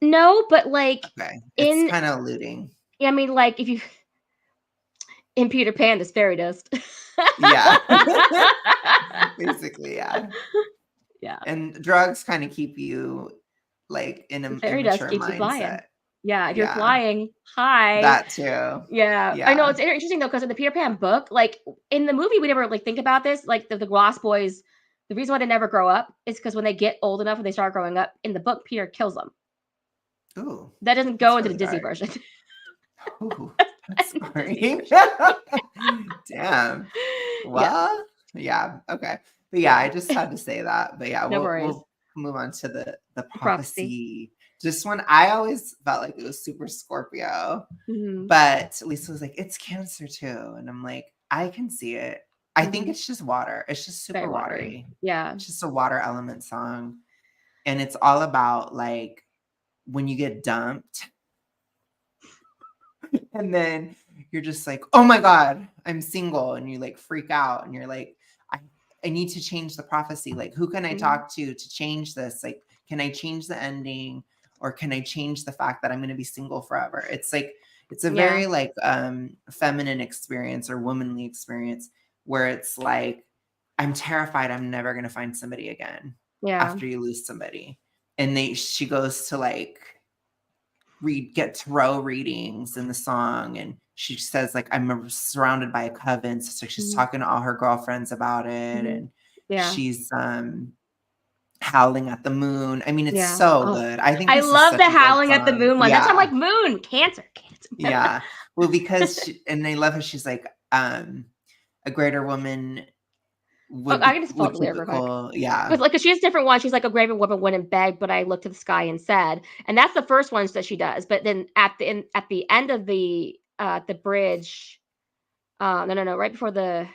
No, but like Okay. It's in, kind of alluding. I mean, like if you in Peter Pan, this fairy dust. Yeah. Basically, yeah. Yeah. And drugs kind of keep you like in The an fairy dust immature keeps you flying. mindset. Yeah. If you're Yeah. flying high. That too. Yeah, I know Yeah. it's interesting though because in the Peter Pan book, like in the movie, we never like think about this. Like the Lost Boys, the reason why they never grow up is because when they get old enough, when they start growing up, in the book, Peter kills them. Ooh, That doesn't go that's into the really Disney dark. version. Ooh, that's That's in the Disney gory. version. Damn. Yeah, Well, yeah, okay. But yeah, yeah. I just had to say that. But yeah, No we'll worries. move on to the Prophecy. prophecy. This one I always felt like it was super Scorpio, Hmm. but Lisa was like, it's Cancer too. And I'm like, I can see it. I think Hmm. it's just water. It's just Very super watery. watery. Yeah. It's just a water element song. And it's all about like when you get dumped and then you're just like, oh my God, I'm single. And you like freak out and you're like, I, I need to change the prophecy. Like, who can I Hmm. talk to change this? Like, can I change the ending or can I change the fact that I'm going to be single forever? It's like, it's a Yeah. very like feminine experience or womanly experience where it's like, I'm terrified I'm never going to find somebody again Yeah. after you lose somebody. And she goes to like, get tarot readings in the song, and she says like I'm surrounded by a coven, so she's Hmm. talking to all her girlfriends about it, Hmm. and Yeah. she's howling at the moon. I mean, it's Yeah. so Oh, good. I think I this is love such the a good howling at the song. moon one. That's why I'm Yeah, like moon, cancer, cancer. yeah. Well, because and I love how she's like a greater woman Oh, I can just pull up would the keep lyric it real quick. cool. Yeah. Because like, 'cause she has different ones. She's like, "A graven woman wouldn't beg, but I looked to the sky and said," and that's the first ones that she does. But then at the end of the bridge, no, no, no, right before the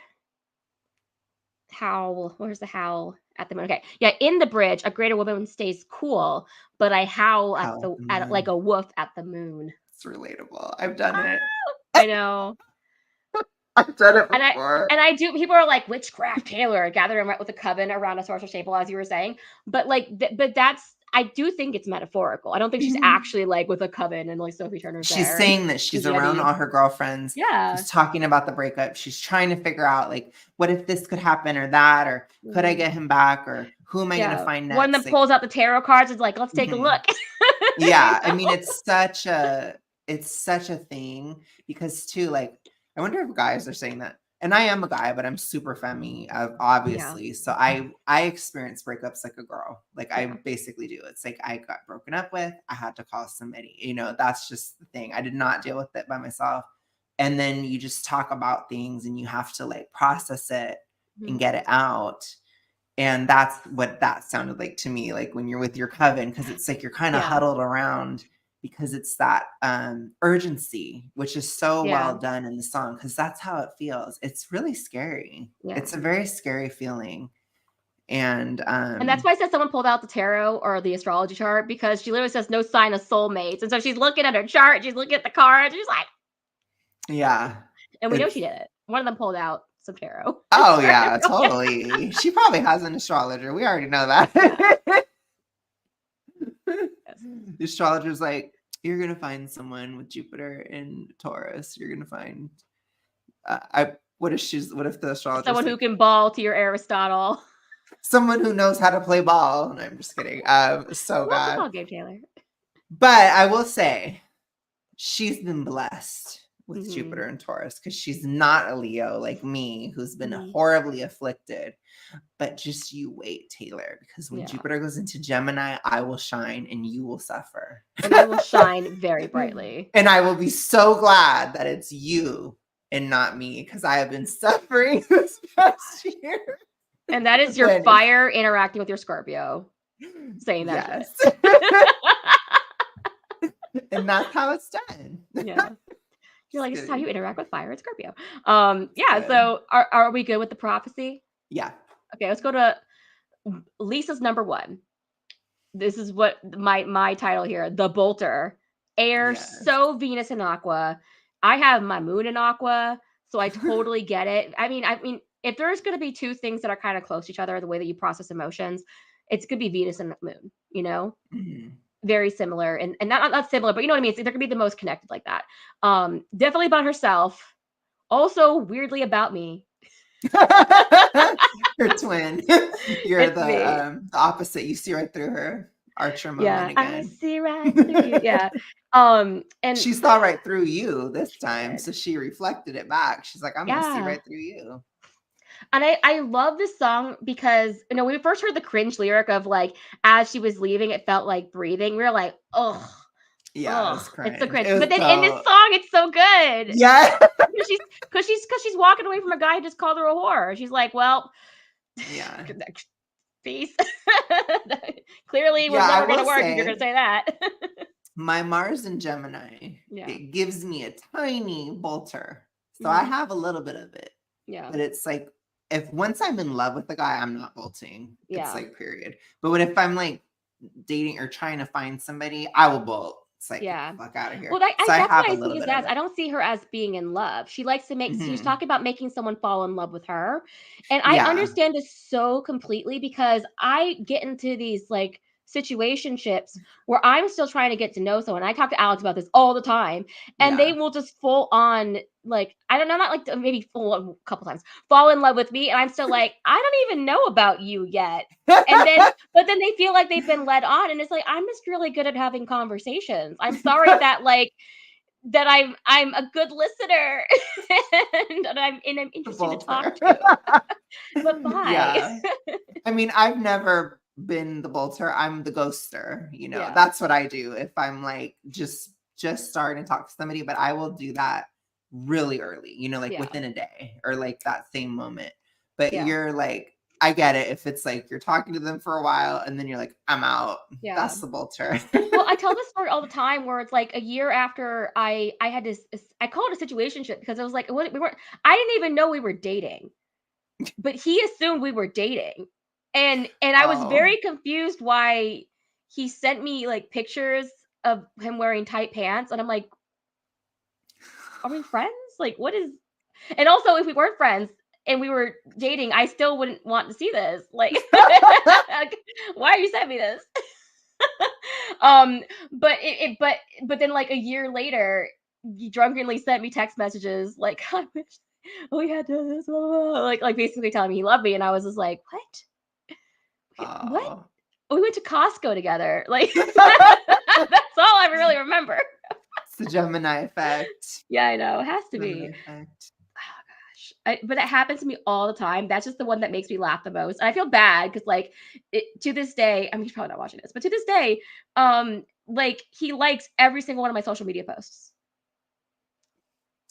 howl. Where's the howl at the moon? Okay, yeah, in the bridge, a greater woman stays cool, but I howl at Howl at the the at like moon. a wolf at the moon. It's relatable. I've done it. I know. I've done it And I before. and I do people are like witchcraft Taylor gathering right with a coven around a sorcerer's table, as you were saying. But like but that's I do think it's metaphorical. I don't think she's actually like with a coven and like Sophie Turner's She's there and saying that she's around Jenny. all her girlfriends. Yeah. She's talking about the breakup. She's trying to figure out like, what if this could happen or that, or could I Mhm. get him back, or who am I going to Yeah. find One next? that Like, pulls out the tarot cards is like, let's take a mhm. look. You Yeah, I mean, know? it's such a thing because too, like, I wonder if guys are saying that. And I am a guy, but I'm super femmy, Yeah. obviously. So I experience breakups like a girl. Like I Yeah. basically do. It's like I got broken up with. I had to call somebody. That's just the thing. I did not deal with it by myself. and then you just talk about things and you have to like process it and Mhm. get it out. And that's what that sounded like to me, like when you're with your coven, because it's like you're kind of Yeah. huddled around because it's that urgency, which is so Yeah. well done in the song, because that's how it feels. It's really scary. Yeah. It's a very scary feeling. And that's why I said someone pulled out the tarot or the astrology chart, because she literally says no sign of soulmates. And so she's looking at her chart, she's looking at the cards, she's like, yeah. and we know she did it. One of them pulled out some tarot. Oh yeah, totally. She probably has an astrologer. We already know that. Yeah. Yes. The astrologer's like, you're gonna find someone with Jupiter in Taurus. You're gonna find what if the astrologer, Someone who can ball to your Aristotle. someone who knows how to play ball? No, I'm just kidding. So What's the bad. ball game, Taylor? But I will say she's been blessed with Mhm. Jupiter and Taurus, because she's not a Leo like me, who's been Mhm. horribly afflicted. But just you wait, Taylor, because when Yeah. Jupiter goes into Gemini, I will shine and you will suffer. And I will shine very brightly. And I will be so glad that it's you and not me, because I have been suffering this past year. And that is your fire interacting with your Scorpio saying that shit. And that's how it's done. Yeah. You're like, this is how you interact with fire and Scorpio. Yeah. Good. So are we good with the prophecy? Yeah. Okay, let's go to Lisa's number one. This is what my title here, the Bolter. Air, Yes. so Venus in Aqua. I have my moon in Aqua, so I totally get it. I mean, if there's going to be two things that are kind of close to each other, the way that you process emotions, it's going to be Venus and moon, you know? Mhm. Very similar, and not similar, but you know what I mean? They're going to be the most connected like that. Definitely about herself. Also, weirdly about me. Her twin. You're It's me. the opposite. You see right through her. Archer moment Yeah, I again. see right through you. Yeah. And She saw right through you this time, so she reflected it back. She's like, I'm gonna see yeah. right through you. And I love this song because, you know, when we first heard the cringe lyric of like, as she was leaving, it felt like breathing. We were like, oh, Yeah, it was it's so cringe. cringe. It was But then in this song, it's so good. Yeah. Because she's walking away from a guy who just called her a whore. She's like, well, Yeah. peace. Clearly, was Yeah, never I going to will work if you're going to say that. my Mars in Gemini, Yeah. it gives me a tiny bolter. So I have a little bit of it. Yeah. But it's like, if once I'm in love with the guy, I'm not bolting. Yeah. It's like period. But if I'm like dating or trying to find somebody, I will bolt. It's like, get the fuck out of here. Well, So that's why I a see little this bit of as, I don't see her as being in love. She likes to make, she's Mhm. talking about making someone fall in love with her. And I Yeah. understand this so completely because I get into these like situationships where I'm still trying to get to know someone. I talk to Alex about this all the time, and they Yeah. will just full on like, I don't know, not like maybe full on a couple times, fall in love with me, and I'm still like, I don't even know about you yet. And then, but then they feel like they've been led on, and it's like, I'm just really good at having conversations. I'm sorry that like that I'm a good listener and I'm interesting to talk to. But bye. Yeah. I mean, I've never been the bolter. I'm the ghoster, you know. Yeah. That's what I do if I'm like just starting to talk to somebody, but I will do that really early, you know, like within a day or like that same moment. But you're like, I get it if it's like you're talking to them for a while and then you're like, I'm out. Yeah. That's the bolter. Well, I tell this story all the time where it's like a year after I had this, I call it a situationship because it was like we weren't, I didn't even know we were dating, but he assumed we were dating, and I was very confused why he sent me like pictures of him wearing tight pants, and I'm like, are we friends? Like, what is? And also, if we weren't friends and we were dating, I still wouldn't want to see this. Like, why are you sending me this? But then like a year later, he drunkenly sent me text messages like, I wish we had this, blah, blah, blah. Like basically telling me he loved me, and I was just like, what? We went to Costco together. Like, that's all I really remember. It's the Gemini effect. Yeah, I know. It has to Gemini be. effect. Oh gosh. But it happens to me all the time. That's just the one that makes me laugh the most. And I feel bad because like to this day, I mean, he's probably not watching this, but to this day, like he likes every single one of my social media posts.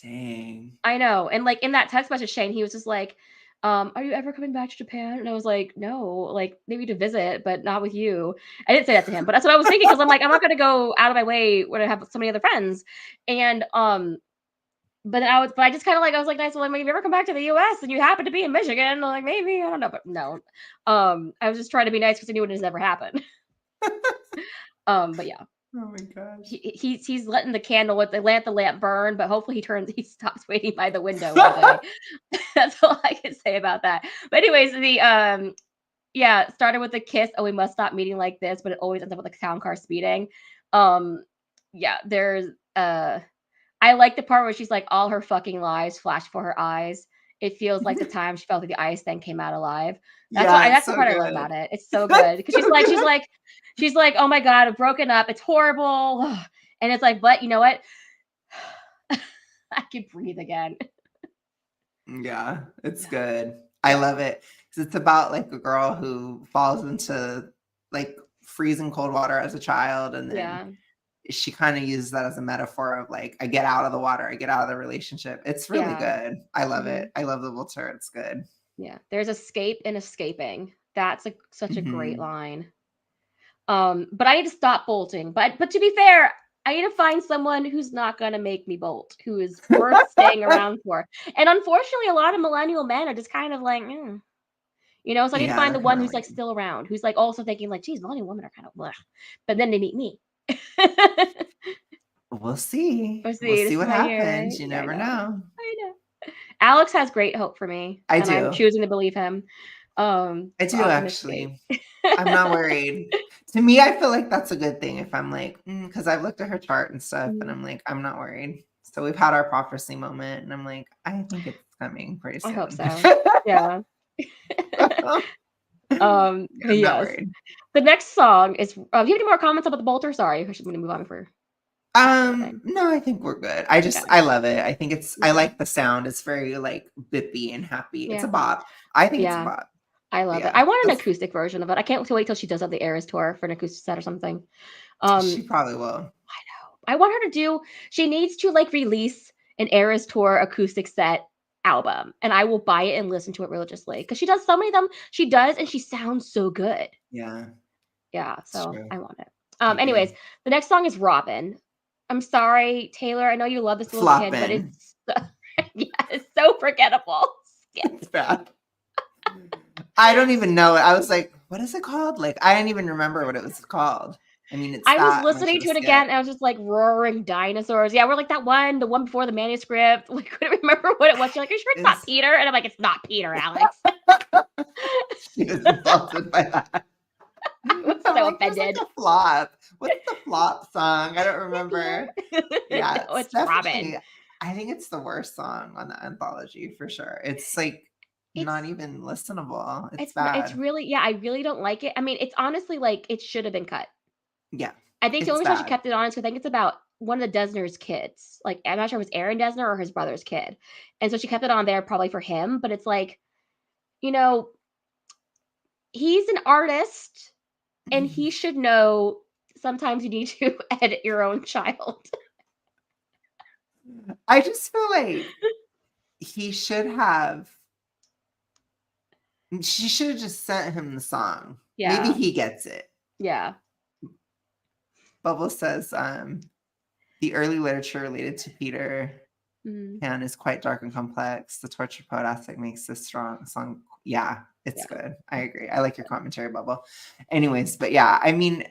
Dang. I know. And like in that text message chain, he was just like, are you ever coming back to Japan? And I was like, no, like maybe to visit, but not with you. I didn't say that to him, but that's what I was thinking because I'm like, I'm not gonna go out of my way when I have so many other friends. And but I just kind of like, I was like, nice. Well, if you ever come back to the U.S. and you happen to be in Michigan, like maybe, I don't know, but no. I was just trying to be nice because I knew it has never happened. But yeah, Oh my gosh. he's letting the lamp burn, but hopefully he stops waiting by the window one day. That's all I can say about that. But anyways, yeah, started with a kiss. Oh, we must stop meeting like this, but it always ends up with a town car speeding. Um, yeah, there's I like the part where she's like, all her fucking lies flash before her eyes. It feels like the time she fell through the ice, then came out alive. Yeah, it's That's the so part I love good. about it. It's so good because she's like, oh my god, I've broken up. It's horrible, and it's like, but you know what? I can breathe again. Yeah, it's Yeah, good. I yeah, love it. 'Cause it's about like a girl who falls into like freezing cold water as a child, and then yeah, she kind of uses that as a metaphor of like, I get out of the water, I get out of the relationship. It's really yeah. good. I love Hmm. it. I love the Voltaire. It's good. Yeah, there's escape and escaping. That's such a great Hmm. line. But I need to stop bolting. But to be fair, I need to find someone who's not gonna make me bolt, who is worth staying around for. And unfortunately, a lot of millennial men are just kind of like, "Mm." So I need to Yeah, find the one who's definitely. like still around, who's like also thinking like, geez, millennial women are kind of bleh. But then they meet me. We'll see. Let's We'll see, see this is what my year, right? happens. You Yeah, I never know. know. I know. Alex has great hope for me, I and I'm do. choosing to believe him. I So do optimistic. actually. I'm not worried. To me, I feel like that's a good thing if I'm like, because I've looked at her chart and stuff, and Mhm. I'm like, I'm not worried. So we've had our prophecy moment, and I'm like, I think it's coming pretty I hope soon. so. Yeah. Yeah, I'm not Yes. worried. The next song is, do you have any more comments about the Bolter? Sorry, I should move on for other thing. No, I think we're good. Okay. I love it. I think I Okay. like the sound. It's very like bippy and happy. It's a Yeah. bop. I think it's a Yeah. bop. I love it. Yeah, I want an that's acoustic version of it. I can't wait till she does have the Eras tour for an acoustic set or something. she Um, probably will. I know. I want her to she needs to like release an Eras tour acoustic set album, and I will buy it and listen to it religiously because she does so many of them. She does, and she sounds so good. Yeah, Yeah, it's so true. I want it. I Anyways, agree. the next song is Robin. I'm sorry, Taylor. I know you love this little kid, but Flopping. yeah, it's so forgettable. Skip. It's bad. I don't even know it. I was like, what is it called? Like, I didn't even remember what it was called. I mean, it's I was that much listening of a to it again, skip. and I was just like roaring dinosaurs. Yeah, we're like the one before the manuscript. We couldn't remember what it was. You're like, are you sure it's not Is Peter? And I'm like, it's not Peter, Alex. she was insulted by that. I was I'm so like, there's like offended. a flop. What's the flop song? I don't Peter. remember. Yeah, No, it's it's Robin. definitely, I think it's the worst song on the anthology for sure. It's like not It's even listenable. It's it's bad. really, yeah, I really don't like it. I mean, it's honestly like it should have been cut. Yeah, I think the it's only reason why she bad. kept it on is 'cause I think it's about one of the Desner's kids. Like, I'm not sure if it's Aaron Desner or his brother's kid. And so she kept it on there probably for him, but it's like, you know, he's an artist and he should know sometimes you need to edit your own child. I just feel like he should have, she should have just sent him the song. Maybe Yeah. he gets it. Yeah. Bubble says, the early literature related to Peter Mhm. Pan is quite dark and complex. The torture poet aspect makes this strong song. Yeah, it's Yeah. good. I agree. I like your commentary, Bubble. Anyways, but yeah, I mean,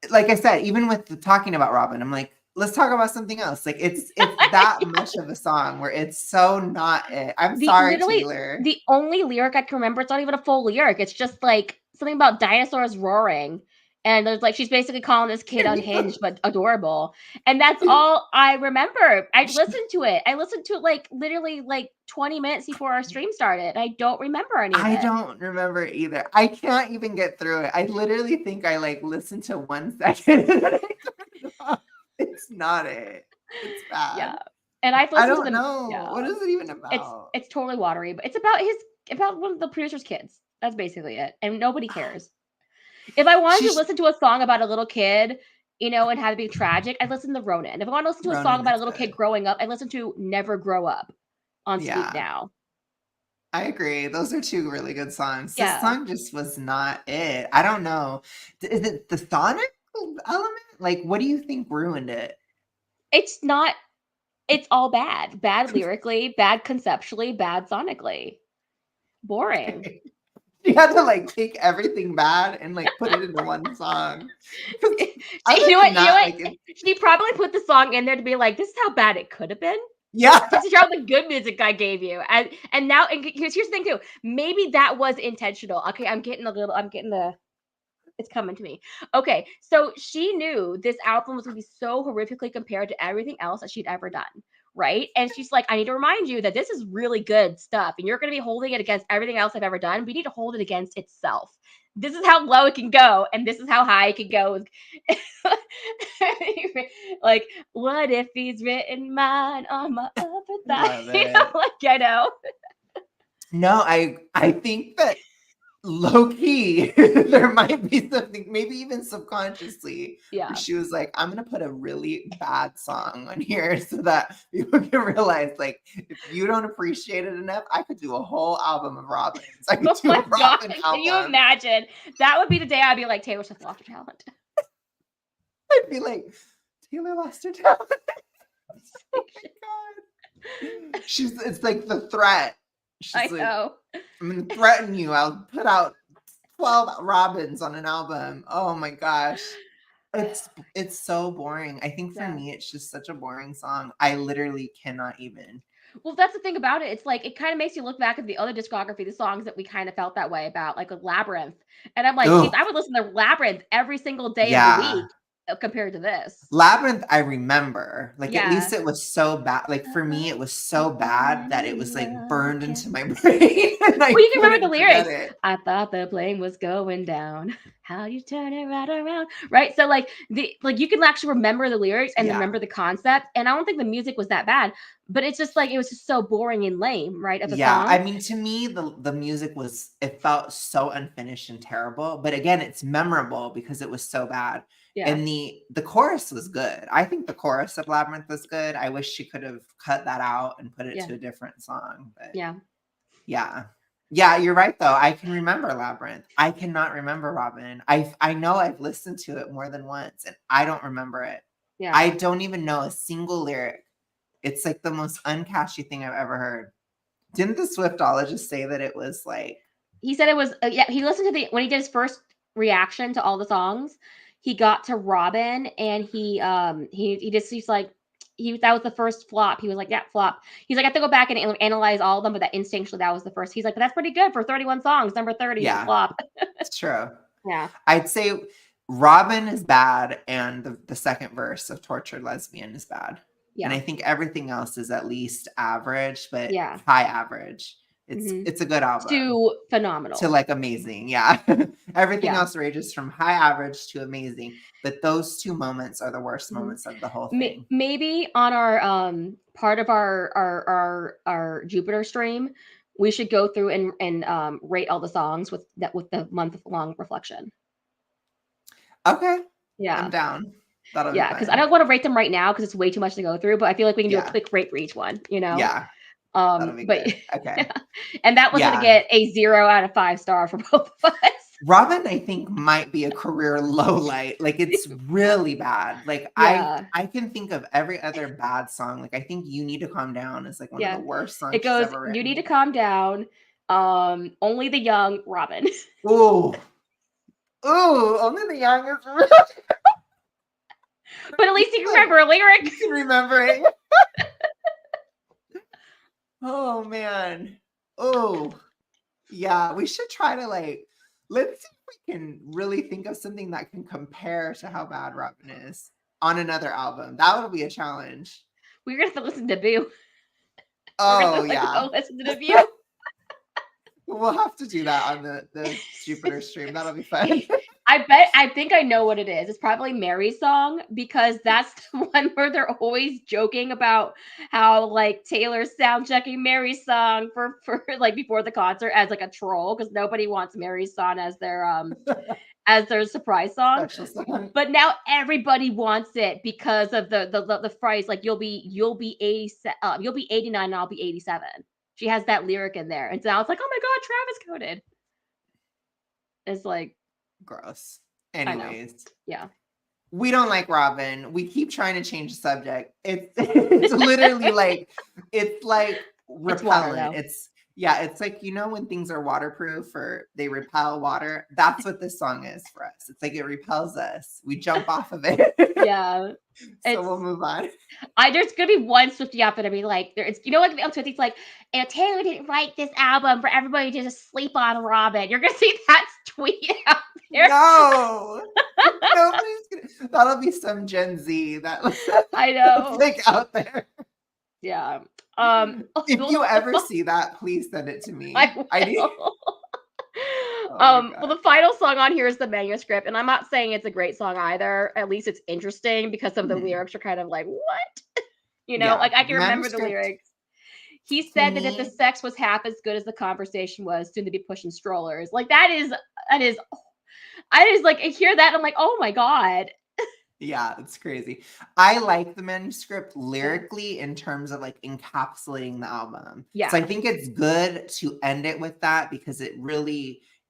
like I said, even with the talking about Robin, I'm like, let's talk about something else. Like it's that much of a song where it's so not it. I'm sorry, Taylor. The only lyric I can remember, it's not even a full lyric. It's just like something about dinosaurs roaring. And there's like she's basically calling this kid unhinged but adorable. And that's all I remember. I listened to it. I listened to it like literally like 20 minutes before our stream started. I don't remember any of I it. don't remember either. I can't even get through it. I literally think I like listened to 1 second and then I turned it off. It's not it. It's Yeah. bad. And I've I listened to don't them. know. What Yeah. is it even about? It's totally watery, but it's about one of the producer's kids. That's basically it. And nobody cares. If I wanted to She's listen to a song about a little kid and have it be tragic, I'd listen to Ronan. If I want to listen to a song Ronan about a is little kid good. growing up, I'd listen to Never Grow Up on Speak Yeah, Now. I agree. Those are two really good songs. This Yeah. song just was not it. I don't know. Is it the sonic element? Like, what do you think ruined it? It's not, it's all bad. Bad lyrically, bad conceptually, bad sonically. Boring. You had to like take everything bad and like put it into one song. Because You other know than what? You know that, what? like, it, She probably put the song in there to be like, "This is how bad it could have been." yeah, To show the good music I gave you, and now, and here's the thing too. Maybe that was intentional. Okay, I'm getting a little. I'm getting the. It's coming to me. Okay, so she knew this album was gonna be so horrifically compared to everything else that she'd ever done, right? And she's like, I need to remind you that this is really good stuff, and you're gonna be holding it against everything else I've ever done. We need to hold it against itself. This is how low it can go, and this is how high it can go. Like, what if he's written mine on my upper thigh? love it. Like, I know. No, I think that low key there might be something, maybe even subconsciously, where Yeah. she was like, I'm gonna put a really bad song on here so that people can realize, like, if you don't appreciate it enough, I could do a whole album of Robins. I could Oh do my a god, Robin can you album. imagine? That would be the day I'd be like, Taylor Swift lost her talent. I'd be like, Taylor lost her talent. Oh my god. It's like the threat. I She's like, know. I'm gonna threaten you. I'll put out 12 Robins on an album. Oh my gosh. It's so boring. I think for Yeah. me it's just such a boring song. I literally cannot even. Well, that's the thing about it. It's like it kind of makes you look back at the other discography, the songs that we kind of felt that way about, like with Labyrinth. And I'm like, geez, Oh, I would listen to Labyrinth every single day of the yeah. week compared to this. Labyrinth, I remember. Like at Yeah. least it was so bad. Like for me, it was so bad that it was like burned Okay. into my brain and I Well, you can remember the couldn't forget lyrics. it. I thought the plane was going down. How you turn it right around, right? So like you can actually remember the lyrics and Yeah. remember the concept. And I don't think the music was that bad, but it's just like it was just so boring and lame, right? Of a Yeah, I song. mean, to me, the music was it felt so unfinished and terrible, but again, it's memorable because it was so bad. Yeah, And the chorus was good. I think the chorus of Labyrinth was good. I wish she could have cut that out and put it yeah, to a different song, but yeah. yeah. Yeah, you're right though. I can remember Labyrinth. I cannot remember Robin. I know I've listened to it more than once and I don't remember it. Yeah. I don't even know a single lyric. It's like the most uncatchy thing I've ever heard. Didn't the Swiftologist say that it was like, He said it was yeah, he listened to the when he did his first reaction to all the songs, he got to Robin and he just he's like that was the first flop. He was like, yeah, flop. He's like, I have to go back and analyze all of them, but that instinctually that was the first. He's like, but that's pretty good for 31 songs. Number 30 is a yeah, flop. it's true. Yeah. I'd say Robin is bad and the second verse of Tortured Lesbian is bad. And Yeah. I think everything else is at least average, but Yeah. high average. It's Hmm. it's a good album. To To phenomenal. like amazing, yeah. Everything Yeah. else ranges from high average to amazing, but those two moments are the worst Hmm. moments of the whole thing. Maybe on our part of our Jupiter stream, we should go through and rate all the songs with the month long reflection. Okay, I'm Yeah. down. That'll be Yeah, because I fun. don't want to rate them right now because it's way too much to go through, but I feel like we can do a Yeah, quick rate for each one, you know? yeah, that'll be But good. Okay, and that was gonna yeah. get a 0 out of 5 star for both of us. Robin, I think, might be a career low light. Like it's really bad. Like Yeah, I can think of every other bad song. Like I think You Need to Calm Down is like one of the yeah. worst It songs she's goes, ever "You need to written. calm down." Only the young Robin. Ooh, ooh, Only the Young is really But at least you can like remember a lyric. you can remember it. Oh man. Oh yeah. We should try to like let's see if we can really think of something that can compare to how bad Robin is on another album. That would be a challenge. We're gonna have to listen to Boo. We're Oh gonna like yeah. go listen to the View. We'll have to do that on the Jupiter stream. That'll be fun. I think I know what it is. It's probably Mary's song because that's the one where they're always joking about how like Taylor's sound checking Mary's song for like before the concert as like a troll because nobody wants Mary's song as their surprise song. Special song. But now everybody wants it because of the phrase like you'll be 89 and I'll be 87. She has that lyric in there, and so now it's like, oh my god, Travis coded. It's like Gross. I know, Anyways, yeah. we don't like Robin. We keep trying to change the subject. It's literally like it's like It's water repellent. though. It's like, you know, when things are waterproof or they repel water. That's what this song is for us. It's like it repels us. We jump off of it. Yeah, So it's we'll move on. there's gonna be one Swiftie out there to be like, it's you know what on Swifties like, and Taylor didn't write this album for everybody to just sleep on Robin. You're gonna see that tweet out there. No. Nobody's gonna, that'll be some Gen Z that I know. like out there. Yeah. If you ever see that, please send it to me. I do. will. Oh Well, the final song on here is the manuscript, and I'm not saying it's a great song either. At least it's interesting because some of the lyrics are kind of like, what? You know, Yeah, like I can remember the manuscript lyrics. He to said that if the me, sex was half as good as the conversation was, soon to be pushing strollers. Like that is I just like I hear that, I'm like, oh my god. yeah, it's crazy. I like the manuscript Yeah. lyrically in terms of like encapsulating the album. Yeah. So I think it's good to end it with that because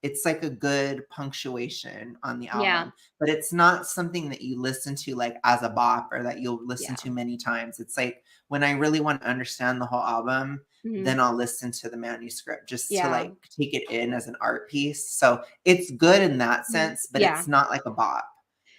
it's like a good punctuation on the album. Yeah. But it's not something that you listen to like as a bop or that you'll listen Yeah. to many times. It's like when I really want to understand the whole album, then I'll listen to the manuscript just to like take it in as an art piece. So it's good in that sense, but it's not like a bop.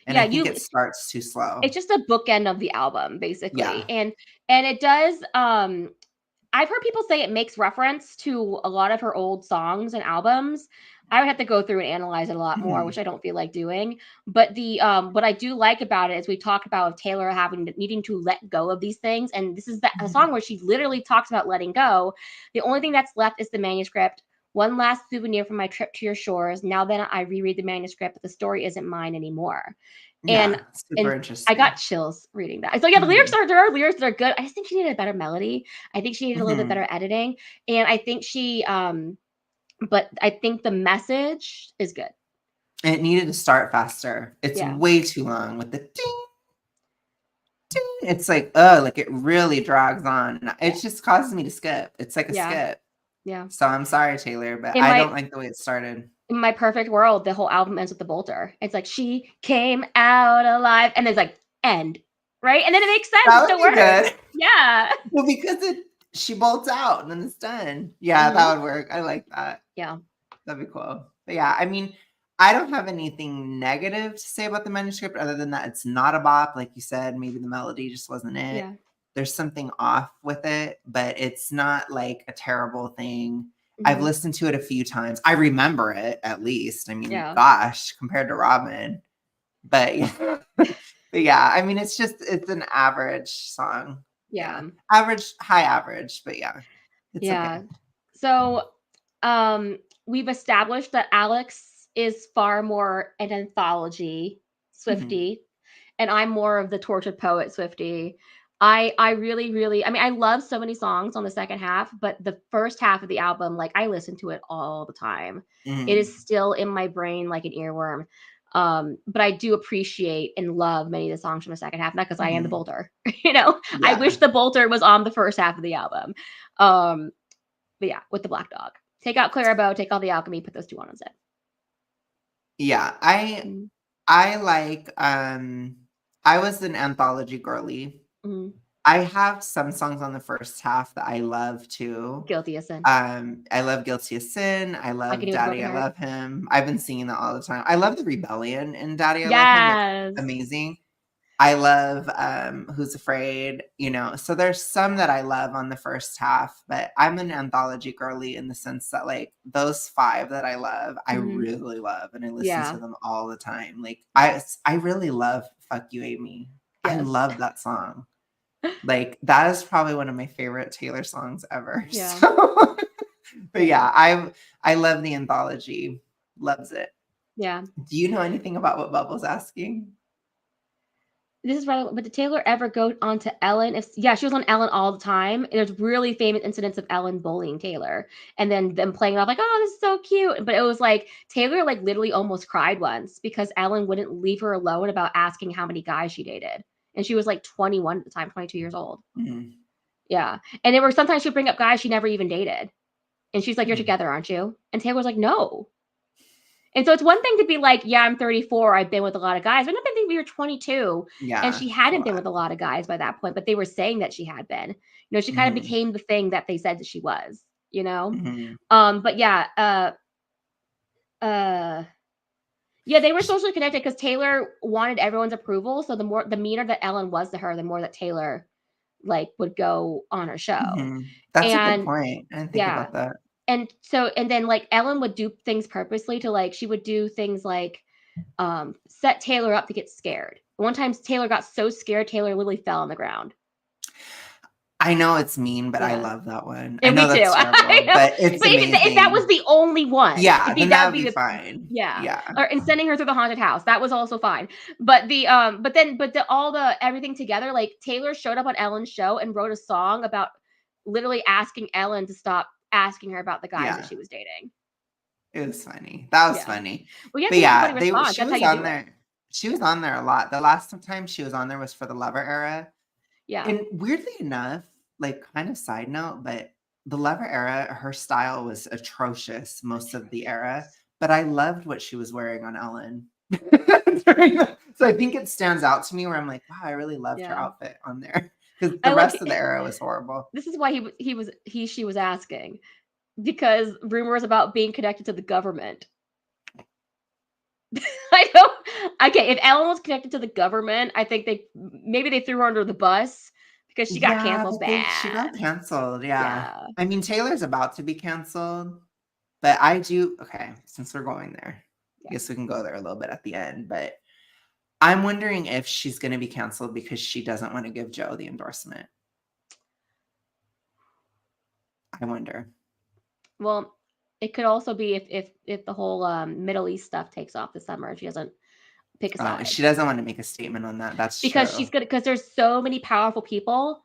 And Yeah, I think it starts too slow. it's just a bookend of the album, basically. Yeah. And it does I've heard people say it makes reference to a lot of her old songs and albums. I would have to go through and analyze it a lot more, which I don't feel like doing. But the what I do like about it is we talk about Taylor needing to let go of these things, and this is a song where she literally talks about letting go. The only thing that's left is the manuscript. One last souvenir from my trip to your shores. Now then, I reread the manuscript, but the story isn't mine anymore. Yeah, super And interesting. I got chills reading that. So yeah, the lyrics there are lyrics that are good. I just think she needed a better melody. I think she needed a little bit better editing. And I think but I think the message is good. It needed to start faster. It's way too long with the ding, ding. It's like, like it really drags on. It just causes me to skip. It's like a skip. Yeah. So I'm sorry, Taylor, but I don't like the way it started. In my perfect world, the whole album ends with the bolter. It's like she came out alive, and it's like end, right? And then it makes sense. That It still would be works. good. Yeah. Well, because she bolts out and then it's done. Yeah, that would work. I like that. Yeah. That'd be cool. But yeah, I mean, I don't have anything negative to say about the manuscript other than that it's not a bop. Like you said, maybe the melody just wasn't it. Yeah. There's something off with it, but it's not like a terrible thing. I've listened to it a few times. I remember it at least. I mean, gosh, compared to Robin. But yeah. But yeah, I mean, it's an average song. Yeah. Average, high average, but yeah. It's okay. So we've established that Alex is far more an anthology Swiftie, and I'm more of the tortured poet Swiftie. I really, I mean, I love so many songs on the second half, but the first half of the album, like I listen to it all the time. It is still in my brain like an earworm. But I do appreciate and love many of the songs from the second half, not because I am the bolter. You know, I wish the bolter was on the first half of the album. But yeah, with the Black Dog. Take out Clarabout, take out the Alchemy, put those two on instead. Yeah, I like I was an anthology girly. I have some songs on the first half that I love too. Guilty as Sin. I love Guilty as Sin. I love Daddy, I Love Him. I've been singing that all the time. I love the rebellion in Daddy, I Love Him. It's amazing. I love Who's Afraid, you know. So there's some that I love on the first half, but I'm an anthology girly in the sense that like those 5 that I love, I really love and I listen to them all the time. Like I really love Fuck You Amy. I love that song. Like that is probably one of my favorite Taylor songs ever. Yeah. So, but yeah, I love the anthology. Loves it. Yeah. Do you know anything about what Bubble's asking? this is right. But did Taylor ever go on to Ellen? Yeah, she was on Ellen all the time. There's really famous incidents of Ellen bullying Taylor, and then them playing it off like, "Oh, this is so cute." But it was like Taylor like literally almost cried once because Ellen wouldn't leave her alone about asking how many guys she dated, and she was like 21 at the time, 22 years old. Mhm. Yeah, and there were sometimes she'd bring up guys she never even dated, and she's like, "You're Mhm. together, aren't you?" And Taylor was like, "No." And so it's one thing to be like, yeah, I'm 34, I've been with a lot of guys. But another thing, we were 22, and Yeah, she it's a hadn't been lot. with a lot of guys by that point, but they were saying that she had been. She kind of Mhm. became the thing that they said that she was, you know? Mhm. But yeah, uh, yeah, they were socially connected because Taylor wanted everyone's approval. So the meaner that Ellen was to her, the more that Taylor like would go on her show. Mhm. That's a good And point. I didn't think yeah, about that. and then like Ellen would do things purposely to like she would do things like set Taylor up to get scared. One time Taylor got so scared, Taylor literally fell on the ground. I know it's mean, but I Yeah. love that one. I And know me too. that's I terrible, know. but it's But if that was amazing. the only one, Yeah, then that that would would be be the fine. yeah. Yeah. Or and sending her through the haunted house. That was also fine. But all the everything together, like Taylor showed up on Ellen's show and wrote a song about literally asking Ellen to stop asking her about the guys that Yeah. she was dating. It was funny. That was Yeah. funny. Well, you have But to make a yeah, funny response. she That's how was you on do it. there. She was on there a lot. The last time she was on there was for the Lover era. Yeah. And weirdly enough, like kind of side note, but the Lover era, her style was atrocious most of the era. But I loved what she was wearing on Ellen. So I think it stands out to me where I'm like, wow, I really loved her Yeah. outfit on there. Because I the like rest of the era was horrible. this is why she was asking because rumors about being connected to the government. I don't. Okay, if Ellen was connected to the government, I think maybe they threw her under the bus because she got Yeah, canceled but she got bad. canceled. Yeah. Yeah. I mean, Taylor's about to be canceled, but I do. Okay, since we're going there, I Yeah. guess we can go there a little bit at the end. But I'm wondering if she's going to be canceled because she doesn't want to give Joe the endorsement. I wonder. Well, it could also be if the whole Middle East stuff takes off this summer, she doesn't pick a Oh, side she doesn't want to make a statement on that. That's because true. she's gonna because there's so many powerful people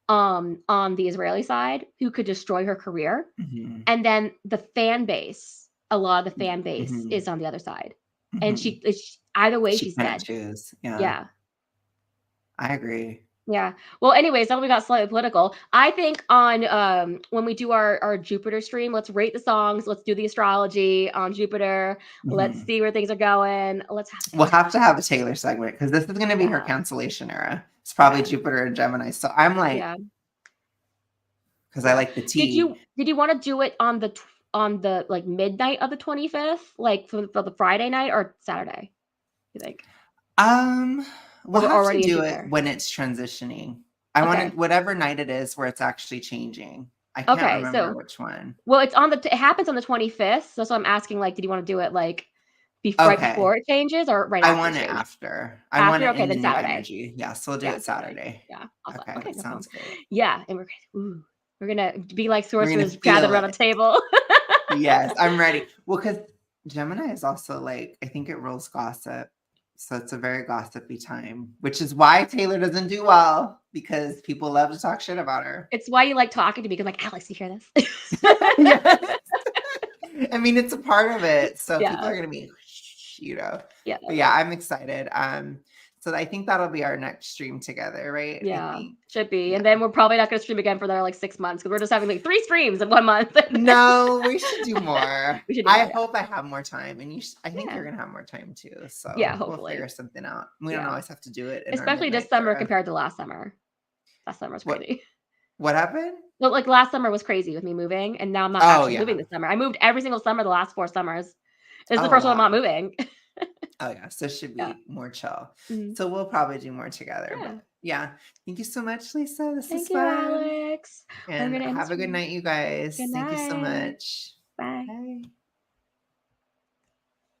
on the Israeli side who could destroy her career. Mhm. And then the fan base, a lot of the fan base Mhm. is on the other side. And Mhm. either way, She she's can't dead. choose. Yeah, Yeah. I agree. Yeah. Well, anyways, now we got slightly political. I think on when we do our Jupiter stream, let's rate the songs. Let's do the astrology on Jupiter. Let's Mhm. see where things are going. Let's have We'll have to have a Taylor segment because this is going to be her yeah. cancellation era. It's probably Yeah. Jupiter and Gemini. So I'm like, Yeah. because I Yeah. like the tea. Did you want to do it on the like midnight of the 25th, like for the Friday night or Saturday? You think? Um, Or we'll we're have to already in do it Jupiter. when it's transitioning. I want Okay. to whatever night it is where it's actually changing. I can't Okay. remember So which one. well, it happens on the 25th. So I'm asking like, did you want to do it like right Okay. before it changes or right I after want it it changes? after. I want After? it Okay, in the then new Saturday. energy. Yeah, so we'll do Yeah, it Saturday. Saturday. Yeah, awesome. Okay, Okay, that no problem. sounds great. Yeah, and we're gonna be like We're gonna sorcerers gathered feel around a it. table. Yes, I'm ready. Well, because Gemini is also like, I think it rules gossip. So it's a very gossipy time, which is why Taylor doesn't do well because people love to talk shit about her. It's why you like talking to me because, like, Alex, you hear this? Yes. I mean, it's a part of it. So people Yeah, are gonna be, yeah, But yeah, I'm excited. So I think that'll be our next stream together, right? I yeah, think. should be. Yeah. And then we're probably not gonna stream again for another like 6 months because we're just having like 3 streams in 1 month. No, we should do more. We should do I more. hope I have more time, and I think Yeah, you're gonna have more time too. yeah, So we'll hopefully. figure something out. We don't Yeah, always have to do it in our especially this midnight summer era. compared to last summer. Last summer was What crazy. what happened? Well, like last summer was crazy with me moving, and now I'm not Oh actually moving yeah. this summer. I moved every single summer the last 4 summers. This is the Oh first one I'm not wow. moving. Oh yeah. So it should Yeah. be more chill. Mhm. So we'll probably do more together. Yeah. But yeah. Thank you so much, Lisa. This was Thank you, fun. Alex. We're And gonna end the have a good stream. night, you guys. Good Thank you so night. much.